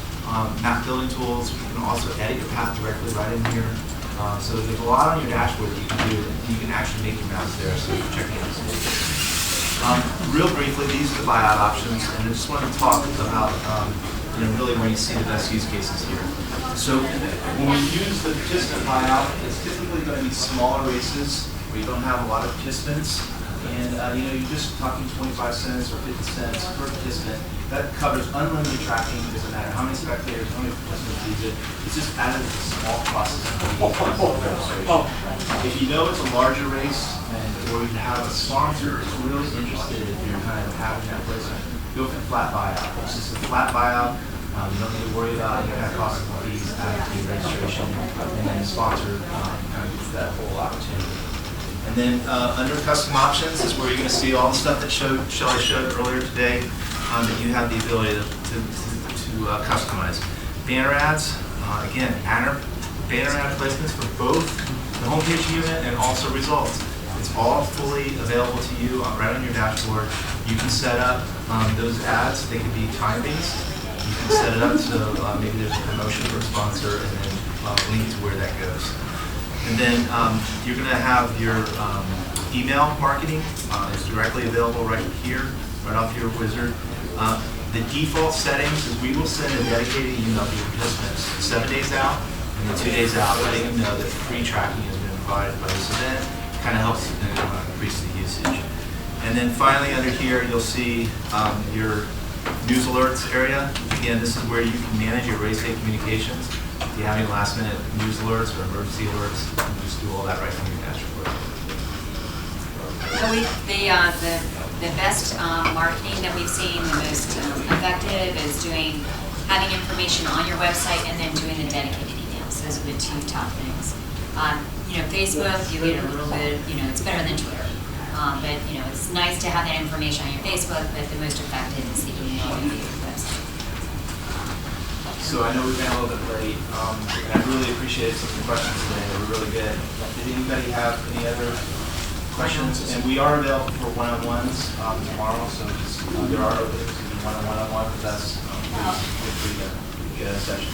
map building tools. You can also edit your path directly right in here. So there's a lot on your dashboard that you can do. You can actually make your maps there. So you can check it out. Real briefly, these are the buyout options, and I just want to talk about really where you see the best use cases here. So when we use the participant buyout, it's typically going to be smaller races where you don't have a lot of participants, and you're just talking 25 cents or 50 cents per participant. That covers unlimited tracking. It doesn't matter how many spectators, how many participants use it. It's just added as a small process. If you know it's a larger race, or you have a sponsor who's really interested in kind of having that placement, go for the flat buyout. It's just a flat buyout. You don't need to worry about any kind of cost and fees added to your registration, and then the sponsor kind of gets that whole opportunity. And then under custom options is where you're going to see all the stuff that Shelly showed earlier today that you have the ability to customize. Banner ads, again, banner ad placements for both the homepage unit and also results. It's all fully available to you right on your dashboard. You can set up those ads. They can be time-based. You can set it up to maybe there's a promotion for a sponsor, and then link to where that goes. And then you're going to have your email marketing. It's directly available right here, right off your wizard. The default settings is we will send a dedicated email to your participants 7 days out and then 2 days out, letting them know that free tracking has been provided by this event. Kind of helps increase the usage. And then finally under here you'll see your news alerts area. Again, this is where you can manage your race day communications. If you have any last minute news alerts or emergency alerts, you can just do all that right from your dashboard. So the best marketing that we've seen, the most effective is having information on your website and then doing the dedicated emails. Those are the two top things. Facebook, you get a little bit, it's better than Twitter. But, it's nice to have that information on your Facebook, but the most effective is the email and the website. So I know we've been a little bit late, and I really appreciate some of the questions today. They were really good. Did anybody have any other questions? And we are available for one-on-ones tomorrow, so just, there are openings to do one-on-one with us. Feel free to get a session.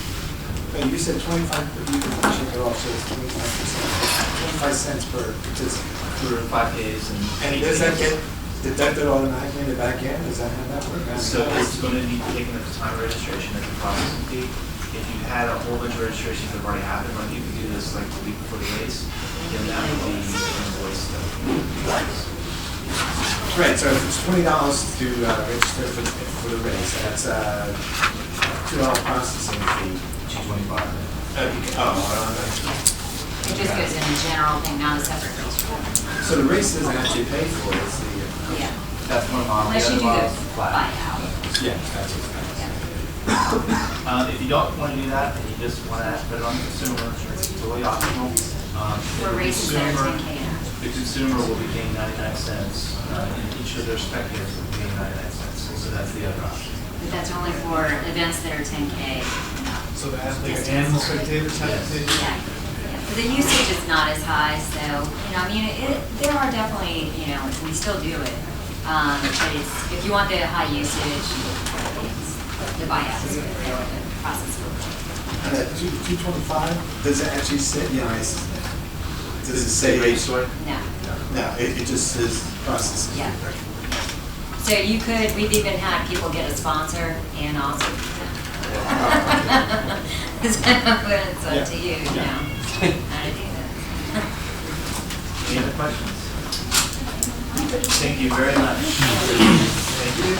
You said 25, you check it off, so it's 25%, 25 cents per participant. For 5 days. And does that get deducted automatically in the back end? Does that how that work? So it's going to be taken at the time of registration as a processing fee. If you had a whole bunch of registrations that have already happened, like you can do this like the week before the race, then that would be invoiced. Right, so if it's $20 to register for the race, that's a $2 processing fee. $2.25. It just goes in a general thing, not a separate register. So the race doesn't actually pay for it, it's the... Yeah. That's one model. Unless you do the flat. buyout. Yeah, that's it. Yeah. If you don't want to do that, and you just want to put it on the consumer, it's totally optional. For races that are 10K. The consumer will be paying 99 cents, and each of their spectators will be paying 99 cents. So that's the other option. But that's only for events that are 10K. So the athletes and the spectators have to pay? Yeah. But the usage is not as high, so, I mean, there are definitely, we still do it. But if you want the high usage, it's the buyout is the process. That 225, does it actually say, does it say raceway? No. No, it just says processing. Yeah. So we've even had people get a sponsor and also. It's up to you, how to do that. Any other questions? Thank you very much. Thank you.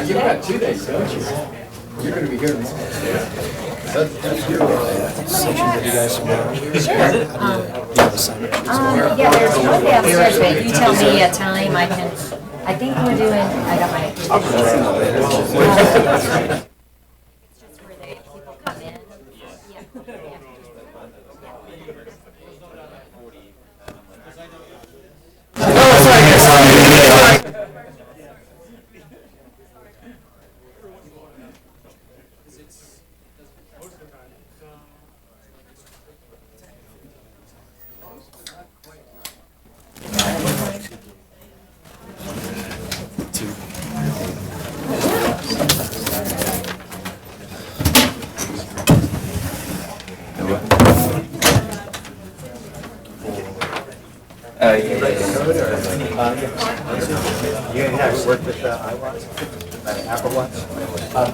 You've got 2 days, don't you? You're going to be here tomorrow. That's your section that you guys tomorrow. Yeah, there's one day upstairs, but you tell me a time, I think we're doing, I got my. It's just where people come in. You have worked with iWatch, Apple Watch?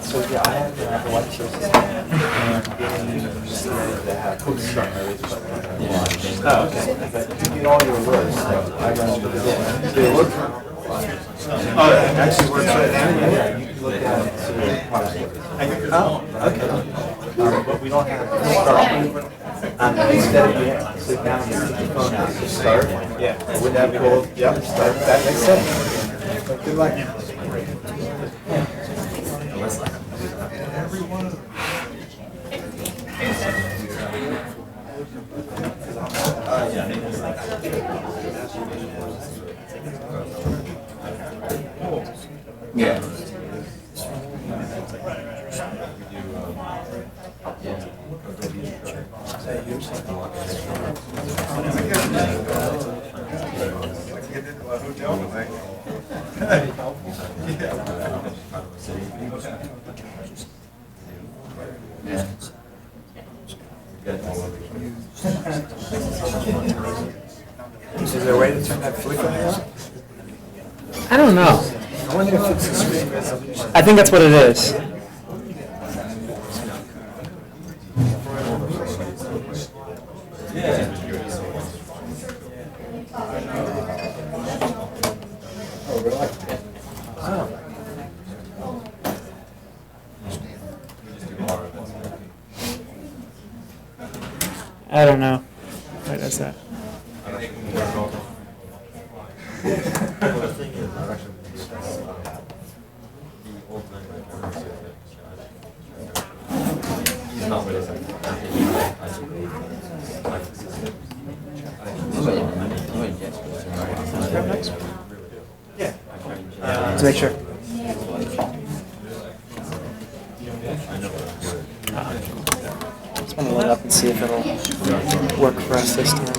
So yeah, I have an Apple Watch system, and just to have quick start. Oh, okay. You get all your alerts, so I run over there. Do they work? Oh, it actually works right now? Yeah, you can look at it and see what the product works. Oh, okay. But we don't have start. And instead of you sit down and take your phone out, just start. Yeah. Wouldn't that be cool? Yep. Start. That makes sense. Good luck. Yeah. Is there a way to turn that flicker on? I don't know. I wonder if it's a screen resolution. I think that's what it is. Oh, really? Oh. I don't know. Why does that? To make sure. Just want to load up and see if it'll work for us this time.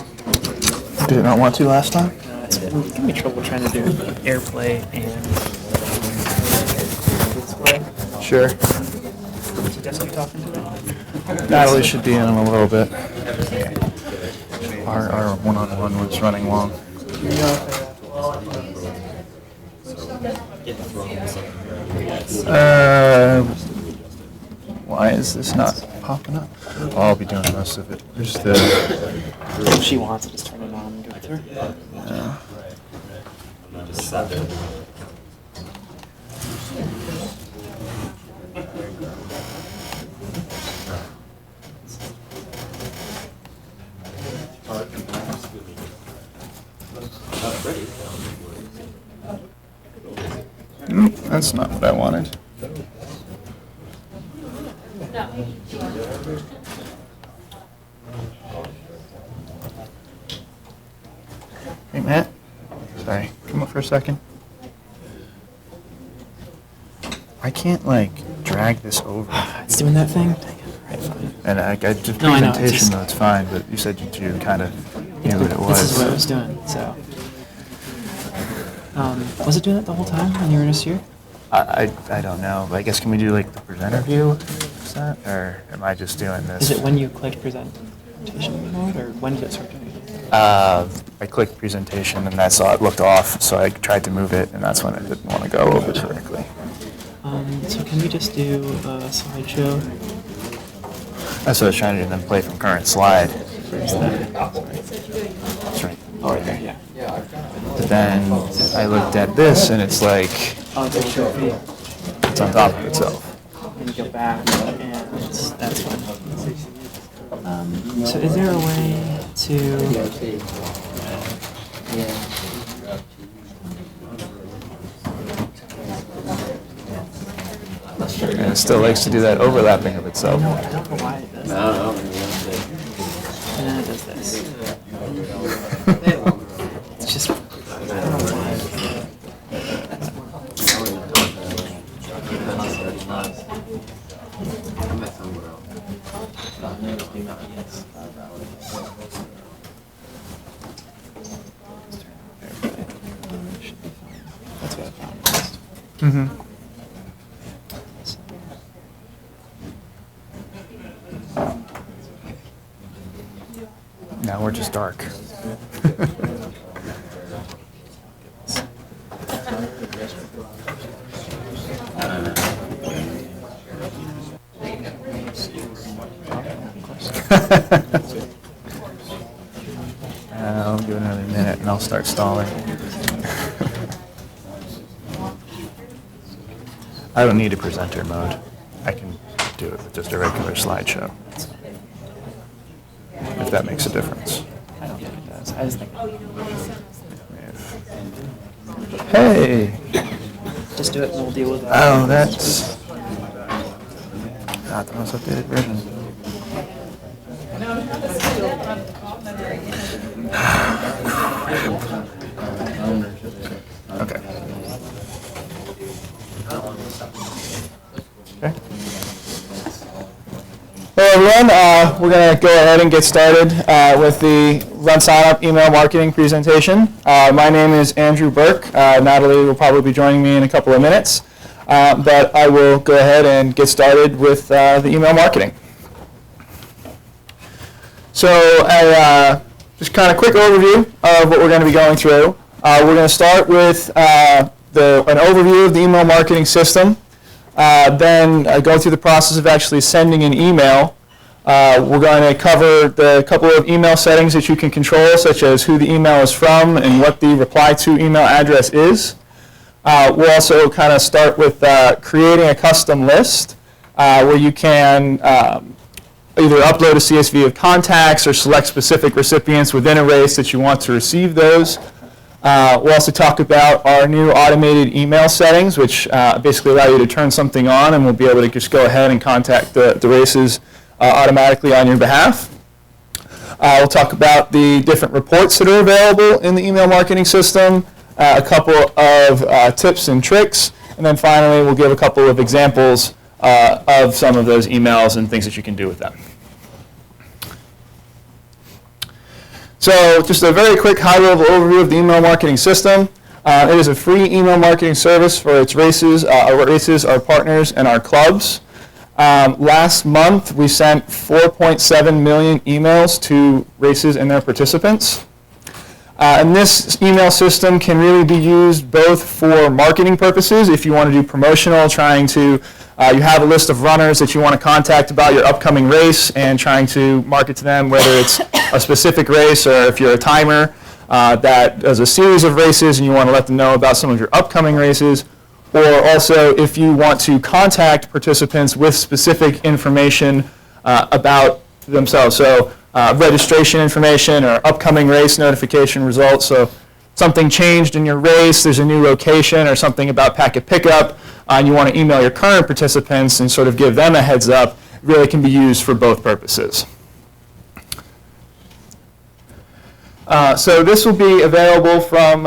Did it not want to last time? It's giving me trouble trying to do AirPlay and display. Sure. Is Jesse talking today? Natalie should be in a little bit. Our one-on-one was running long. Why is this not popping up? I'll be doing most of it. Just If she wants it, just turn it on and give it to her. Yeah. Nope, that's not what I wanted. Hey, Matt. Sorry, come up for a second. I can't, like, drag this over. It's doing that thing? Right, fine. And I just No, I know, presentation, it's just- though, it's fine, but you said you kind of knew what it was. This is what it was doing, so. Was it doing it the whole time when you were just here? I don't know. I guess can we do, like, the presenter view? Is that, or am I just doing this? Is it when you clicked presentation mode, or when did it start doing it? I clicked presentation and I saw it looked off, so I tried to move it, and that's when it didn't want to go over correctly. So can we just do a slideshow? That's what I was trying to do, and then play from current slide. Where's that? That's right. Oh, right there, yeah. But then I looked at this, and it's like Oh, it's extra feet. it's on top of itself. And you go back, and that's one. So is there a way to... And it still likes to do that overlapping of itself. I don't know why it does that. And then it does this. It's just... I don't know why. That's what I found first. Mm-hmm. Now we're just dark. I'll give it another minute and I'll start stalling. I don't need a presenter mode. I can do it with just a regular slideshow. that makes a difference. I don't think it does. I just think. Hey. Just do it and we'll deal with that. Oh, that's not the most updated version. Okay. Okay. Hello everyone, we're going to go ahead and get started with the RunSignUp email marketing presentation. My name is Andrew Burke. Natalie will probably be joining me in a couple of minutes, but I will go ahead and get started with the email marketing. So just kind of quick overview of what we're going to be going through. We're going to start with an overview of the email marketing system. Then go through the process of actually sending an email. We're going to cover the couple of email settings that you can control, such as who the email is from and what the reply to email address is. We'll also kind of start with creating a custom list where you can either upload a CSV of contacts or select specific recipients within a race that you want to receive those. We'll also talk about our new automated email settings, which basically allow you to turn something on, and we'll be able to just go ahead and contact the races automatically on your behalf. We'll talk about the different reports that are available in the email marketing system, a couple of tips and tricks, and then finally we'll give a couple of examples of some of those emails and things that you can do with them. So just a very quick high-level overview of the email marketing system. It is a free email marketing service for its races, our partners, and our clubs. Last month, we sent 4.7 million emails to races and their participants. And this email system can really be used both for marketing purposes, if you want to do promotional, you have a list of runners that you want to contact about your upcoming race and trying to market to them, whether it's a specific race or if you're a timer that does a series of races and you want to let them know about some of your upcoming races, or also if you want to contact participants with specific information about themselves. So registration information or upcoming race notification results. So something changed in your race, there's a new location or something about packet pickup, and you want to email your current participants and sort of give them a heads up, really can be used for both purposes. So this will be available from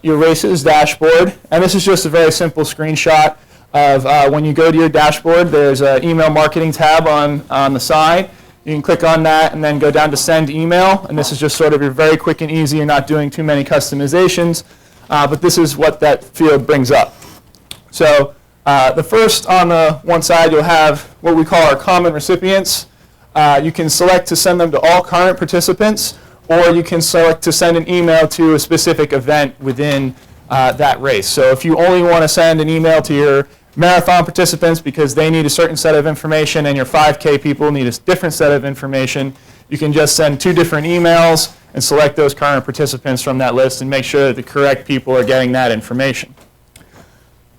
your races dashboard, and this is just a very simple screenshot of when you go to your dashboard, there's an email marketing tab on the side. You can click on that and then go down to send email, and this is just sort of your very quick and easy. You're not doing too many customizations, but this is what that field brings up. So the first on the one side, you'll have what we call our common recipients. You can select to send them to all current participants, or you can select to send an email to a specific event within that race. So if you only want to send an email to your marathon participants because they need a certain set of information and your 5K people need a different set of information, you can just send two different emails and select those current participants from that list and make sure that the correct people are getting that information.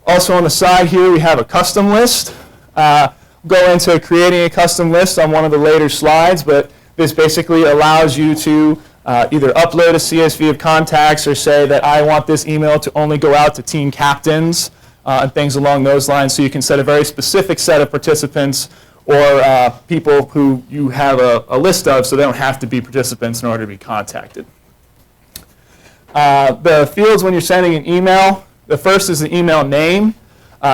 Also on the side here we have a custom list. Go into creating a custom list on one of the later slides, but this basically allows you to either upload a CSV of contacts or say that I want this email to only go out to team captains and things along those lines, so you can set a very specific set of participants or people who you have a list of, so they don't have to be participants in order to be contacted. The fields when you're sending an email, the first is the email name.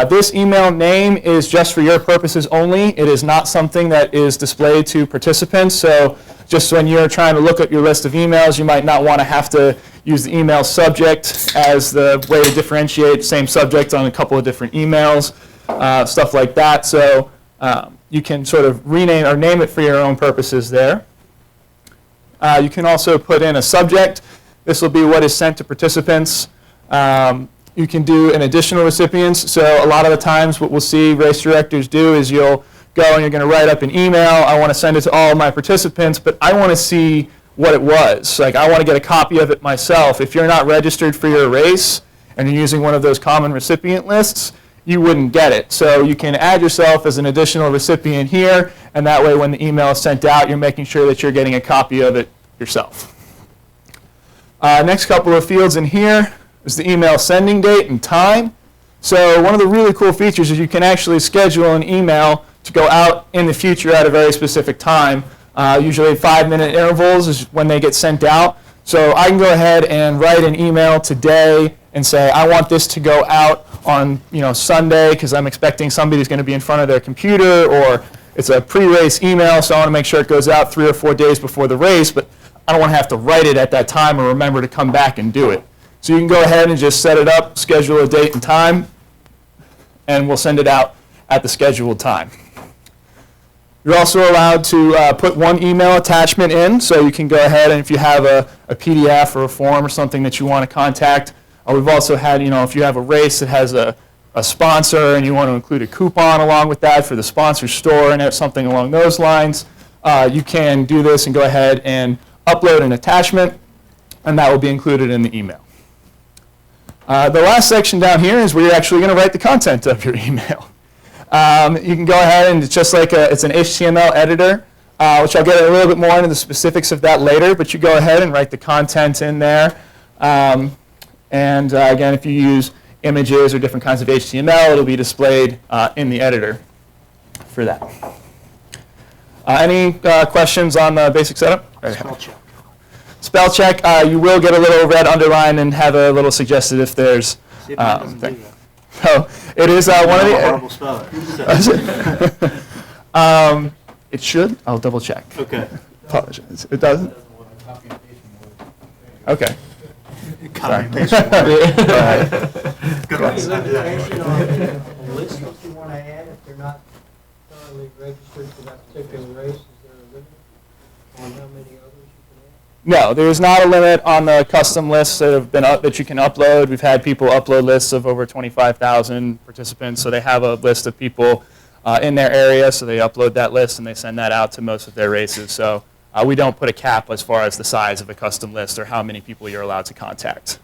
This email name is just for your purposes only. It is not something that is displayed to participants. So just when you're trying to look at your list of emails, you might not want to have to use the email subject as the way to differentiate same subject on a couple of different emails, stuff like that. So you can sort of rename or name it for your own purposes there. You can also put in a subject. This will be what is sent to participants. You can do an additional recipients. So a lot of the times what we'll see race directors do is you'll go and you're going to write up an email. I want to send it to all of my participants, but I want to see what it was. Like I want to get a copy of it myself. If you're not registered for your race and you're using one of those common recipient lists, you wouldn't get it. So you can add yourself as an additional recipient here, and that way when the email is sent out, you're making sure that you're getting a copy of it yourself. Next couple of fields in here is the email sending date and time. So one of the really cool features is you can actually schedule an email to go out in the future at a very specific time. Usually 5-minute intervals is when they get sent out. So I can go ahead and write an email today and say, I want this to go out on Sunday because I'm expecting somebody's going to be in front of their computer, or it's a pre-race email, so I want to make sure it goes out 3 or 4 days before the race, but I don't want to have to write it at that time or remember to come back and do it. So you can go ahead and just set it up, schedule a date and time, and we'll send it out at the scheduled time. You're also allowed to put one email attachment in, so you can go ahead and if you have a PDF or a form or something that you want to contact. We've also had, if you have a race that has a sponsor and you want to include a coupon along with that for the sponsor store and something along those lines, you can do this and go ahead and upload an attachment, and that will be included in the email. The last section down here is where you're actually going to write the content of your email. You can go ahead and it's just like it's an HTML editor, which I'll get a little bit more into the specifics of that later, but you go ahead and write the content in there. Again, if you use images or different kinds of HTML, it'll be displayed in the editor for that. Any questions on the basic setup? Spell check. Spell check, you will get a little red underline and have a little suggested if there's See if mine doesn't do thing. that. So it is one of the... Horrible speller. It should. I'll double check. Okay. Apologize. It doesn't? Okay. Copy and paste. All right. Good one. Is there a limitation on the list that you want to add if they're not thoroughly registered for that particular race? Is there a limit on how many others you can add? No, there is not a limit on the custom lists that have been that you can upload. We've had people upload lists of over 25,000 participants, so they have a list of people in their area, so they upload that list and they send that out to most of their races. So we don't put a cap as far as the size of a custom list or how many people you're allowed to contact.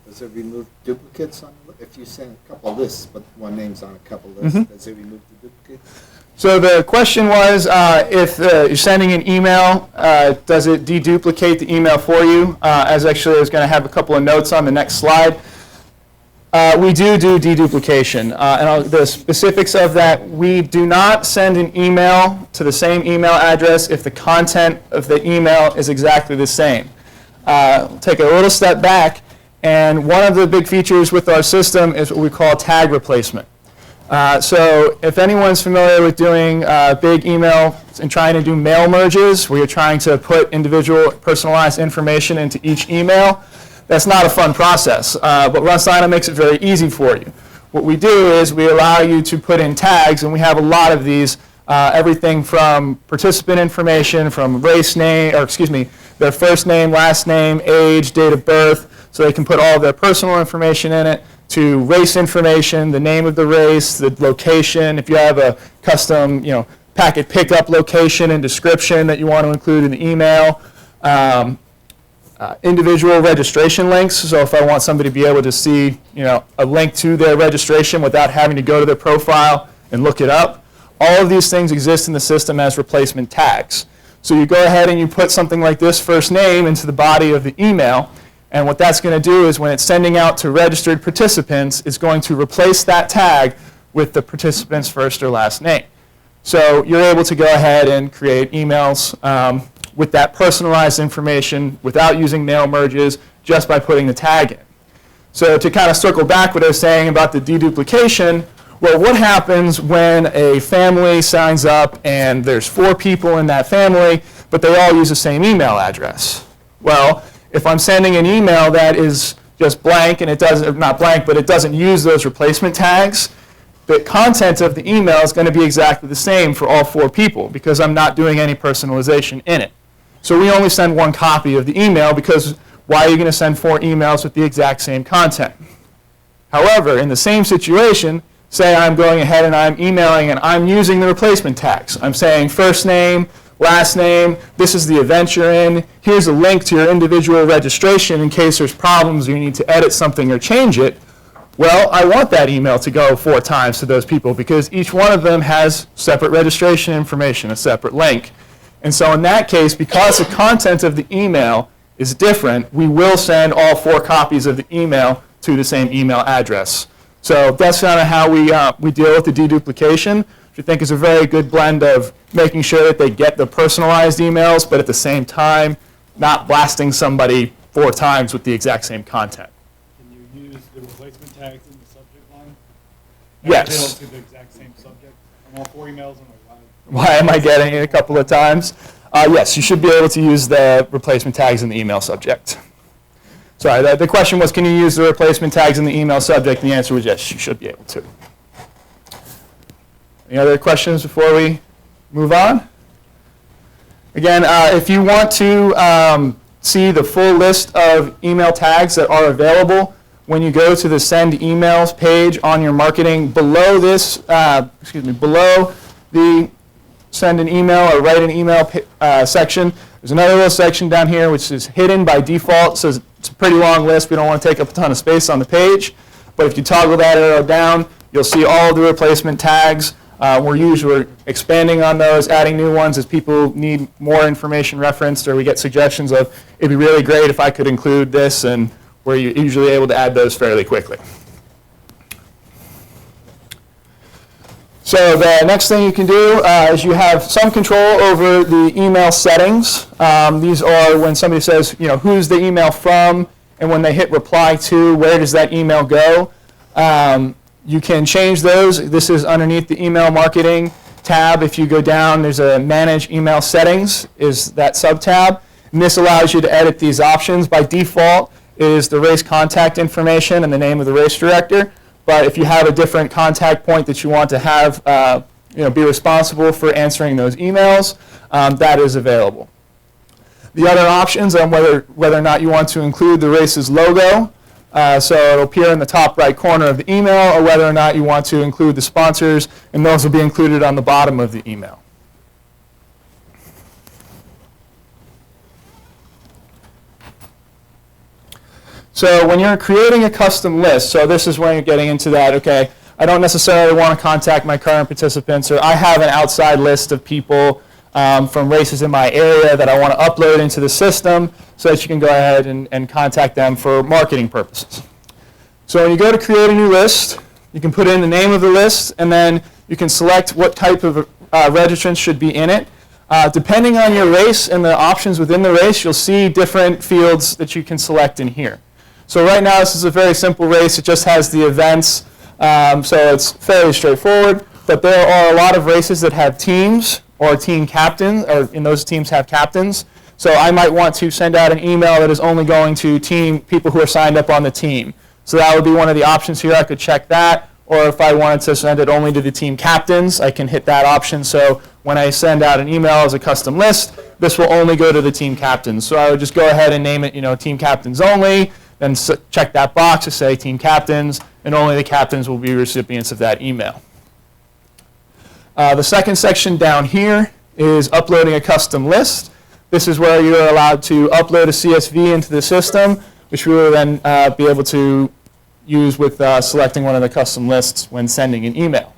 Does it remove duplicates on if you send a couple lists, but one name's on a couple lists? Does it remove the duplicates? So the question was, if you're sending an email, does it deduplicate the email for you? As actually I was going to have a couple of notes on the next slide. We do deduplication. And the specifics of that, we do not send an email to the same email address if the content of the email is exactly the same. Take a little step back, and one of the big features with our system is what we call tag replacement. So if anyone's familiar with doing big email and trying to do mail merges, where you're trying to put individual personalized information into each email, that's not a fun process, but RunSignUp makes it very easy for you. What we do is we allow you to put in tags, and we have a lot of these, everything from participant information, from race name, or excuse me, their first name, last name, age, date of birth, so they can put all of their personal information in it, to race information, the name of the race, the location, if you have a custom, packet pickup location and description that you want to include in the email. Individual registration links, so if I want somebody to be able to see, a link to their registration without having to go to their profile and look it up. All of these things exist in the system as replacement tags. So you go ahead and you put something like this first name into the body of the email, and what that's going to do is when it's sending out to registered participants, it's going to replace that tag with the participant's first or last name. So you're able to go ahead and create emails with that personalized information without using mail merges, just by putting the tag in. So to kind of circle back what I was saying about the deduplication, well, what happens when a family signs up and there's 4 people in that family, but they all use the same email address? Well, if I'm sending an email that is just blank and it doesn't, not blank, but it doesn't use those replacement tags, the content of the email is going to be exactly the same for all 4 people because I'm not doing any personalization in it. So we only send 1 copy of the email because why are you going to send 4 emails with the exact same content? However, in the same situation, say I'm going ahead and I'm emailing and I'm using the replacement tags. I'm saying first name, last name, this is the event you're in, here's a link to your individual registration in case there's problems or you need to edit something or change it. Well, I want that email to go 4 times to those people because each one of them has separate registration information, a separate link. And so in that case, because the content of the email is different, we will send all 4 copies of the email to the same email address. So that's kind of how we deal with the deduplication, which I think is a very good blend of making sure that they get the personalized emails, but at the same time, not blasting somebody 4 times with the exact same content. Can you use the replacement tags in the subject line? Yes. To the exact same subject on all 4 emails? Why am I getting it a couple of times? Yes, you should be able to use the replacement tags in the email subject. Sorry, the question was, can you use the replacement tags in the email subject? And the answer was yes, you should be able to. Any other questions before we move on? Again, if you want to see the full list of email tags that are available, when you go to the Send Emails page on your marketing, below this, below the Send an email or write an email section, there's another little section down here which is hidden by default, so it's a pretty long list. We don't want to take up a ton of space on the page, but if you toggle that arrow down, you'll see all of the replacement tags. We're expanding on those, adding new ones as people need more information referenced, or we get suggestions of, it'd be really great if I could include this, and we're usually able to add those fairly quickly. So the next thing you can do is you have some control over the email settings. These are when somebody says, who's the email from, and when they hit reply to, where does that email go? You can change those. This is underneath the email marketing tab. If you go down, there's a manage email settings is that sub-tab. And this allows you to edit these options. By default is the race contact information and the name of the race director. But if you have a different contact point that you want to have be responsible for answering those emails, that is available. The other options on whether or not you want to include the race's logo, so it'll appear in the top right corner of the email, or whether or not you want to include the sponsors, and those will be included on the bottom of the email. So when you're creating a custom list, so this is when you're getting into that, okay, I don't necessarily want to contact my current participants, or I have an outside list of people from races in my area that I want to upload into the system so that you can go ahead and contact them for marketing purposes. So when you go to create a new list, you can put in the name of the list, and then you can select what type of registrants should be in it. Depending on your race and the options within the race, you'll see different fields that you can select in here. So right now, this is a very simple race. It just has the events, so it's fairly straightforward. But there are a lot of races that have teams or team captains, or in those teams have captains. So I might want to send out an email that is only going to people who are signed up on the team. So that would be one of the options here. I could check that. Or if I wanted to send it only to the team captains, I can hit that option. So when I send out an email as a custom list, this will only go to the team captains. So I would just go ahead and name it, team captains only. Then check that box to say team captains, and only the captains will be recipients of that email. The second section down here is uploading a custom list. This is where you're allowed to upload a CSV into the system, which we will then be able to use with selecting one of the custom lists when sending an email.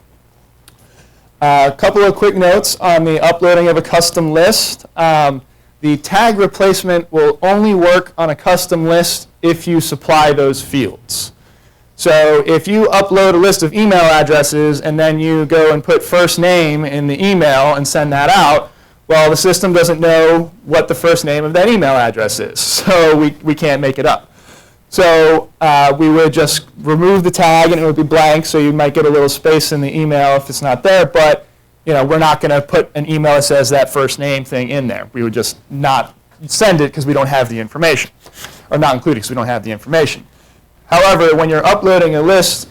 A couple of quick notes on the uploading of a custom list. The tag replacement will only work on a custom list if you supply those fields. So if you upload a list of email addresses and then you go and put first name in the email and send that out, well, the system doesn't know what the first name of that email address is, so we can't make it up. So we would just remove the tag and it would be blank, so you might get a little space in the email if it's not there, but we're not going to put an email that says that first name thing in there. We would just not send it because we don't have the information, or not include it because we don't have the information. However, when you're uploading a list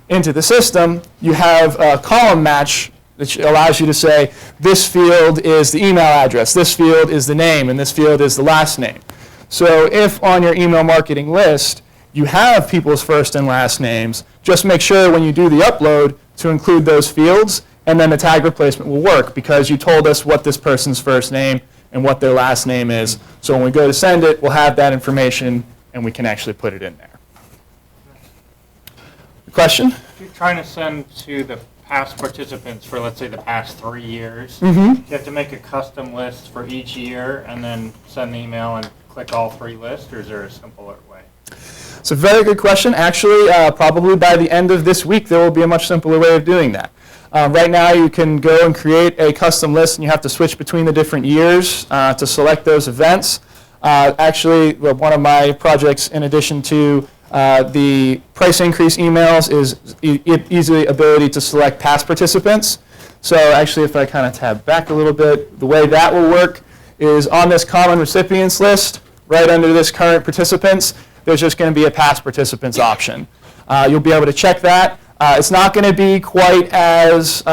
into the system, you have a column match that allows you to say, this field is the email address, this field is the name, and this field is the last name. So if on your email marketing list you have people's first and last names, just make sure when you do the upload to include those fields, and then the tag replacement will work because you told us what this person's first name and what their last name is. So when we go to send it, we'll have that information and we can actually put it in there. Question? If you're trying to send to the past participants for, let's say, the past 3 years, Mm-hmm. do you have to make a custom list for each year and then send the email and click all 3 lists, or is there a simpler way? It's a very good question. Actually, probably by the end of this week, there will be a much simpler way of doing that. Right now, you can go and create a custom list, and you have to switch between the different years to select those events. Actually, one of my projects, in addition to the price increase emails, is easily ability to select past participants. So actually, if I kind of tab back a little bit, the way that will work is on this common recipients list, right under this current participants, there's just going to be a past participants option. You'll be able to check that. It's not going to be quite as,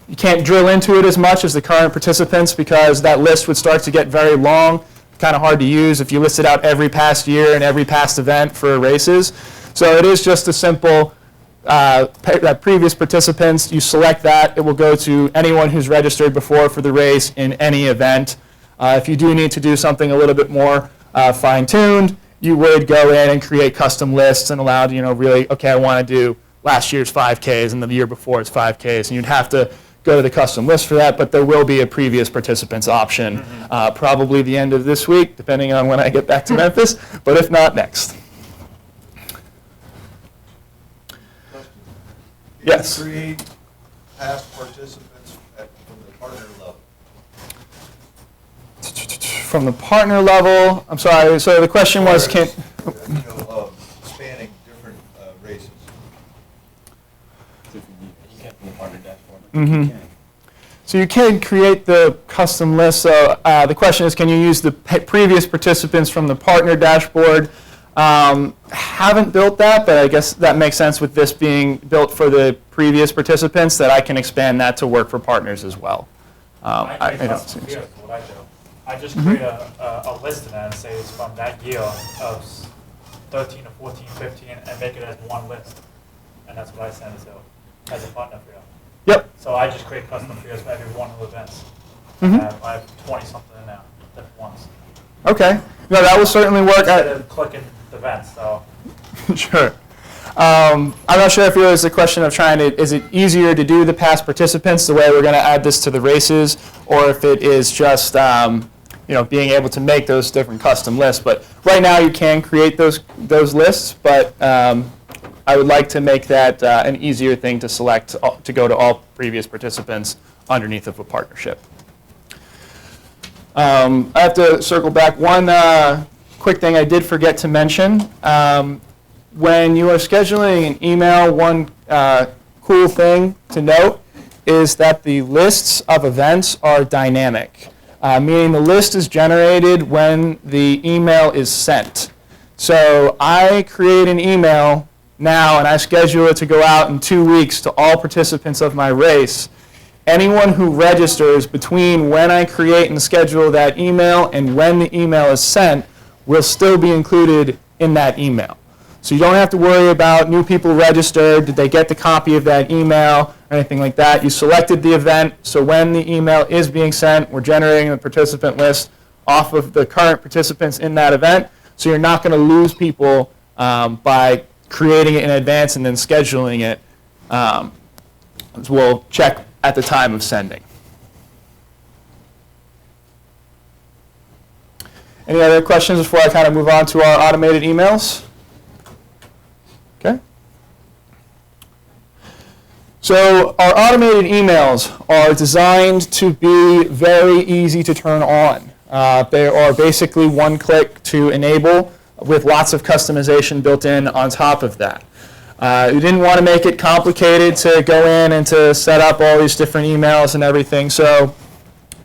you can't drill into it as much as the current participants, because that list would start to get very long, kind of hard to use if you listed out every past year and every past event for races. So it is just a simple, that previous participants, you select that, it will go to anyone who's registered before for the race in any event. If you do need to do something a little bit more fine-tuned, you would go in and create custom lists and allow, really, okay, I want to do last year's 5Ks and the year before it's 5Ks, and you'd have to go to the custom list for that, but there will be a previous participants option, probably the end of this week, depending on when I get back to Memphis, but if not, next. Yes? Create past participants from the partner level. From the partner level, I'm sorry, so the question was, can... Spanning different races. You can from the partner dashboard. Mm-hmm. So you can create the custom list. So the question is, can you use the previous participants from the partner dashboard? Haven't built that, but I guess that makes sense with this being built for the previous participants, that I can expand that to work for partners as well. I don't see. What I do, I just create a list of that and say it's from that year of 13 or 14, 15, and make it as one list. And that's what I send it to as a partner for you. Yep. So I just create custom fields for every one of the events. I have 20-something in there, different ones. Okay. No, that will certainly work. Instead of clicking the events, so. Sure. I'm not sure if it was a question of trying to, is it easier to do the past participants the way we're going to add this to the races, or if it is just being able to make those different custom lists. But right now you can create those lists, but I would like to make that an easier thing to select to go to all previous participants underneath of a partnership. I have to circle back. One quick thing I did forget to mention. When you are scheduling an email, one cool thing to note is that the lists of events are dynamic, meaning the list is generated when the email is sent. So I create an email now and I schedule it to go out in 2 weeks to all participants of my race. Anyone who registers between when I create and schedule that email and when the email is sent will still be included in that email. So you don't have to worry about new people registered, did they get the copy of that email, or anything like that. You selected the event, so when the email is being sent, we're generating the participant list off of the current participants in that event, so you're not going to lose people by creating it in advance and then scheduling it. We'll check at the time of sending. Any other questions before I kind of move on to our automated emails? Okay. So our automated emails are designed to be very easy to turn on. They are basically one click to enable with lots of customization built in on top of that. We didn't want to make it complicated to go in and to set up all these different emails and everything. So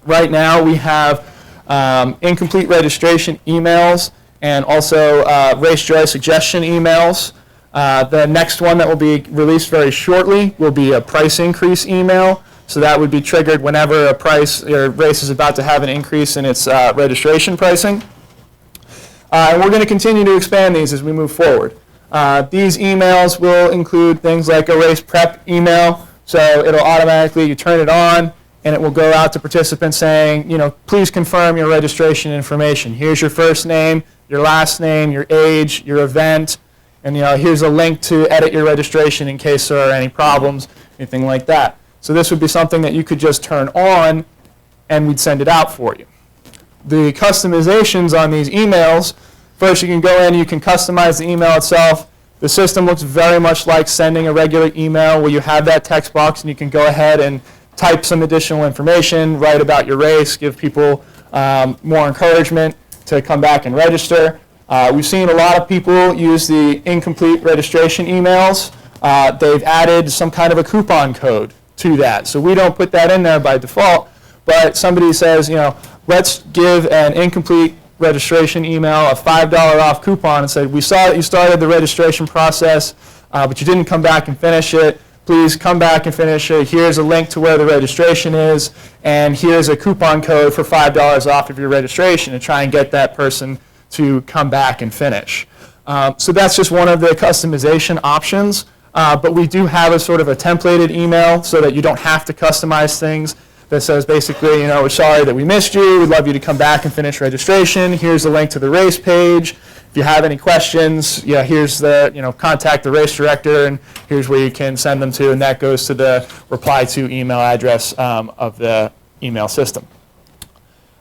right now we have incomplete registration emails and also race joy suggestion emails. The next one that will be released very shortly will be a price increase email. So that would be triggered whenever a price or race is about to have an increase in its registration pricing. And we're going to continue to expand these as we move forward. These emails will include things like a race prep email. So it'll automatically, you turn it on, and it will go out to participants saying, please confirm your registration information. Here's your first name, your last name, your age, your event, And here's a link to edit your registration in case there are any problems, anything like that. So this would be something that you could just turn on and we'd send it out for you. The customizations on these emails, first you can go in, you can customize the email itself. The system looks very much like sending a regular email where you have that text box and you can go ahead and type some additional information, write about your race, give people more encouragement to come back and register. We've seen a lot of people use the incomplete registration emails. They've added some kind of a coupon code to that. So we don't put that in there by default, but somebody says, let's give an incomplete registration email a $5 off coupon and say, we saw that you started the registration process, but you didn't come back and finish it. Please come back and finish it. Here's a link to where the registration is, and here's a coupon code for $5 off of your registration, and try and get that person to come back and finish. So that's just one of the customization options, but we do have a sort of a templated email so that you don't have to customize things. That says basically, we're sorry that we missed you. We'd love you to come back and finish registration. Here's the link to the race page. If you have any questions, here's the, contact the race director, and here's where you can send them to, and that goes to the reply to email address of the email system.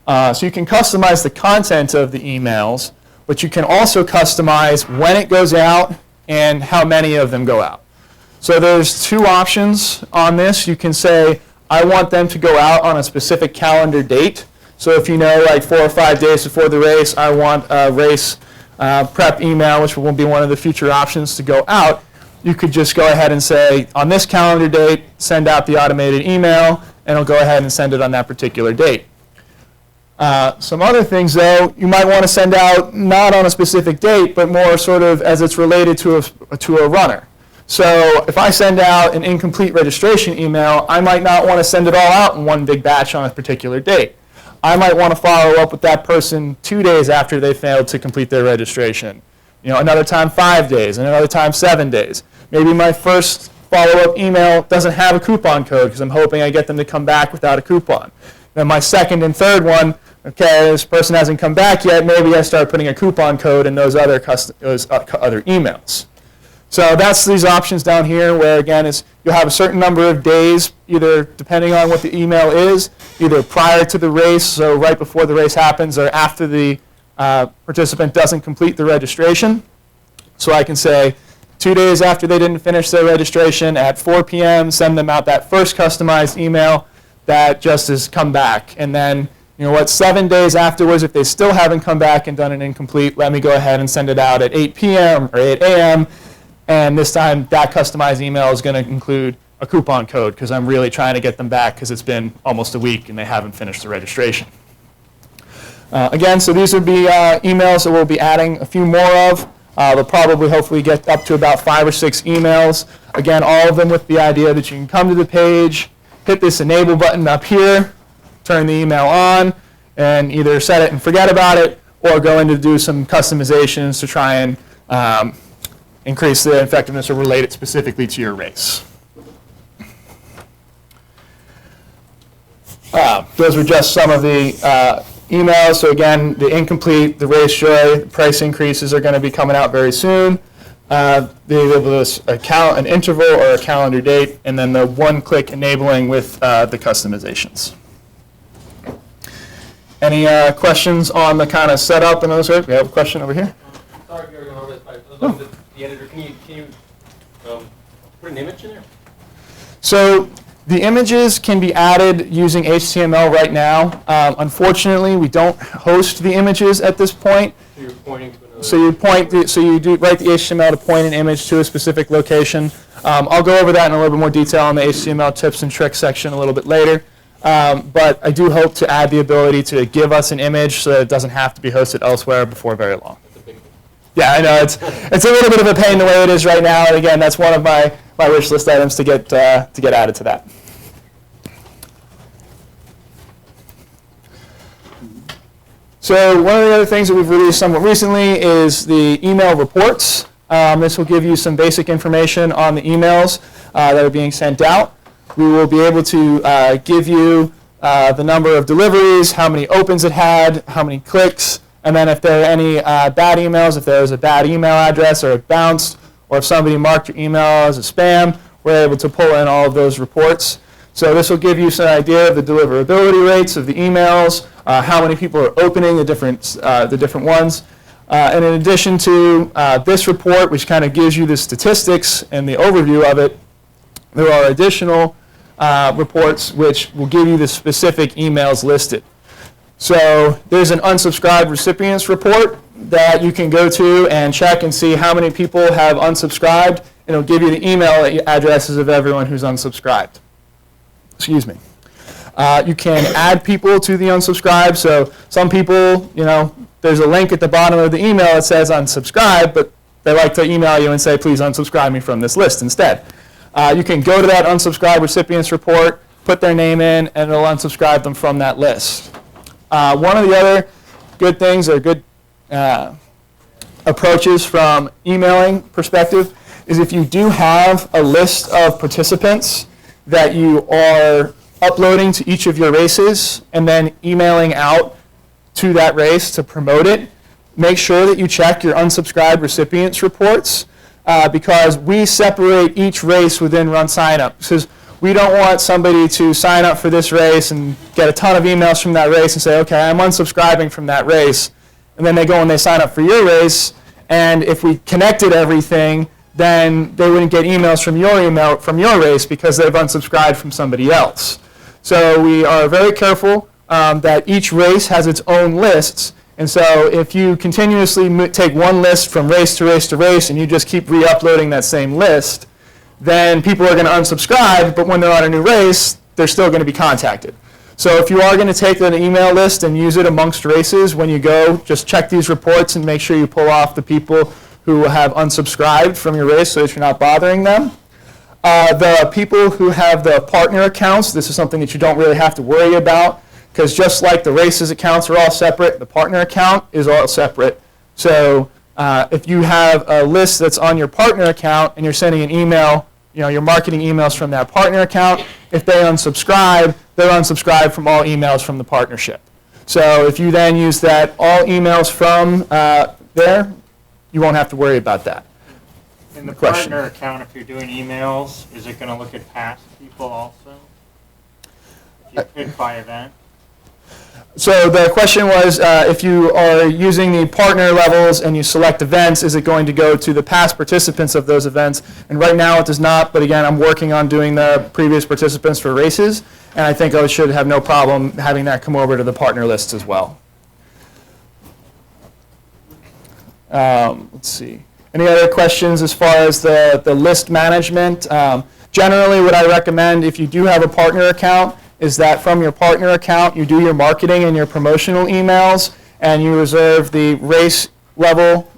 So you can customize the content of the emails, but you can also customize when it goes out and how many of them go out. So there's two options on this. You can say, I want them to go out on a specific calendar date. So if like 4 or 5 days before the race, I want a race prep email, which will be one of the future options to go out. You could just go ahead and say, on this calendar date, send out the automated email, and it'll go ahead and send it on that particular date. Some other things, though, you might want to send out not on a specific date, but more sort of as it's related to a runner. So if I send out an incomplete registration email, I might not want to send it all out in one big batch on a particular date. I might want to follow up with that person 2 days after they failed to complete their registration. Another time 5 days, and another time 7 days. Maybe my first follow-up email doesn't have a coupon code because I'm hoping I get them to come back without a coupon. Then my second and third one, okay, this person hasn't come back yet, maybe I start putting a coupon code in those other emails. So that's these options down here where, again, you'll have a certain number of days, either depending on what the email is, either prior to the race, so right before the race happens, or after the participant doesn't complete the registration. So I can say 2 days after they didn't finish their registration at 4 p.m., send them out that first customized email that just has come back. And then, 7 days afterwards, if they still haven't come back and done an incomplete, let me go ahead and send it out at 8 p.m. or 8 a.m., and this time, that customized email is going to include a coupon code because I'm really trying to get them back because it's been almost a week and they haven't finished the registration. Again, so these would be emails that we'll be adding a few more of. They'll probably hopefully get up to about 5 or 6 emails. Again, all of them with the idea that you can come to the page, hit this enable button up here, turn the email on, and either set it and forget about it or go in to do some customizations to try and increase the effectiveness or relate it specifically to your race. Those were just some of the emails. So again, the incomplete, the race joy, the price increases are going to be coming out very soon. An interval or a calendar date, and then the one-click enabling with the customizations. Any questions on the kind of setup and those? We have a question over here. Sorry, Gary, on this, but I love the editor. Can you put an image in there? So the images can be added using HTML right now. Unfortunately, we don't host the images at this point. So you're pointing to another. So you do write the HTML to point an image to a specific location. I'll go over that in a little bit more detail in the HTML tips and tricks section a little bit later. But I do hope to add the ability to give us an image so that it doesn't have to be hosted elsewhere before very long. Yeah, I know it's a little bit of a pain the way it is right now, and again, that's one of my wish list items to get added to that. So one of the other things that we've released somewhat recently is the email reports. This will give you some basic information on the emails that are being sent out. We will be able to give you the number of deliveries, how many opens it had, how many clicks, And then if there are any bad emails, if there was a bad email address or it bounced, or if somebody marked your email as a spam, we're able to pull in all of those reports. So this will give you some idea of the deliverability rates of the emails, how many people are opening the different ones. And in addition to this report, which kind of gives you the statistics and the overview of it, there are additional reports which will give you the specific emails listed. So there's an unsubscribed recipients report that you can go to and check and see how many people have unsubscribed. It'll give you the email addresses of everyone who's unsubscribed. Excuse me. You can add people to the unsubscribe. So some people, there's a link at the bottom of the email that says unsubscribe, but they like to email you and say, please unsubscribe me from this list instead. You can go to that unsubscribe recipients report, put their name in, and it'll unsubscribe them from that list. One of the other good things or good approaches from emailing perspective is if you do have a list of participants that you are uploading to each of your races and then emailing out to that race to promote it, make sure that you check your unsubscribed recipients reports because we separate each race within RunSignUp. Because we don't want somebody to sign up for this race and get a ton of emails from that race and say, okay, I'm unsubscribing from that race. And then they go and they sign up for your race. And if we connected everything, then they wouldn't get emails from your race because they've unsubscribed from somebody else. So we are very careful that each race has its own lists. And so if you continuously take one list from race to race to race and you just keep re-uploading that same list, then people are going to unsubscribe, but when they're on a new race, they're still going to be contacted. So if you are going to take an email list and use it amongst races, when you go, just check these reports and make sure you pull off the people who have unsubscribed from your race so that you're not bothering them. The people who have the partner accounts, this is something that you don't really have to worry about, because just like the races accounts are all separate, the partner account is all separate. So if you have a list that's on your partner account and you're sending an email, you're marketing emails from that partner account, if they unsubscribe, they're unsubscribed from all emails from the partnership. So if you then use that all emails from there, you won't have to worry about that. In the partner account, if you're doing emails, is it going to look at past people also? If you pick by event? So the question was, if you are using the partner levels and you select events, is it going to go to the past participants of those events? And right now it does not, but again, I'm working on doing the previous participants for races, and I think I should have no problem having that come over to the partner list as well. Let's see. Any other questions as far as the list management? Generally, what I recommend if you do have a partner account is that from your partner account, you do your marketing and your promotional emails, and you reserve the race level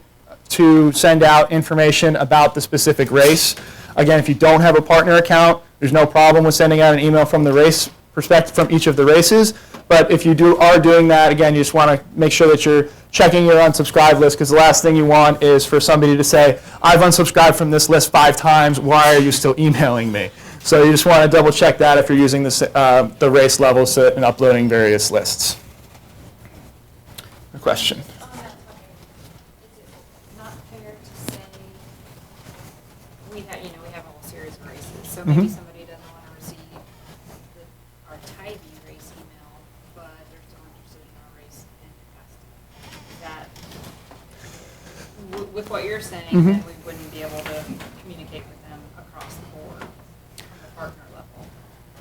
to send out information about the specific race. Again, if you don't have a partner account, there's no problem with sending out an email from the race perspective from each of the races. But if you are doing that, again, you just want to make sure that you're checking your unsubscribe list, because the last thing you want is for somebody to say, I've unsubscribed from this list 5 times, why are you still emailing me? So you just want to double check that if you're using the race levels and uploading various lists. A question? On that topic, is it not fair to say, we have a whole series of races, so maybe somebody doesn't want to receive our Tybee race email, but they're still interested in our race in Augusta. With what you're saying, then we wouldn't be able to communicate with them across the board on the partner level.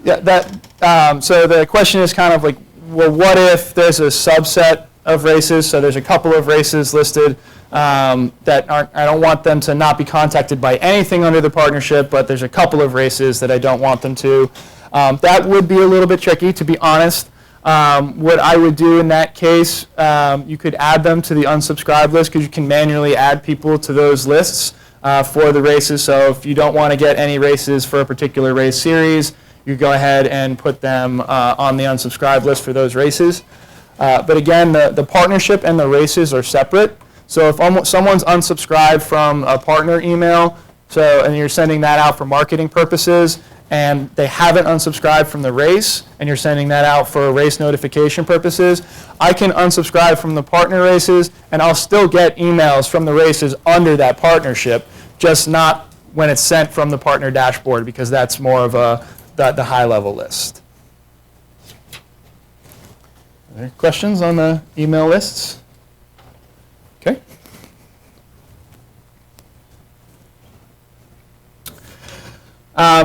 Yeah, so the question is kind of like, well, what if there's a subset of races? So there's a couple of races listed that I don't want them to not be contacted by anything under the partnership, but there's a couple of races that I don't want them to. That would be a little bit tricky, to be honest. What I would do in that case, you could add them to the unsubscribe list, because you can manually add people to those lists for the races. So if you don't want to get any races for a particular race series, you go ahead and put them on the unsubscribe list for those races. But again, the partnership and the races are separate. So if someone's unsubscribed from a partner email, and you're sending that out for marketing purposes, and they haven't unsubscribed from the race, and you're sending that out for race notification purposes, I can unsubscribe from the partner races, and I'll still get emails from the races under that partnership, just not when it's sent from the partner dashboard, because that's more of the high-level list. Any questions on the email lists? Okay.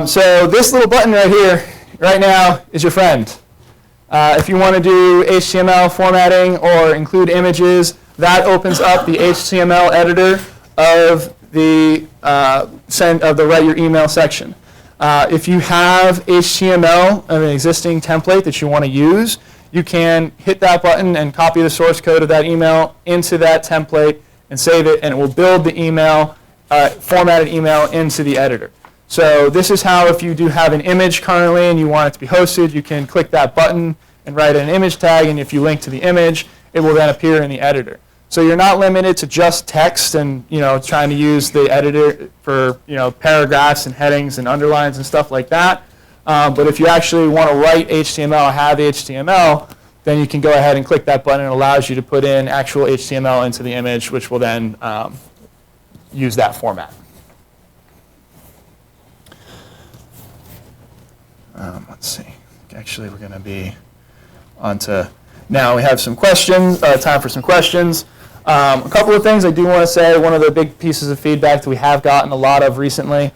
So this little button right here, right now, is your friend. If you want to do HTML formatting or include images, that opens up the HTML editor of the write your email section. If you have HTML of an existing template that you want to use, you can hit that button and copy the source code of that email into that template and save it, and it will build the email, formatted email into the editor. So this is how, if you do have an image currently and you want it to be hosted, you can click that button and write an image tag, and if you link to the image, it will then appear in the editor. So you're not limited to just text and trying to use the editor for paragraphs and headings and underlines and stuff like that. But if you actually want to write HTML, have HTML, then you can go ahead and click that button. It allows you to put in actual HTML into the image, which will then use that format. Let's see. Actually, we're going to be on to now. We have some questions. Time for some questions. A couple of things I do want to say. One of the big pieces of feedback that we have gotten a lot of recently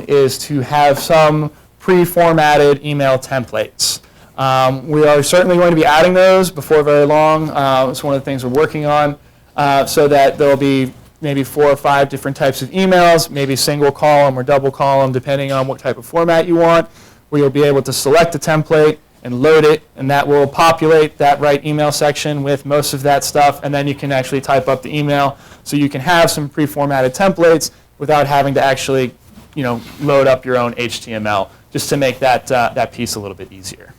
is to have some pre-formatted email templates. We are certainly going to be adding those before very long. It's one of the things we're working on, so that there will be maybe 4 or 5 different types of emails, maybe single column or double column, depending on what type of format you want, where you'll be able to select a template and load it, and that will populate that right email section with most of that stuff, and then you can actually type up the email. So you can have some pre-formatted templates without having to actually load up your own HTML, just to make that piece a little bit easier.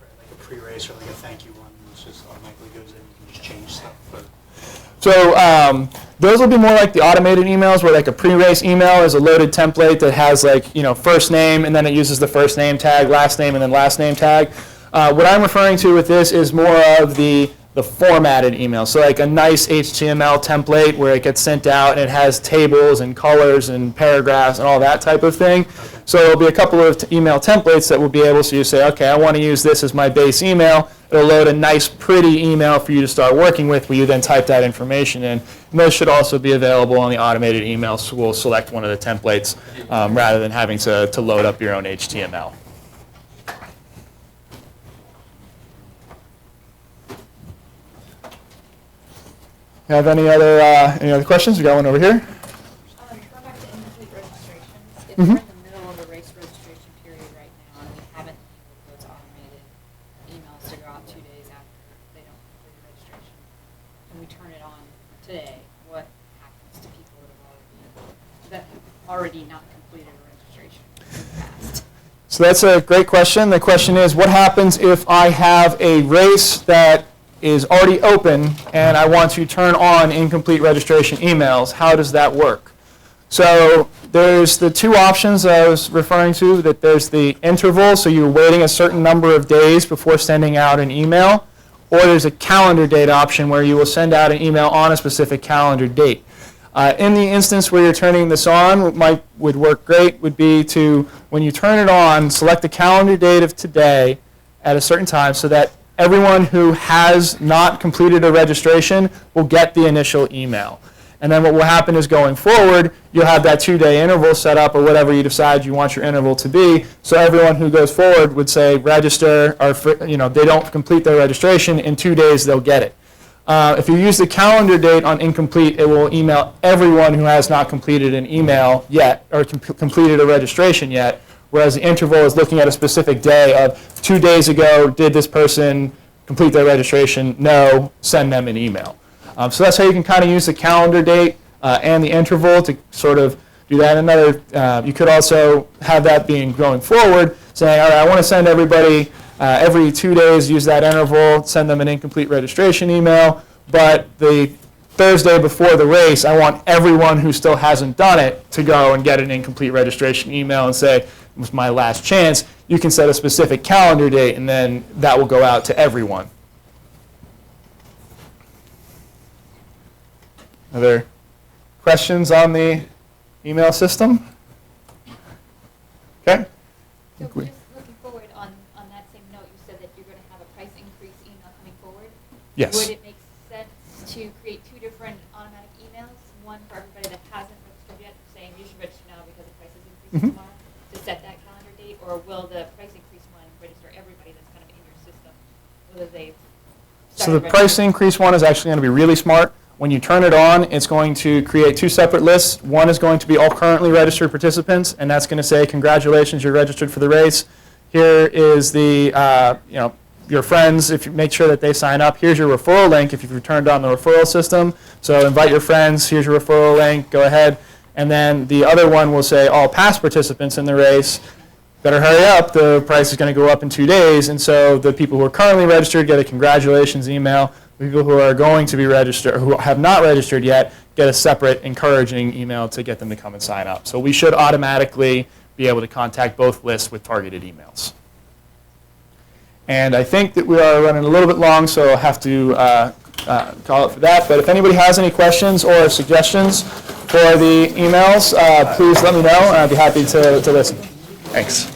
Like a pre-race or like a thank you one, which just automatically goes in, you can just change stuff. But So those will be more like the automated emails, where like a pre-race email is a loaded template that has like first name, and then it uses the first name tag, last name, and then last name tag. What I'm referring to with this is more of the formatted email. So like a nice HTML template where it gets sent out and it has tables and colors and paragraphs and all that type of thing. So there'll be a couple of email templates that will be able to say, okay, I want to use this as my base email. It'll load a nice, pretty email for you to start working with, where you then type that information in. And those should also be available on the automated emails. So we'll select one of the templates rather than having to load up your own HTML. You have any other questions? We got one over here. Going back to incomplete registrations, if Mhm. we're in the middle of a race registration period right now and we haven't enabled those automated emails to go out 2 days after they don't complete registration, and we turn it on today, what happens to people that have already not completed a registration in the past? So that's a great question. The question is, what happens if I have a race that is already open and I want to turn on incomplete registration emails? How does that work? So there's the 2 options I was referring to, that there's the interval, so you're waiting a certain number of days before sending out an email, or there's a calendar date option where you will send out an email on a specific calendar date. In the instance where you're turning this on, what would work great would be to, when you turn it on, select the calendar date of today at a certain time, so that everyone who has not completed a registration will get the initial email. And then what will happen is, going forward, you'll have that 2-day interval set up, or whatever you decide you want your interval to be. So everyone who goes forward would say register, or they don't complete their registration, in 2 days they'll get it. If you use the calendar date on incomplete, it will email everyone who has not completed an email yet, or completed a registration yet. Whereas the interval is looking at a specific day of 2 days ago, did this person complete their registration? No, send them an email. So that's how you can kind of use the calendar date and the interval to sort of do that. You could also have that being going forward, saying, all right, I want to send everybody every 2 days, use that interval, send them an incomplete registration email, but the Thursday before the race, I want everyone who still hasn't done it to go and get an incomplete registration email and say, it was my last chance. You can set a specific calendar date, and then that will go out to everyone. Are there questions on the email system? Okay. So just looking forward on that same note, you said that you're going to have a price increase email coming forward. Yes. Would it make sense to create 2 different automatic emails? One for everybody that hasn't registered yet, saying you should register now because the price is increasing tomorrow, to set that calendar date? Or will the price increase one register everybody that's kind of in your system, whether they've So the price increase one is actually going to be really smart. When you turn it on, it's going to create 2 separate lists. One is going to be all currently registered participants, and that's going to say, congratulations, you're registered for the race. Here is the, your friends, if you make sure that they sign up. Here's your referral link if you've turned on the referral system. So invite your friends, here's your referral link, go ahead. And then the other one will say, all past participants in the race, better hurry up, the price is going to go up in 2 days. And so the people who are currently registered get a congratulations email. The people who are going to be registered, or who have not registered yet, get a separate encouraging email to get them to come and sign up. So we should automatically be able to contact both lists with targeted emails. And I think that we are running a little bit long, so I'll have to call it for that. But if anybody has any questions or suggestions for the emails, please let me know, and I'd be happy to listen. Thanks.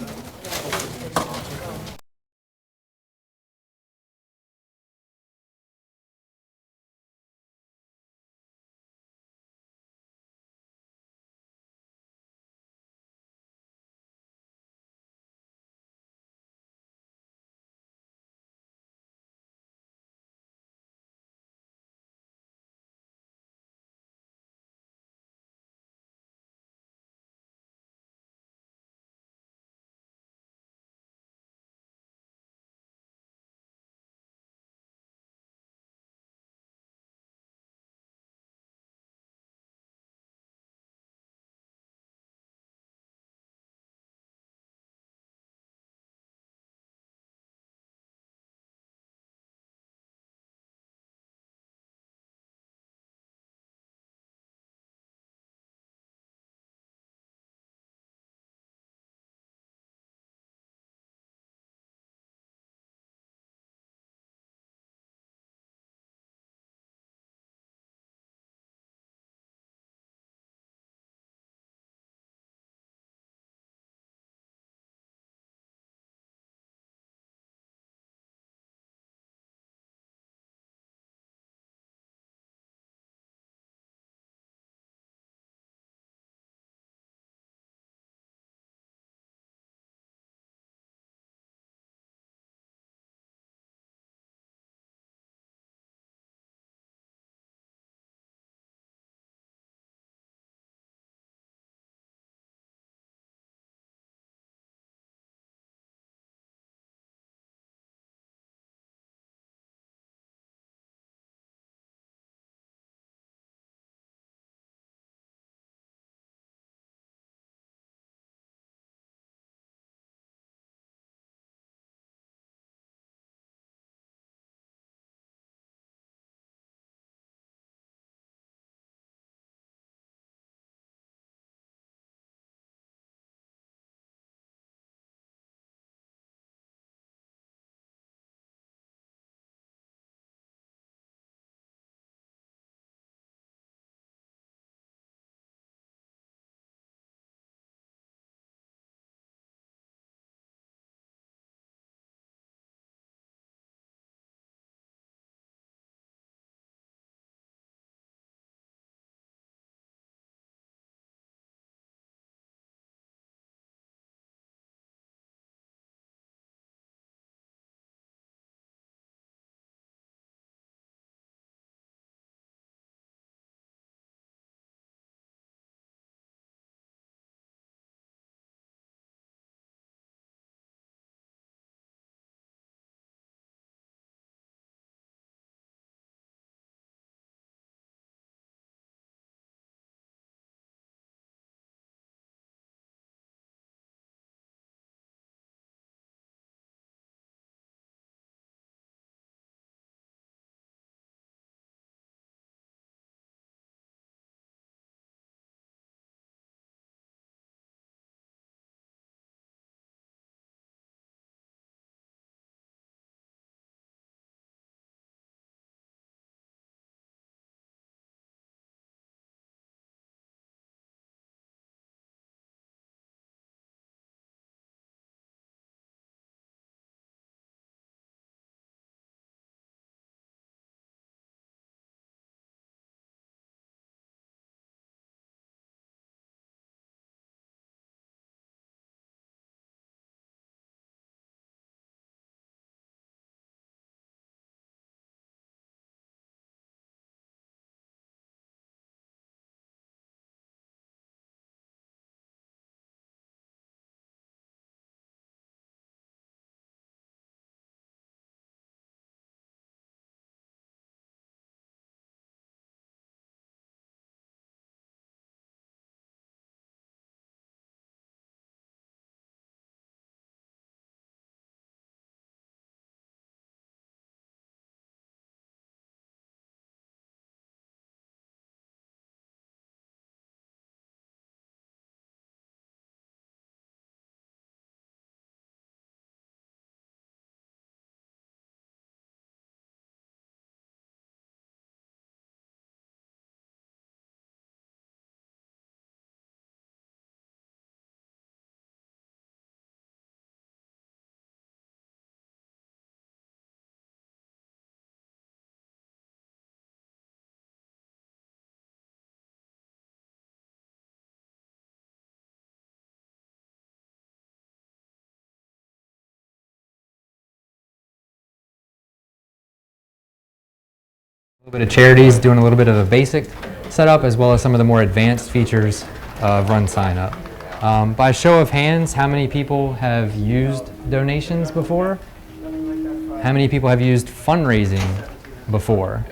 little bit of charities, doing a little bit of a basic setup, as well as some of the more advanced features of RunSignUp. By show of hands, how many people have used donations before? How many people have used fundraising before?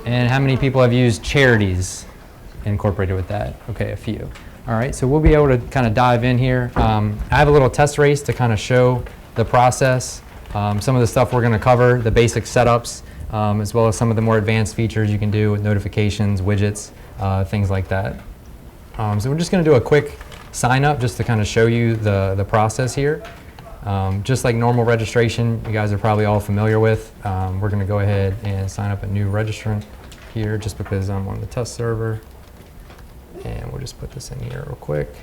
And how many people have used charities incorporated with that? Okay, a few. All right, so we'll be able to kind of dive in here. I have a little test race to kind of show the process, some of the stuff we're going to cover, the basic setups, as well as some of the more advanced features you can do with notifications, widgets, things like that. So we're just going to do a quick sign up just to kind of show you the process here. Just like normal registration, you guys are probably all familiar with. We're going to go ahead and sign up a new registrant here just because I'm on the test server. And we'll just put this in here real quick.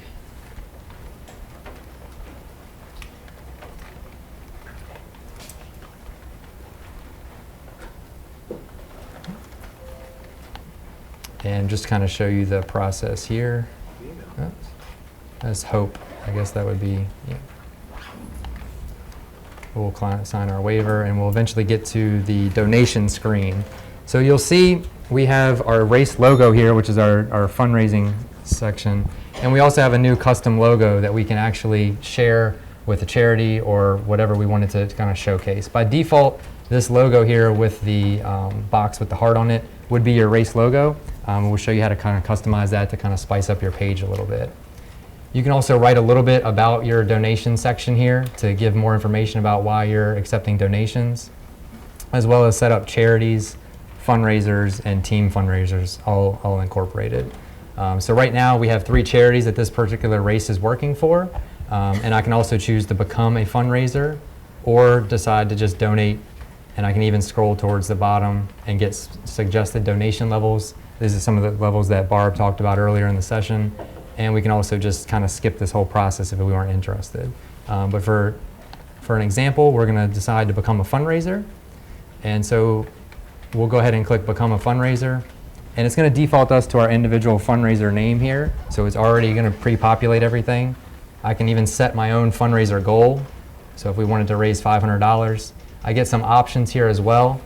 And just kind of show you the process here. Oops. That's hope. I guess that would be, yeah. We'll sign our waiver and we'll eventually get to the donation screen. So you'll see we have our race logo here, which is our fundraising section. And we also have a new custom logo that we can actually share with a charity or whatever we wanted to kind of showcase. By default, this logo here with the box with the heart on it would be your race logo. We'll show you how to kind of customize that to kind of spice up your page a little bit. You can also write a little bit about your donation section here to give more information about why you're accepting donations, as well as set up charities, fundraisers, and team fundraisers all incorporated. So right now we have 3 charities that this particular race is working for, and I can also choose to become a fundraiser or decide to just donate, and I can even scroll towards the bottom and get suggested donation levels. These are some of the levels that Barb talked about earlier in the session. And we can also just kind of skip this whole process if we weren't interested. But for an example, we're going to decide to become a fundraiser. And so we'll go ahead and click Become a Fundraiser. And it's going to default us to our individual fundraiser name here. So it's already going to pre-populate everything. I can even set my own fundraiser goal. So if we wanted to raise $500, I get some options here as well.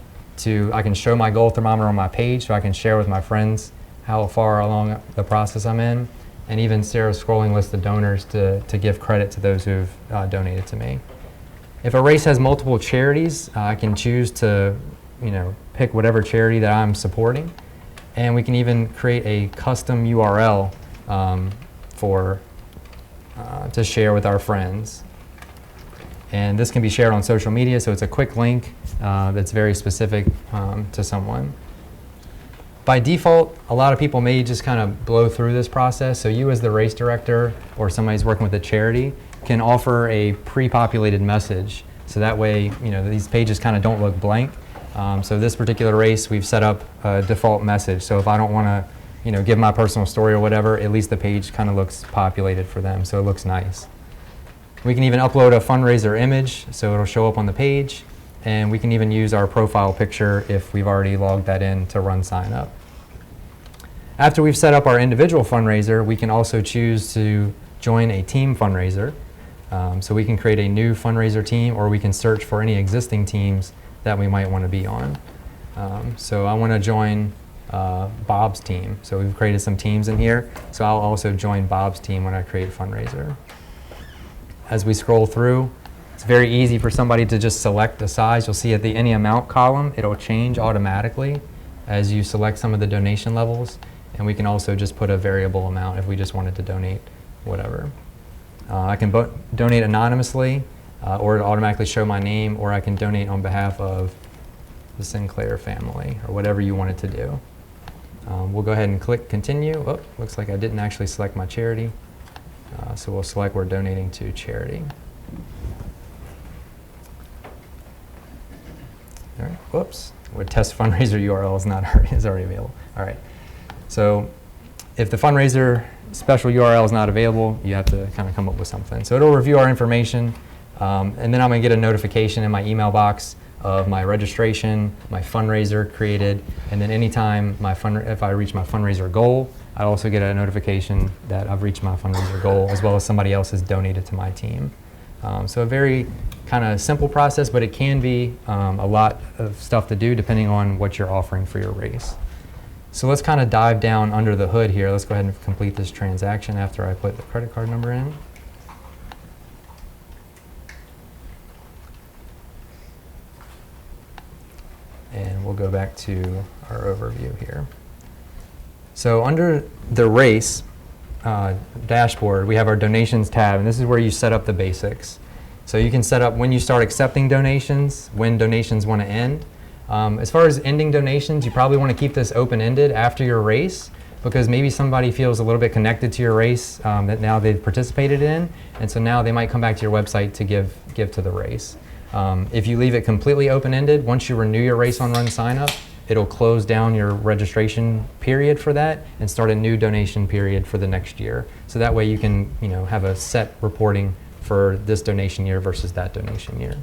I can show my goal thermometer on my page so I can share with my friends how far along the process I'm in. And even share a scrolling list of donors to give credit to those who've donated to me. If a race has multiple charities, I can choose to pick whatever charity that I'm supporting. And we can even create a custom URL to share with our friends. And this can be shared on social media, so it's a quick link that's very specific to someone. By default, a lot of people may just kind of blow through this process. So you as the race director or somebody who's working with a charity can offer a pre-populated message. So that way, these pages kind of don't look blank. So this particular race, we've set up a default message. So if I don't want to, give my personal story or whatever, at least the page kind of looks populated for them. So it looks nice. We can even upload a fundraiser image, so it'll show up on the page. And we can even use our profile picture if we've already logged that in to RunSignUp. After we've set up our individual fundraiser, we can also choose to join a team fundraiser. So we can create a new fundraiser team, or we can search for any existing teams that we might want to be on. So I want to join Bob's team. So we've created some teams in here. So I'll also join Bob's team when I create a fundraiser. As we scroll through, it's very easy for somebody to just select a size. You'll see at the any amount column, it'll change automatically as you select some of the donation levels. And we can also just put a variable amount if we just wanted to donate whatever. I can donate anonymously, or it'll automatically show my name, or I can donate on behalf of the Sinclair family, or whatever you wanted to do. We'll go ahead and click continue. Oh, looks like I didn't actually select my charity. So we'll select we're donating to charity. All right, whoops. With test fundraiser URL is already available. All right. So if the fundraiser special URL is not available, you have to kind of come up with something. So it'll review our information, and then I'm going to get a notification in my email box of my registration, my fundraiser created, and then anytime if I reach my fundraiser goal, I also get a notification that I've reached my fundraiser goal, as well as somebody else has donated to my team. So a very kind of simple process, but it can be a lot of stuff to do depending on what you're offering for your race. So let's kind of dive down under the hood here. Let's go ahead and complete this transaction after I put the credit card number in. And we'll go back to our overview here. So under the race dashboard, we have our donations tab, and this is where you set up the basics. So you can set up when you start accepting donations, when donations want to end. As far as ending donations, you probably want to keep this open-ended after your race, because maybe somebody feels a little bit connected to your race that now they've participated in, and so now they might come back to your website to give to the race. If you leave it completely open-ended, once you renew your race on RunSignUp, it'll close down your registration period for that and start a new donation period for the next year. So that way you can, have a set reporting for this donation year versus that donation year.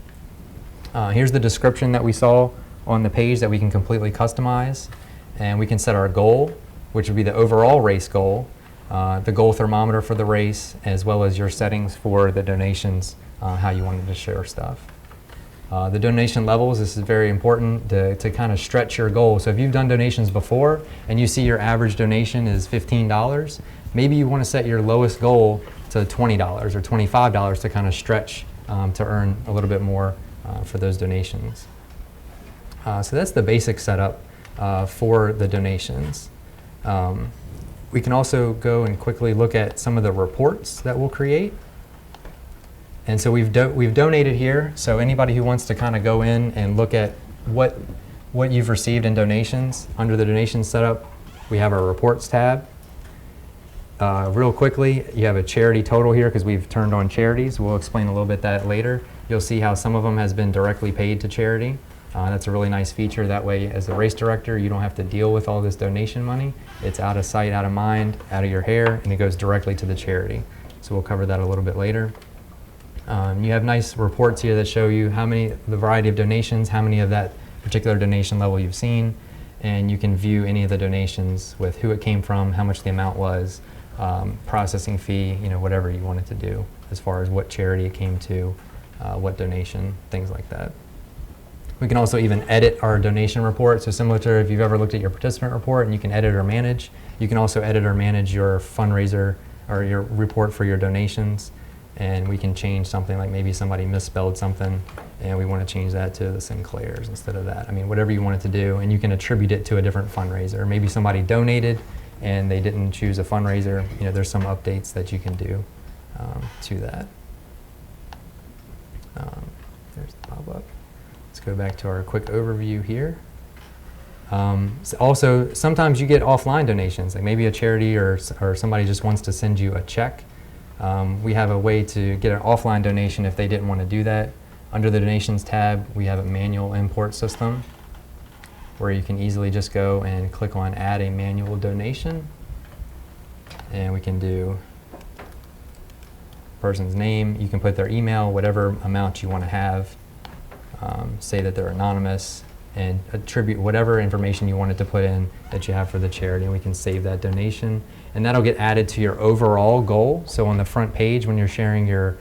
Here's the description that we saw on the page that we can completely customize, and we can set our goal, which would be the overall race goal, the goal thermometer for the race, as well as your settings for the donations, how you wanted to share stuff. The donation levels, this is very important to kind of stretch your goal. So if you've done donations before and you see your average donation is $15, maybe you want to set your lowest goal to $20 or $25 to kind of stretch to earn a little bit more for those donations. So that's the basic setup for the donations. We can also go and quickly look at some of the reports that we'll create. And so we've donated here, so anybody who wants to kind of go in and look at what you've received in donations, under the donations setup, we have our reports tab. Real quickly, you have a charity total here because we've turned on charities. We'll explain a little bit that later. You'll see how some of them has been directly paid to charity. That's a really nice feature. That way, as the race director, you don't have to deal with all this donation money. It's out of sight, out of mind, out of your hair, and it goes directly to the charity. So we'll cover that a little bit later. You have nice reports here that show you the variety of donations, how many of that particular donation level you've seen, and you can view any of the donations with who it came from, how much the amount was, processing fee, whatever you wanted to do as far as what charity it came to, what donation, things like that. We can also even edit our donation report. So similar to if you've ever looked at your participant report and you can edit or manage, you can also edit or manage your fundraiser or your report for your donations. And we can change something like maybe somebody misspelled something and we want to change that to the Sinclairs instead of that. I mean, whatever you want it to do, and you can attribute it to a different fundraiser. Maybe somebody donated and they didn't choose a fundraiser. There's some updates that you can do to that. There's the pop-up. Let's go back to our quick overview here. So also, sometimes you get offline donations, like maybe a charity or somebody just wants to send you a check. We have a way to get an offline donation if they didn't want to do that. Under the donations tab, we have a manual import system where you can easily just go and click on add a manual donation. And we can do person's name. You can put their email, whatever amount you want to have. Say that they're anonymous and attribute whatever information you wanted to put in that you have for the charity, and we can save that donation. And that'll get added to your overall goal. So on the front page, when you're sharing your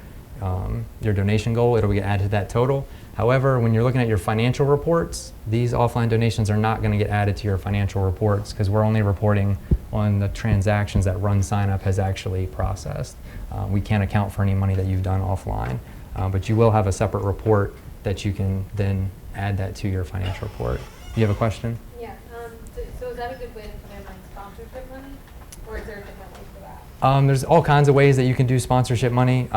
donation goal, it'll get added to that total. However, when you're looking at your financial reports, these offline donations are not going to get added to your financial reports because we're only reporting on the transactions that RunSignUp has actually processed. We can't account for any money that you've done offline, but you will have a separate report that you can then add that to your financial report. Do you have a question? Yeah. So is that a good way to put in like sponsorship money, or is there a different way for that? There's all kinds of ways that you can do sponsorship money.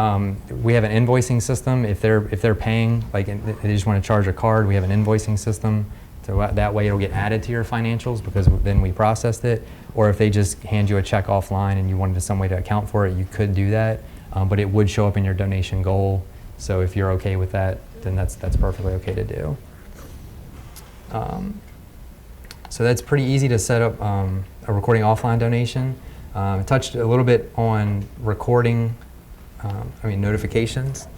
We have an invoicing system. If they're paying, like they just want to charge a card, we have an invoicing system. So that way it'll get added to your financials because then we processed it. Or if they just hand you a check offline and you wanted some way to account for it, you could do that. But it would show up in your donation goal. So if you're okay with that, then that's perfectly okay to do. So that's pretty easy to set up a recording offline donation. Touched a little bit on recording, notifications.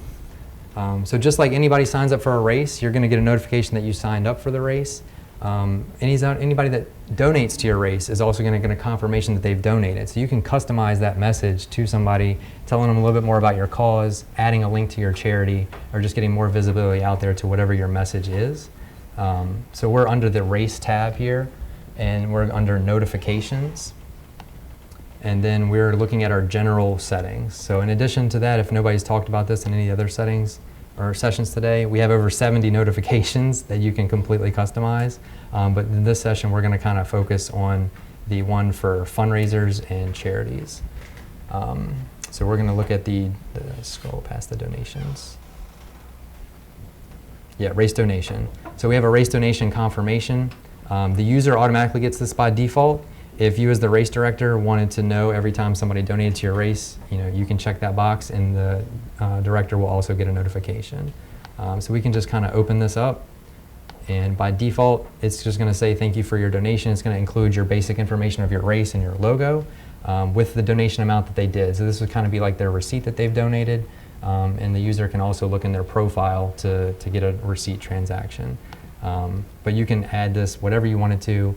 So just like anybody signs up for a race, you're going to get a notification that you signed up for the race. Anybody that donates to your race is also going to get a confirmation that they've donated. So you can customize that message to somebody, telling them a little bit more about your cause, adding a link to your charity, or just getting more visibility out there to whatever your message is. So we're under the race tab here, and we're under notifications. And then we're looking at our general settings. So in addition to that, if nobody's talked about this in any other settings or sessions today, we have over 70 notifications that you can completely customize. But in this session, we're going to kind of focus on the one for fundraisers and charities. So we're going to look at scroll past the donations. Yeah, race donation. So we have a race donation confirmation. The user automatically gets this by default. If you as the race director wanted to know every time somebody donated to your race, you can check that box, and the director will also get a notification. So we can just kind of open this up, and by default, it's just going to say thank you for your donation. It's going to include your basic information of your race and your logo with the donation amount that they did. So this would kind of be like their receipt that they've donated, and the user can also look in their profile to get a receipt transaction. But you can add this whatever you wanted to.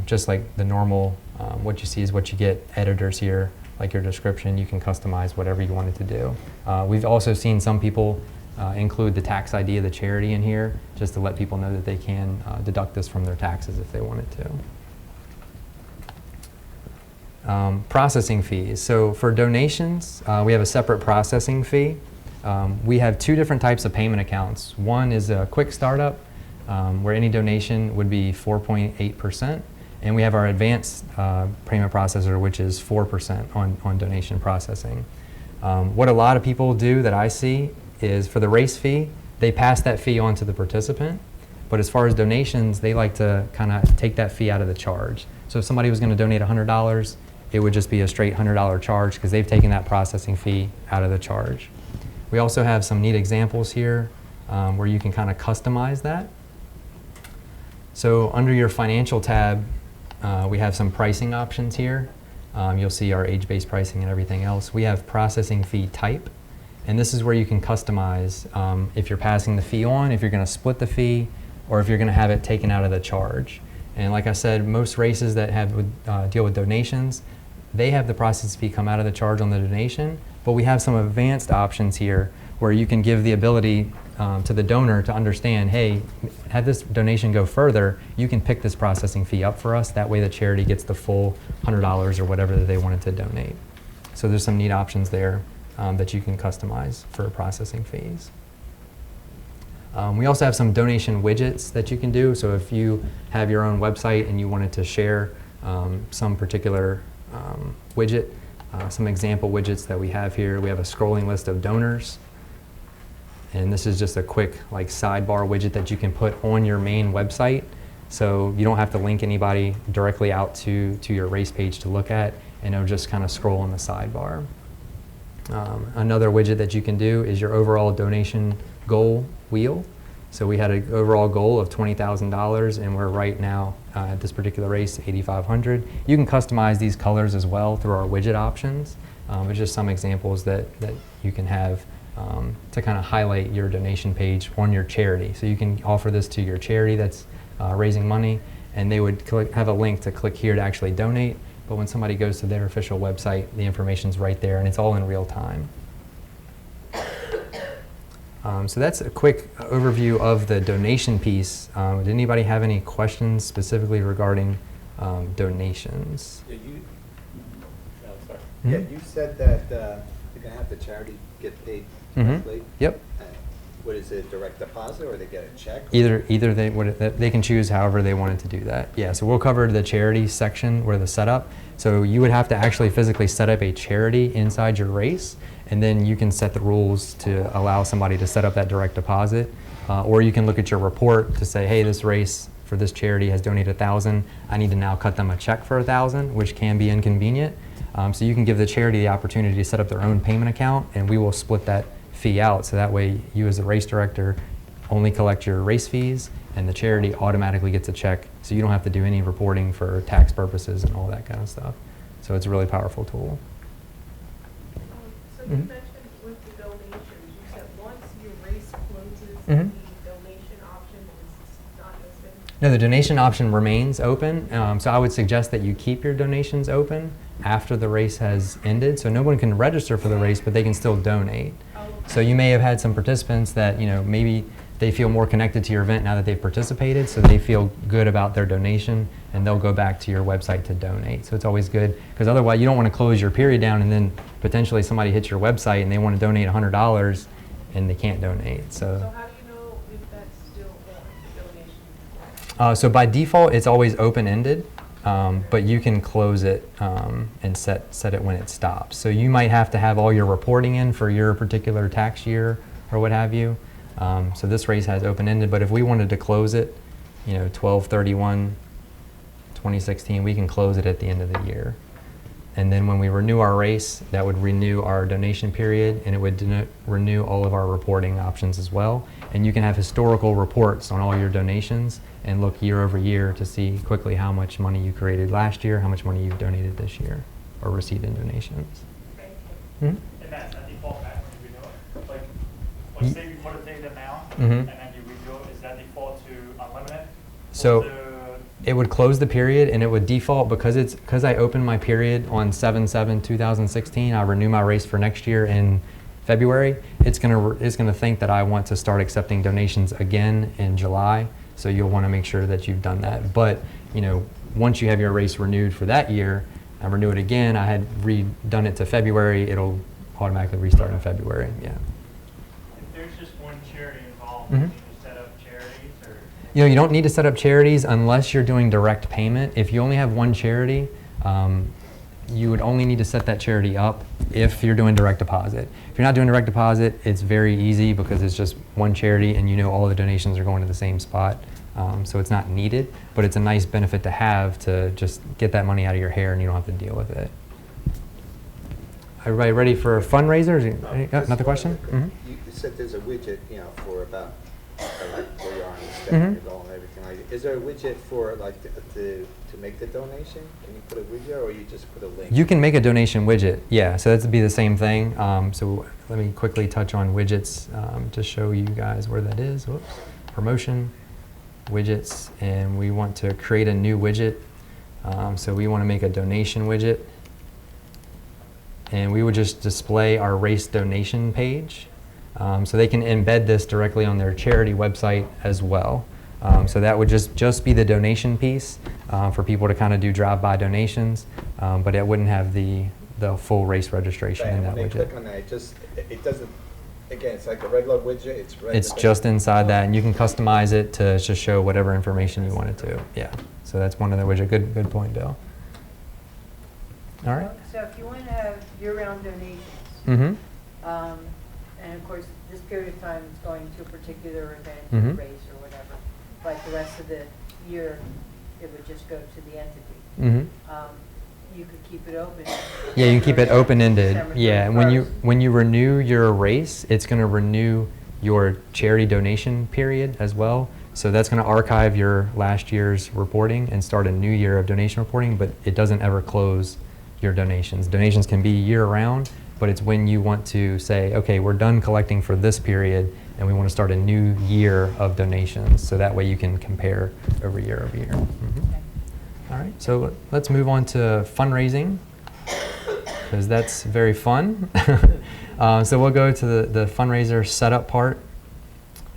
Just like the normal, what you see is what you get. Editors here, like your description, you can customize whatever you wanted to do. We've also seen some people include the tax ID of the charity in here, just to let people know that they can deduct this from their taxes if they wanted to. Processing fees. So for donations, we have a separate processing fee. We have two different types of payment accounts. One is a quick startup, where any donation would be 4.8%, and we have our advanced payment processor, which is 4% on donation processing. What a lot of people do that I see is for the race fee, they pass that fee on to the participant, but as far as donations, they like to kind of take that fee out of the charge. So if somebody was going to donate $100, it would just be a straight $100 charge because they've taken that processing fee out of the charge. We also have some neat examples here where you can kind of customize that. So under your financial tab, we have some pricing options here. You'll see our age-based pricing and everything else. We have processing fee type, and this is where you can customize if you're passing the fee on, if you're going to split the fee, or if you're going to have it taken out of the charge. And like I said, most races that deal with donations, they have the processing fee come out of the charge on the donation, but we have some advanced options here where you can give the ability to the donor to understand, hey, have this donation go further, you can pick this processing fee up for us. That way the charity gets the full $100 or whatever that they wanted to donate. So there's some neat options there that you can customize for processing fees. We also have some donation widgets that you can do. So if you have your own website and you wanted to share some particular widget, some example widgets that we have here, we have a scrolling list of donors. And this is just a quick sidebar widget that you can put on your main website. So you don't have to link anybody directly out to your race page to look at, and it'll just kind of scroll on the sidebar. Another widget that you can do is your overall donation goal wheel. So we had an overall goal of $20,000, and we're right now at this particular race, $8,500. You can customize these colors as well through our widget options. It's just some examples that you can have to kind of highlight your donation page on your charity. So you can offer this to your charity that's raising money, and they would have a link to click here to actually donate. But when somebody goes to their official website, the information's right there, and it's all in real time. So that's a quick overview of the donation piece. Did anybody have any questions specifically regarding donations? Yeah, Mm-hmm. yeah, you said that you're going to have the charity get paid directly. Yep. What is it, direct deposit, or they get a check? Either they can choose however they wanted to do that. Yeah, so we'll cover the charity section where the setup. So you would have to actually physically set up a charity inside your race, and then you can set the rules to allow somebody to set up that direct deposit. Or you can look at your report to say, hey, this race for this charity has donated $1,000. I need to now cut them a check for $1,000, which can be inconvenient. So you can give the charity the opportunity to set up their own payment account, and we will split that fee out. So that way you as the race director only collect your race fees, and the charity automatically gets a check, so you don't have to do any reporting for tax purposes and all that kind of stuff. So it's a really powerful tool. So you mentioned with the donations, you said once your race closes, Mm-hmm. the donation option is not listed? No, the donation option remains open. So I would suggest that you keep your donations open after the race has ended. So no one can register for the race, but they can still donate. So you may have had some participants that, maybe they feel more connected to your event now that they've participated, so they feel good about their donation, and they'll go back to your website to donate. So it's always good, because otherwise you don't want to close your period down and then potentially somebody hits your website and they want to donate $100 and they can't donate. So how do you know if that's still on, the donation? So by default, it's always open-ended, but you can close it and set it when it stops. So you might have to have all your reporting in for your particular tax year or what have you. So this race has open-ended, but if we wanted to close it, 12/31/2016, we can close it at the end of the year. And then when we renew our race, that would renew our donation period, and it would renew all of our reporting options as well. And you can have historical reports on all your donations and look year over year to see quickly how much money you created last year, how much money you've donated this year, or received in donations. Hmm? And that's a default back when you renew it? Like say you put a date amount, Mhm. and then you renew it, is that default to unlimited? So it would close the period, and it would default because I opened my period on 7/7/2016. I renew my race for next year in February. It's gonna think that I want to start accepting donations again in July. So you'll want to make sure that you've done that. But once you have your race renewed for that year, I renew it again. I had redone it to February. It'll automatically restart in February. Yeah. If there's just one charity involved, Mhm. you just set up charities, or? You don't need to set up charities unless you're doing direct payment. If you only have one charity, you would only need to set that charity up if you're doing direct deposit. If you're not doing direct deposit, it's very easy because it's just one charity and all the donations are going to the same spot. So it's not needed, but it's a nice benefit to have to just get that money out of your hair and you don't have to deal with it. Everybody ready for fundraisers? Another question? Mm-hmm. You said there's a widget, for about like where you are on the step Mhm. and everything like that. Is there a widget for like to make the donation? Can you put a widget or you just put a link? You can make a donation widget, yeah, so that'd be the same thing. So let me quickly touch on widgets to show you guys where that is. Whoops. Promotion, widgets, and we want to create a new widget. So we want to make a donation widget. And we would just display our race donation page. So they can embed this directly on their charity website as well. So that would just be the donation piece for people to kind of do drive-by donations, but it wouldn't have the full race registration in that When they widget. click on that, it doesn't. Again, it's like a regular widget. It's just inside that, and you can customize it to just show whatever information you want it to. Yeah. So that's one of the widget. Good point, Bill. All right. So if you want to have year-round donations, Mm-hmm. and of course, this period of time is going to a particular event, Mhm. race or whatever, but the rest of the year, it would just go to the entity. Mm-hmm. You could keep it open. Yeah, you can keep it open-ended. December Yeah, and 31st. when you renew your race, it's going to renew your charity donation period as well. So that's going to archive your last year's reporting and start a new year of donation reporting, but it doesn't ever close your donations. Donations can be year-round, but it's when you want to say, okay, we're done collecting for this period, and we want to start a new year of donations. So that way you can compare over year. Mhm. All right, so let's move on to fundraising, because that's very fun. So we'll go to the fundraiser setup part,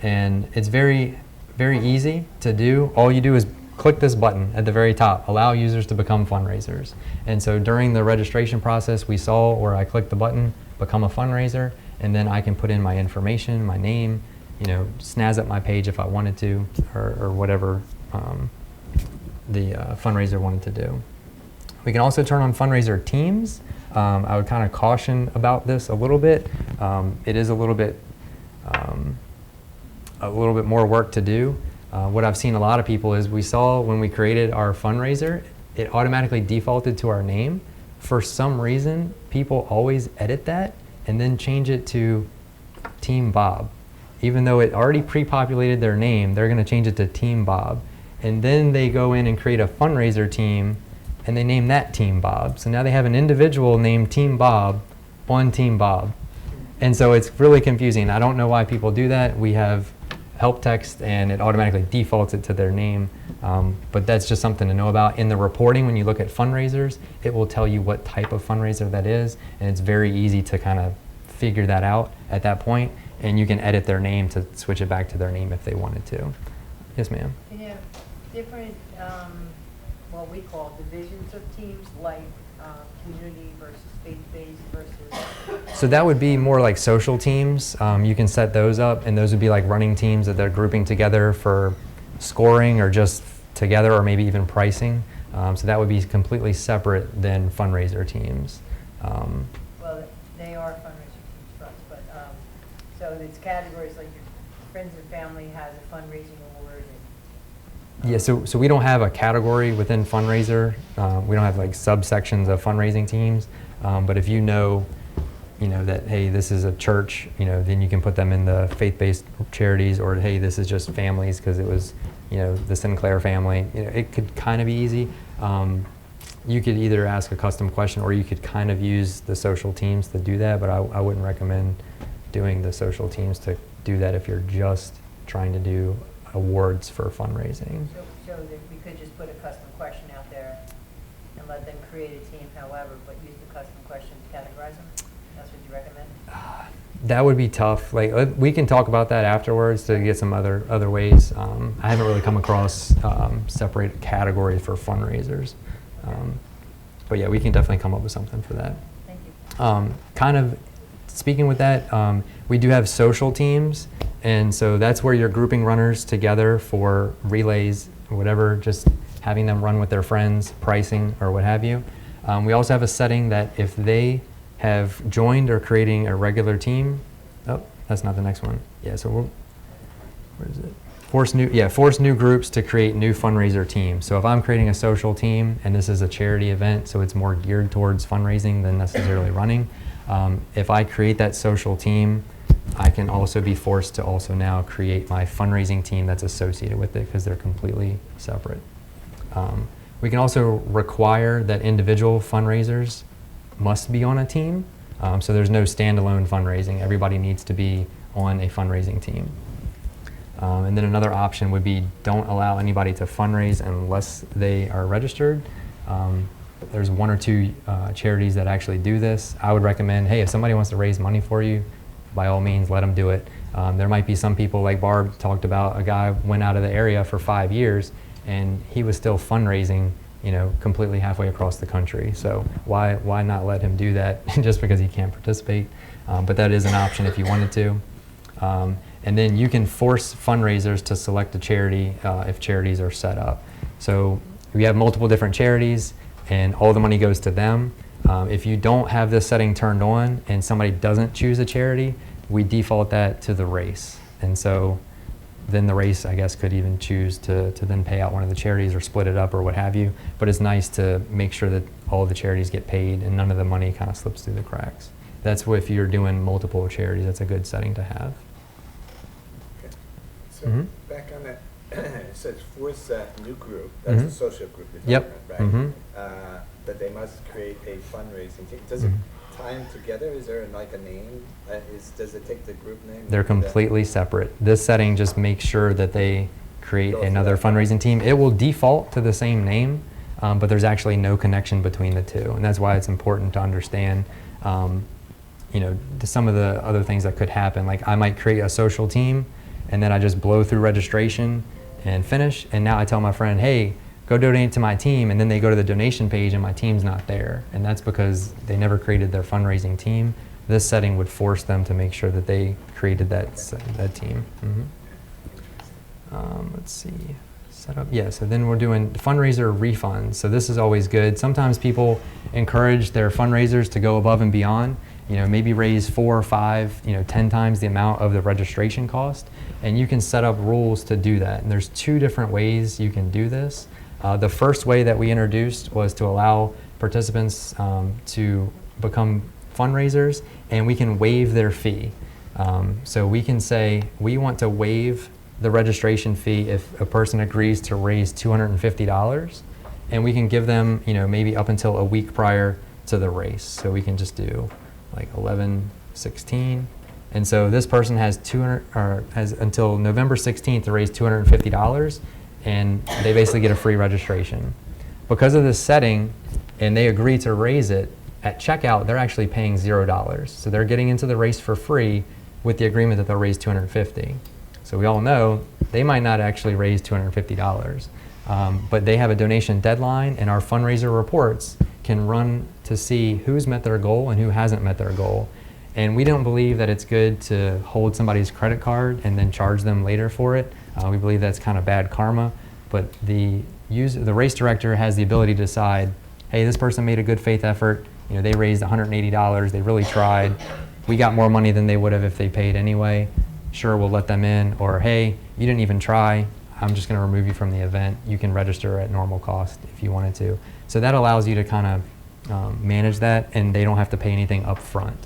and it's very, very easy to do. All you do is click this button at the very top, allow users to become fundraisers. And so during the registration process, we saw where I click the button, become a fundraiser, and then I can put in my information, my name, snazz up my page if I wanted to, or whatever the fundraiser wanted to do. We can also turn on fundraiser teams. I would kind of caution about this a little bit. It is a little bit more work to do. What I've seen a lot of people is we saw when we created our fundraiser, it automatically defaulted to our name. For some reason, people always edit that and then change it to Team Bob. Even though it already pre-populated their name, they're going to change it to Team Bob. And then they go in and create a fundraiser team, and they name that Team Bob. So now they have an individual named Team Bob on Team Bob. And so it's really confusing. I don't know why people do that. We have help text, and it automatically defaults it to their name. But that's just something to know about. In the reporting, when you look at fundraisers, it will tell you what type of fundraiser that is, and it's very easy to kind of figure that out at that point, and you can edit their name to switch it back to their name if they wanted to. Yes, ma'am. Can you have different, what we call divisions of teams, like community versus faith-based versus? So that would be more like social teams. You can set those up, and those would be like running teams that they're grouping together for scoring or just together, or maybe even pricing. So that would be completely separate than fundraiser teams. Well, they are fundraiser teams for us, but, so it's categories like your friends and family has a fundraising award. Yeah, so we don't have a category within fundraiser. We don't have like subsections of fundraising teams. But if you know that, hey, this is a church, then you can put them in the faith-based charities, or hey, this is just families because it was, the Sinclair family. It could kind of be easy. You could either ask a custom question, or you could kind of use the social teams to do that, but I wouldn't recommend doing the social teams to do that if you're just trying to do awards for fundraising. So that we could just put a custom question out there and let them create a team, however, but use the custom question to categorize them? That's what you recommend? That would be tough. Like, we can talk about that afterwards to get some other ways. I haven't really come across separate categories for fundraisers. But yeah, we can definitely come up with something for that. Thank you. Kind of speaking with that, we do have social teams, and so that's where you're grouping runners together for relays, or whatever, just having them run with their friends, pricing, or what have you. We also have a setting that if they have joined or creating a regular team, oh, that's not the next one. Yeah, so where is it? Force new groups to create new fundraiser teams. So if I'm creating a social team, and this is a charity event, so it's more geared towards fundraising than necessarily running, if I create that social team, I can also be forced to also now create my fundraising team that's associated with it, because they're completely separate. We can also require that individual fundraisers must be on a team. So there's no standalone fundraising. Everybody needs to be on a fundraising team. And then another option would be don't allow anybody to fundraise unless they are registered. There's one or two charities that actually do this. I would recommend, hey, if somebody wants to raise money for you, by all means, let them do it. There might be some people, like Barb talked about, a guy went out of the area for 5 years, and he was still fundraising, completely halfway across the country. So why not let him do that just because he can't participate? But that is an option if you wanted to. And then you can force fundraisers to select a charity if charities are set up. So we have multiple different charities, and all the money goes to them. If you don't have this setting turned on and somebody doesn't choose a charity, we default that to the race. And so then the race, I guess, could even choose to then pay out one of the charities or split it up or what have you. But it's nice to make sure that all the charities get paid and none of the money kind of slips through the cracks. That's if you're doing multiple charities, that's a good setting to have. Okay. So back on that, it says force a new group. That's a social group you're talking about, right? That they must create a fundraising team. Does it tie them together? Is there like a name? Does it take the group name? They're completely separate. This setting just makes sure that they create another fundraising team. It will default to the same name, but there's actually no connection between the two. And that's why it's important to understand some of the other things that could happen. Like I might create a social team, and then I just blow through registration and finish, and now I tell my friend, hey, go donate to my team, and then they go to the donation page and my team's not there. And that's because they never created their fundraising team. This setting would force them to make sure that they created that team. Let's see, setup. Yeah, so then we're doing fundraiser refunds. So this is always good. Sometimes people encourage their fundraisers to go above and beyond, maybe raise 4 or 5, 10 times the amount of the registration cost. And you can set up rules to do that. And there's 2 different ways you can do this. The first way that we introduced was to allow participants to become fundraisers, and we can waive their fee. So we can say we want to waive the registration fee if a person agrees to raise $250, and we can give them, maybe up until a week prior to the race. So we can just do like 11/16, And so this person has has until November 16th to raise $250, and they basically get a free registration. Because of this setting, and they agree to raise it, at checkout, they're actually paying $0. So they're getting into the race for free with the agreement that they'll raise $250. So we all know they might not actually raise $250, but they have a donation deadline, and our fundraiser reports can run to see who's met their goal and who hasn't met their goal. And we don't believe that it's good to hold somebody's credit card and then charge them later for it. We believe that's kind of bad karma, but the race director has the ability to decide, hey, this person made a good faith effort. You know, they raised $180. They really tried. We got more money than they would have if they paid anyway. Sure, we'll let them in. Or, hey, you didn't even try. I'm just going to remove you from the event. You can register at normal cost if you wanted to. So that allows you to kind of manage that, and they don't have to pay anything up front.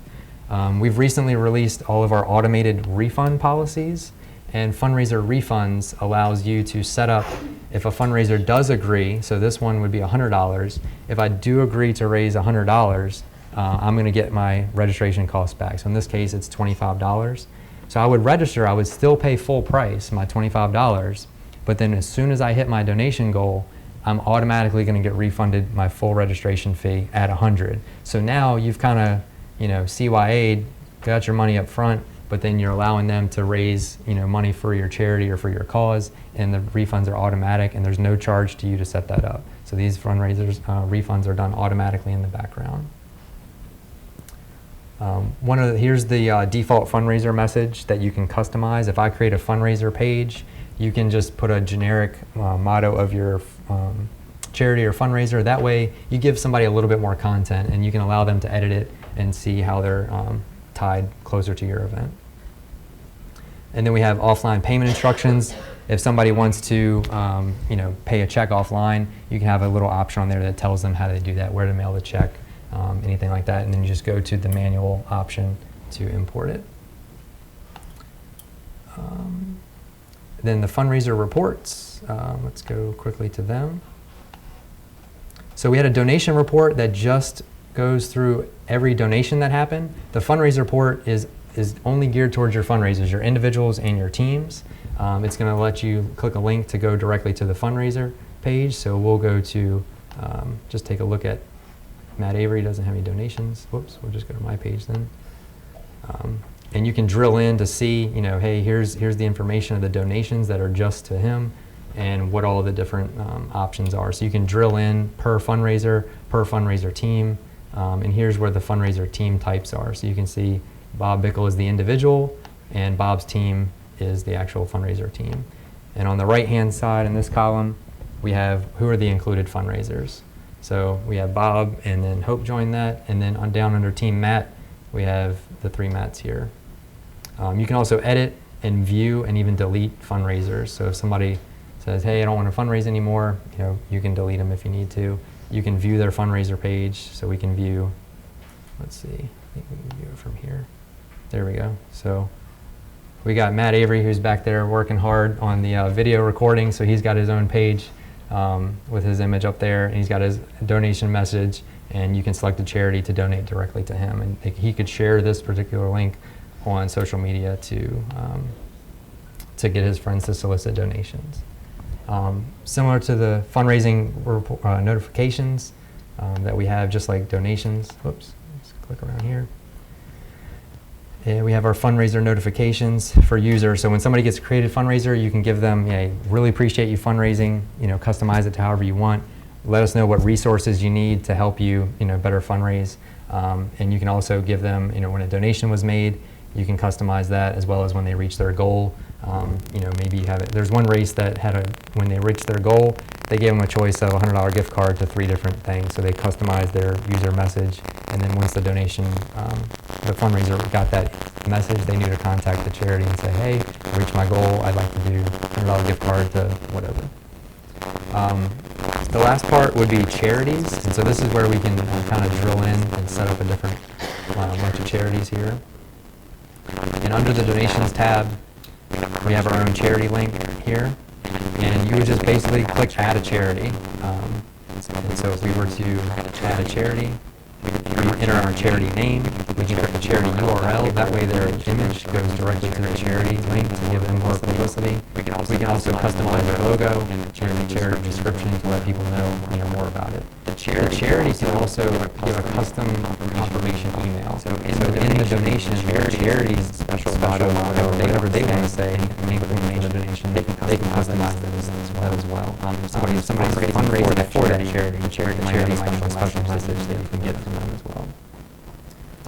We've recently released all of our automated refund policies, and fundraiser refunds allows you to set up, if a fundraiser does agree, so this one would be $100, if I do agree to raise $100, I'm going to get my registration costs back. So in this case, it's $25. So I would register, I would still pay full price, my $25, but then as soon as I hit my donation goal, I'm automatically going to get refunded my full registration fee at $100. So now you've kind of, you know, CYA'd, got your money up front, but then you're allowing them to raise, you know, money for your charity or for your cause, and the refunds are automatic, and there's no charge to you to set that up. So these fundraisers refunds are done automatically in the background. Here's the default fundraiser message that you can customize. If I create a fundraiser page, you can just put a generic motto of your charity or fundraiser. That way you give somebody a little bit more content, and you can allow them to edit it and see how they're tied closer to your event. And then we have offline payment instructions. If somebody wants to you know, pay a check offline, you can have a little option on there that tells them how to do that, where to mail the check, anything like that, and then you just go to the manual option to import it. Then the fundraiser reports, let's go quickly to them. So we had a donation report that just goes through every donation that happened. The fundraiser report is only geared towards your fundraisers, your individuals and your teams. It's going to let you click a link to go directly to the fundraiser page. So we'll go to, just take a look at Matt Avery doesn't have any donations. Whoops, we'll just go to my page then. And you can drill in to see, you know, hey, here's the information of the donations that are just to him and what all of the different options are. So you can drill in per fundraiser team, and here's where the fundraiser team types are. So you can see Bob Bickle is the individual, and Bob's team is the actual fundraiser team. And on the right-hand side in this column, we have who are the included fundraisers. So we have Bob, and then Hope joined that, and then down under Team Matt, we have the 3 Matts here. You can also edit and view and even delete fundraisers. So if somebody says, hey, I don't want to fundraise anymore, you know, you can delete them if you need to. You can view their fundraiser page, so we can view, let's see, I think we can view it from here. There we go. So we got Matt Avery, who's back there working hard on the video recording, so he's got his own page with his image up there, and he's got his donation message, and you can select a charity to donate directly to him, and he could share this particular link on social media to get his friends to solicit donations. Similar to the fundraising notifications that we have, just like donations. Whoops, let's click around here. And we have our fundraiser notifications for users. So when somebody gets a created fundraiser, you can give them, yeah, really appreciate you fundraising, you know, customize it to however you want. Let us know what resources you need to help you, you know, better fundraise. And you can also give them, you know, when a donation was made, you can customize that, as well as when they reach their goal. You know, maybe you have it. There's one race that had when they reached their goal, they gave them a choice of a $100 gift card to 3 different things. So they customized their user message, and then once the donation, the fundraiser got that message, they knew to contact the charity and say, hey, I reached my goal. I'd like to do $100 gift card to whatever. The last part would be charities, and so this is where we can kind of drill in and set up a different bunch of charities here. And under the donations tab, we have our own charity link here, and you would just basically click add a charity. And so if we were to add a charity, enter our charity name, we can create a charity URL, that way their image goes directly to the charity link to give them more publicity. We can also customize their logo and the charity description to let people know more about it. The charity can also give a custom confirmation email. So in the donation, the charity's special motto, whatever they want to say, in the donation, they can customize that as well. If somebody's fundraising for that charity, the charity might have a special message that you can get from them as well.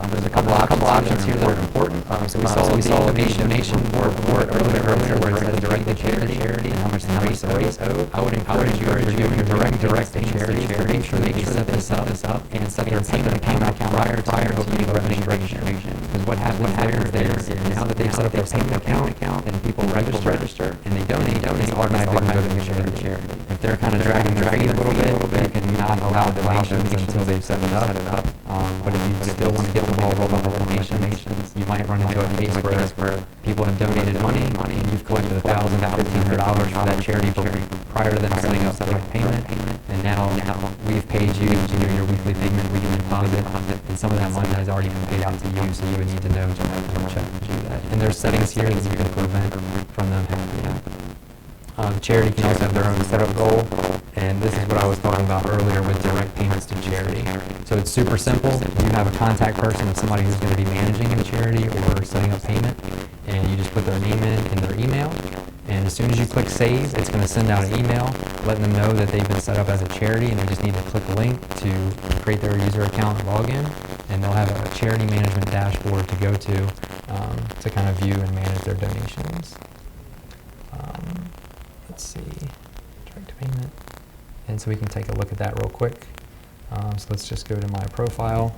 There's a couple options here that are important. So we saw the donation report earlier where it says directly to charity and how much the race owed. I would encourage you if you're doing direct to charity to make sure that you set this up and set their payment account prior to opening registration. Because what happens there is now that they've set up their payment account and people register and they donate, they automatically go to the charity. If they're kind of dragging their feet a little bit, you cannot allow donations until they've set it up. But if you still want to get the ball rolling with donations, you might run into a case where people have donated money and you've collected $1,000, $1,500 for that charity prior to them setting up payment, and now we've paid you your weekly payment, we can deposit, and some of that money has already been paid out to you, so you would need to know to check to do that. And there's settings here that you can prevent from them happening. The charity can also have their own setup goal, and this is what I was talking about earlier with direct payments to charity. So it's super simple. You have a contact person of somebody who's going to be managing the charity or setting up payment, and you just put their name in their email, and as soon as you click save, it's going to send out an email letting them know that they've been set up as a charity, and they just need to click a link to create their user account and log in, and they'll have a charity management dashboard to go to kind of view and manage their donations. Let's see, direct payment. And so we can take a look at that real quick. So let's just go to my profile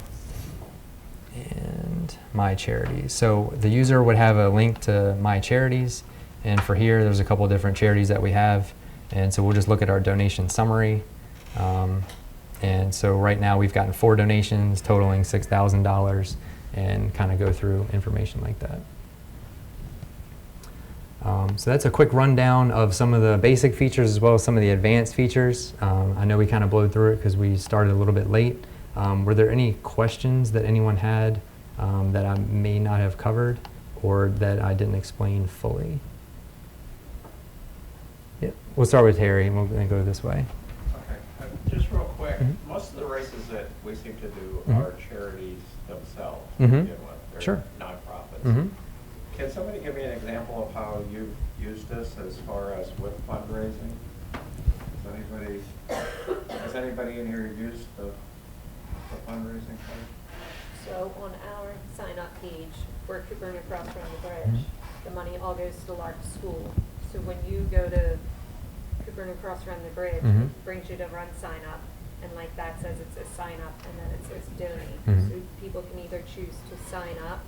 and my charities. So the user would have a link to my charities, and for here there's a couple of different charities that we have, and so we'll just look at our donation summary. And so right now we've gotten 4 donations totaling $6,000 and kind of go through information like that. So that's a quick rundown of some of the basic features as well as some of the advanced features. I know we kind of blowed through it because we started a little bit late. Were there any questions that anyone had that I may not have covered or that I didn't explain fully? Yeah, we'll start with Harry and we'll then go this way. Okay, just real quick, most of the races that we seem to do are charities themselves to begin with. They're Sure. nonprofits. Can somebody give me an example of how you've used this as far as with fundraising? Has anybody in here used the fundraising part? So on our sign-up page for Cooper and across from the bridge, the money all goes to Lark School. So when you go to Cooper and across from the bridge, it brings you to RunSignUp, and like that says it's a sign up, and then it says donate. So people can either choose to sign up,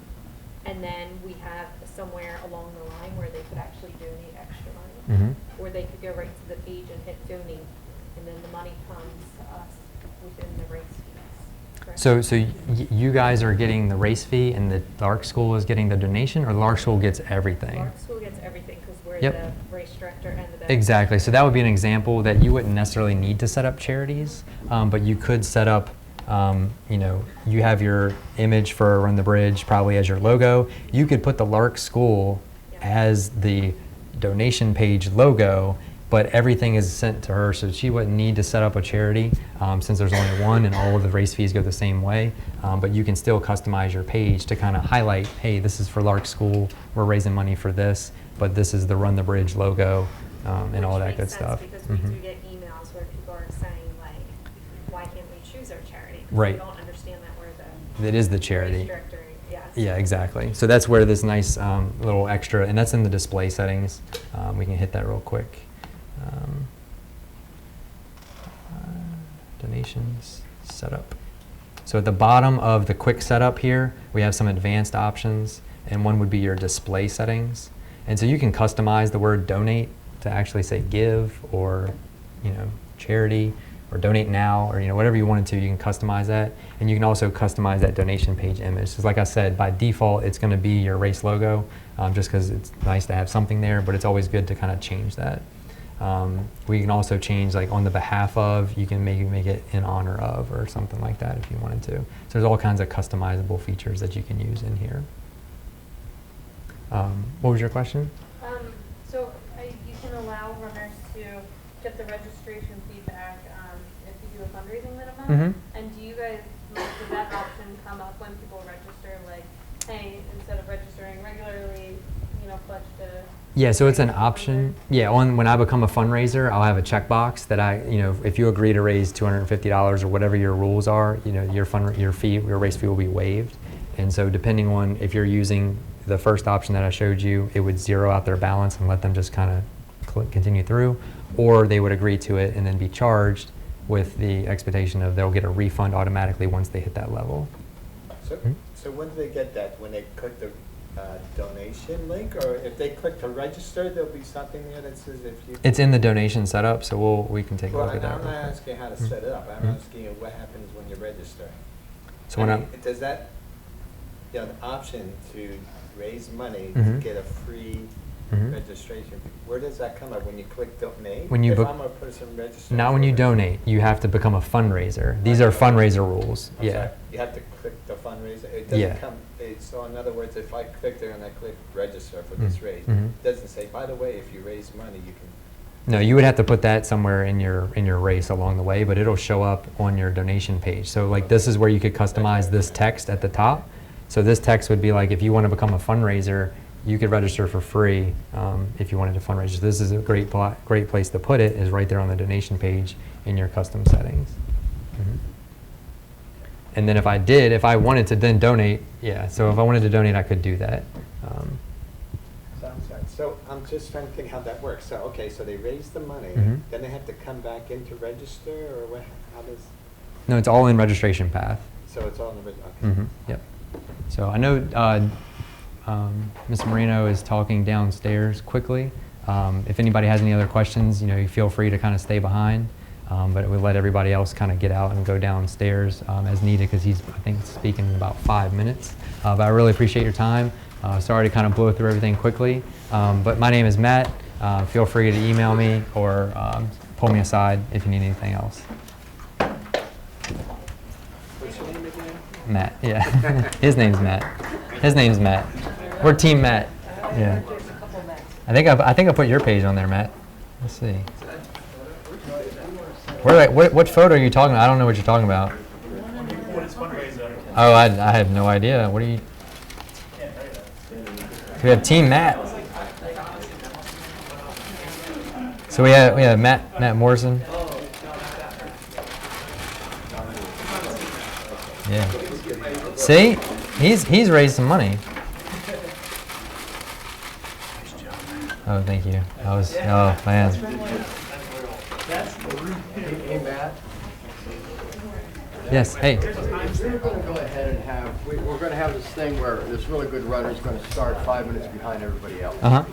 and then we have somewhere along the line where they could actually donate extra money, or they could go right to the page and hit donate, and then the money comes to us within the race fees. Correct? So you guys are getting the race fee, and the Lark School is getting the donation, or the Lark School gets everything? Lark School gets everything because we're Yep. the race director and the benefit. Exactly. So that would be an example that you wouldn't necessarily need to set up charities, but you could set up, you have your image for Run the Bridge probably as your logo. You could put the Lark School as the donation page logo, but everything is sent to her, so she wouldn't need to set up a charity since there's only one and all of the race fees go the same way. But you can still customize your page to kind of highlight, hey, this is for Lark School, we're raising money for this, but this is the Run the Bridge logo and all that good stuff. Because we do get emails where people are saying, like, why can't we choose our charity? 'Cause Right. we don't understand that we're the It is the charity. race director. Yes. Yeah, exactly. So that's where this nice little extra, and that's in the display settings. We can hit that real quick. Donations, setup. So at the bottom of the quick setup here, we have some advanced options, and one would be your display settings. And so you can customize the word donate to actually say give or, charity or donate now or, whatever you wanted to, you can customize that. And you can also customize that donation page image. So like I said, by default, it's going to be your race logo just because it's nice to have something there, but it's always good to kind of change that. We can also change like on the behalf of, you can make it in honor of or something like that if you wanted to. So there's all kinds of customizable features that you can use in here. What was your question? You can allow runners to get the registration feedback if you do a fundraising minimum. Mm-hmm. And do you guys, does that option come up when people register, like, hey, instead of registering regularly, pledge to... Yeah, so it's an option. Yeah, when I become a fundraiser, I'll have a checkbox that if you agree to raise $250 or whatever your rules are, your race fee will be waived. And so depending on if you're using the first option that I showed you, it would zero out their balance and let them just kind of continue through, or they would agree to it and then be charged with the expectation of they'll get a refund automatically once they hit that level. So when do they get that? When they click the donation link, or if they click to register, there'll be something there that says if you... It's in the donation setup, so we can take a look at that. I'm not asking how to set it up. I'm asking you what happens when you're registering. So does that, an option to raise money Mm-hmm. to get a free registration, where does that come up? When you click donate? When you if I'm a person registering? not when you donate. You have to become a fundraiser. These are fundraiser rules. I'm Yeah. sorry, you have to click the fundraiser? It doesn't Yeah. come, so in other words, if I click there and I click register for this raise, Mhm. it doesn't say, by the way, if you raise money, you can... No, you would have to put that somewhere in your race along the way, but it'll show up on your donation page. So like this is where you could customize this text at the top. So this text would be like, if you want to become a fundraiser, you could register for free if you wanted to fundraise. This is a great place to put it, is right there on the donation page in your custom settings. Mm-hmm. And then if I wanted to then donate, yeah, so if I wanted to donate, I could do that. Sounds right. So I'm just trying to think how that works. So, okay, so they raise the money, Mhm. then they have to come back in to register, or what, how does... No, it's all in registration path. So it's all in the... Okay. Mm-hmm. Yep. So I know Ms. Marino is talking downstairs quickly. If anybody has any other questions, you feel free to kind of stay behind. But we'll let everybody else kind of get out and go downstairs as needed, because he's, I think, speaking in about 5 minutes. But I really appreciate your time. Sorry to kind of blow through everything quickly. But my name is Matt. Feel free to email me or pull me aside if you need anything else. What's your name again? Matt, yeah. His name's Matt. His name's Matt. We're Team Matt. Yeah. I think I put your page on there, Matt. Let's see. What photo are you talking about? I don't know what you're talking about. Oh, I have no idea. What are you? We have Team Matt. So we have Matt Morrison. Yeah. See, he's raised some money. Oh, thank you. Oh man. Hey, Matt. Yes. Hey. We're going to go ahead and have we're going to have this thing where this really good runner is going to start 5 minutes behind everybody else.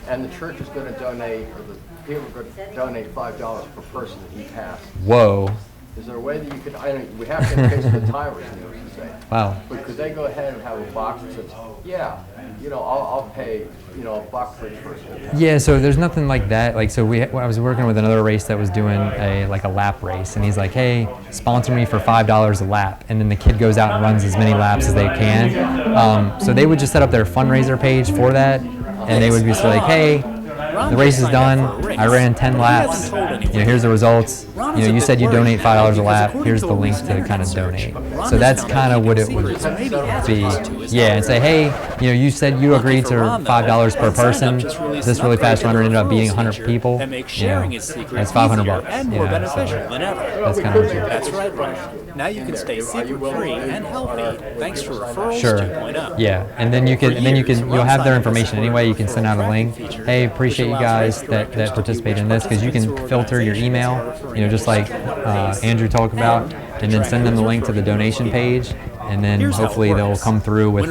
And the church is going to donate, or the people are going to donate $5 per person that he passed. Whoa. Is there a way that you could? We have to increase the timers. Wow. But could they go ahead and have a box that says, yeah, I'll pay, $1 for each person. Yeah, so there's nothing like that. Like, so I was working with another race that was doing a lap race, and he's like, hey, sponsor me for $5 a lap, and then the kid goes out and runs as many laps as they can. So they would just set up their fundraiser page for that, and they would be like, hey, the race is done. I ran 10 laps. Here's the results. You said you donate $5 a lap. Here's the link to kind of donate. So that's kind of what it would be. Yeah, and say, hey, you said you agreed to $5 per person. This really fast runner ended up beating 100 people. That's $500. Yeah, so that's kind of what you do. That's right, Brian. Now you can stay secret-free and healthy thanks to Referrals Sure. 2.0. Yeah, and then you'll have their information anyway. You can send out a link. Hey, appreciate you guys that participate in this, because you can filter your email, just like Andrew talked about, and then send them the link to the donation page, and then hopefully they'll come through with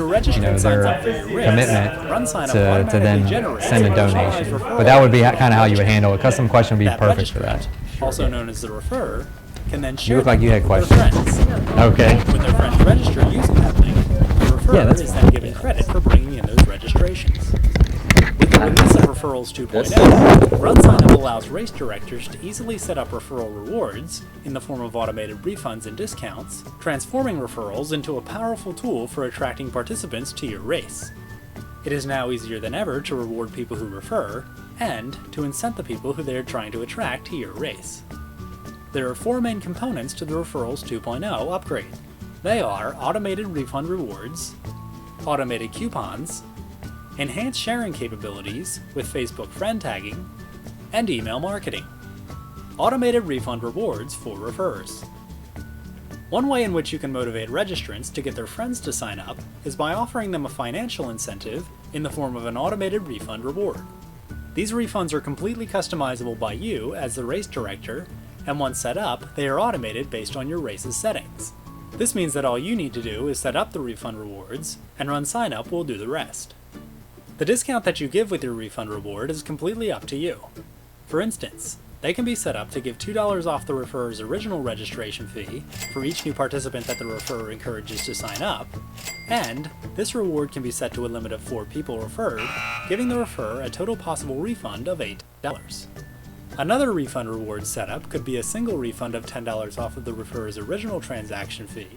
their commitment to then send a donation. But that would be kind of how you would handle it. Custom question would be perfect for that. Also known as the referrer, can then You share look like you had with questions. their friends. Okay. When their friends register using that link, the referrer Yeah, that's is then given credit for bringing in those registrations. With the With this of Referrals 2.0, RunSignUp allows race directors to easily set up referral rewards in the form of automated refunds and discounts, transforming referrals into a powerful tool for attracting participants to your race. It is now easier than ever to reward people who refer, and to incent the people who they are trying to attract to your race. There are 4 main components to the Referrals 2.0 upgrade. They are automated refund rewards, automated coupons, enhanced sharing capabilities with Facebook friend tagging, and email marketing. Automated refund rewards for referrers. One way in which you can motivate registrants to get their friends to sign up is by offering them a financial incentive in the form of an automated refund reward. These refunds are completely customizable by you as the race director, and once set up, they are automated based on your race's settings. This means that all you need to do is set up the refund rewards, and RunSignUp will do the rest. The discount that you give with your refund reward is completely up to you. For instance, they can be set up to give $2 off the referrer's original registration fee for each new participant that the referrer encourages to sign up, and this reward can be set to a limit of 4 people referred, giving the referrer a total possible refund of $8. Another refund reward setup could be a single refund of $10 off of the referrer's original transaction fee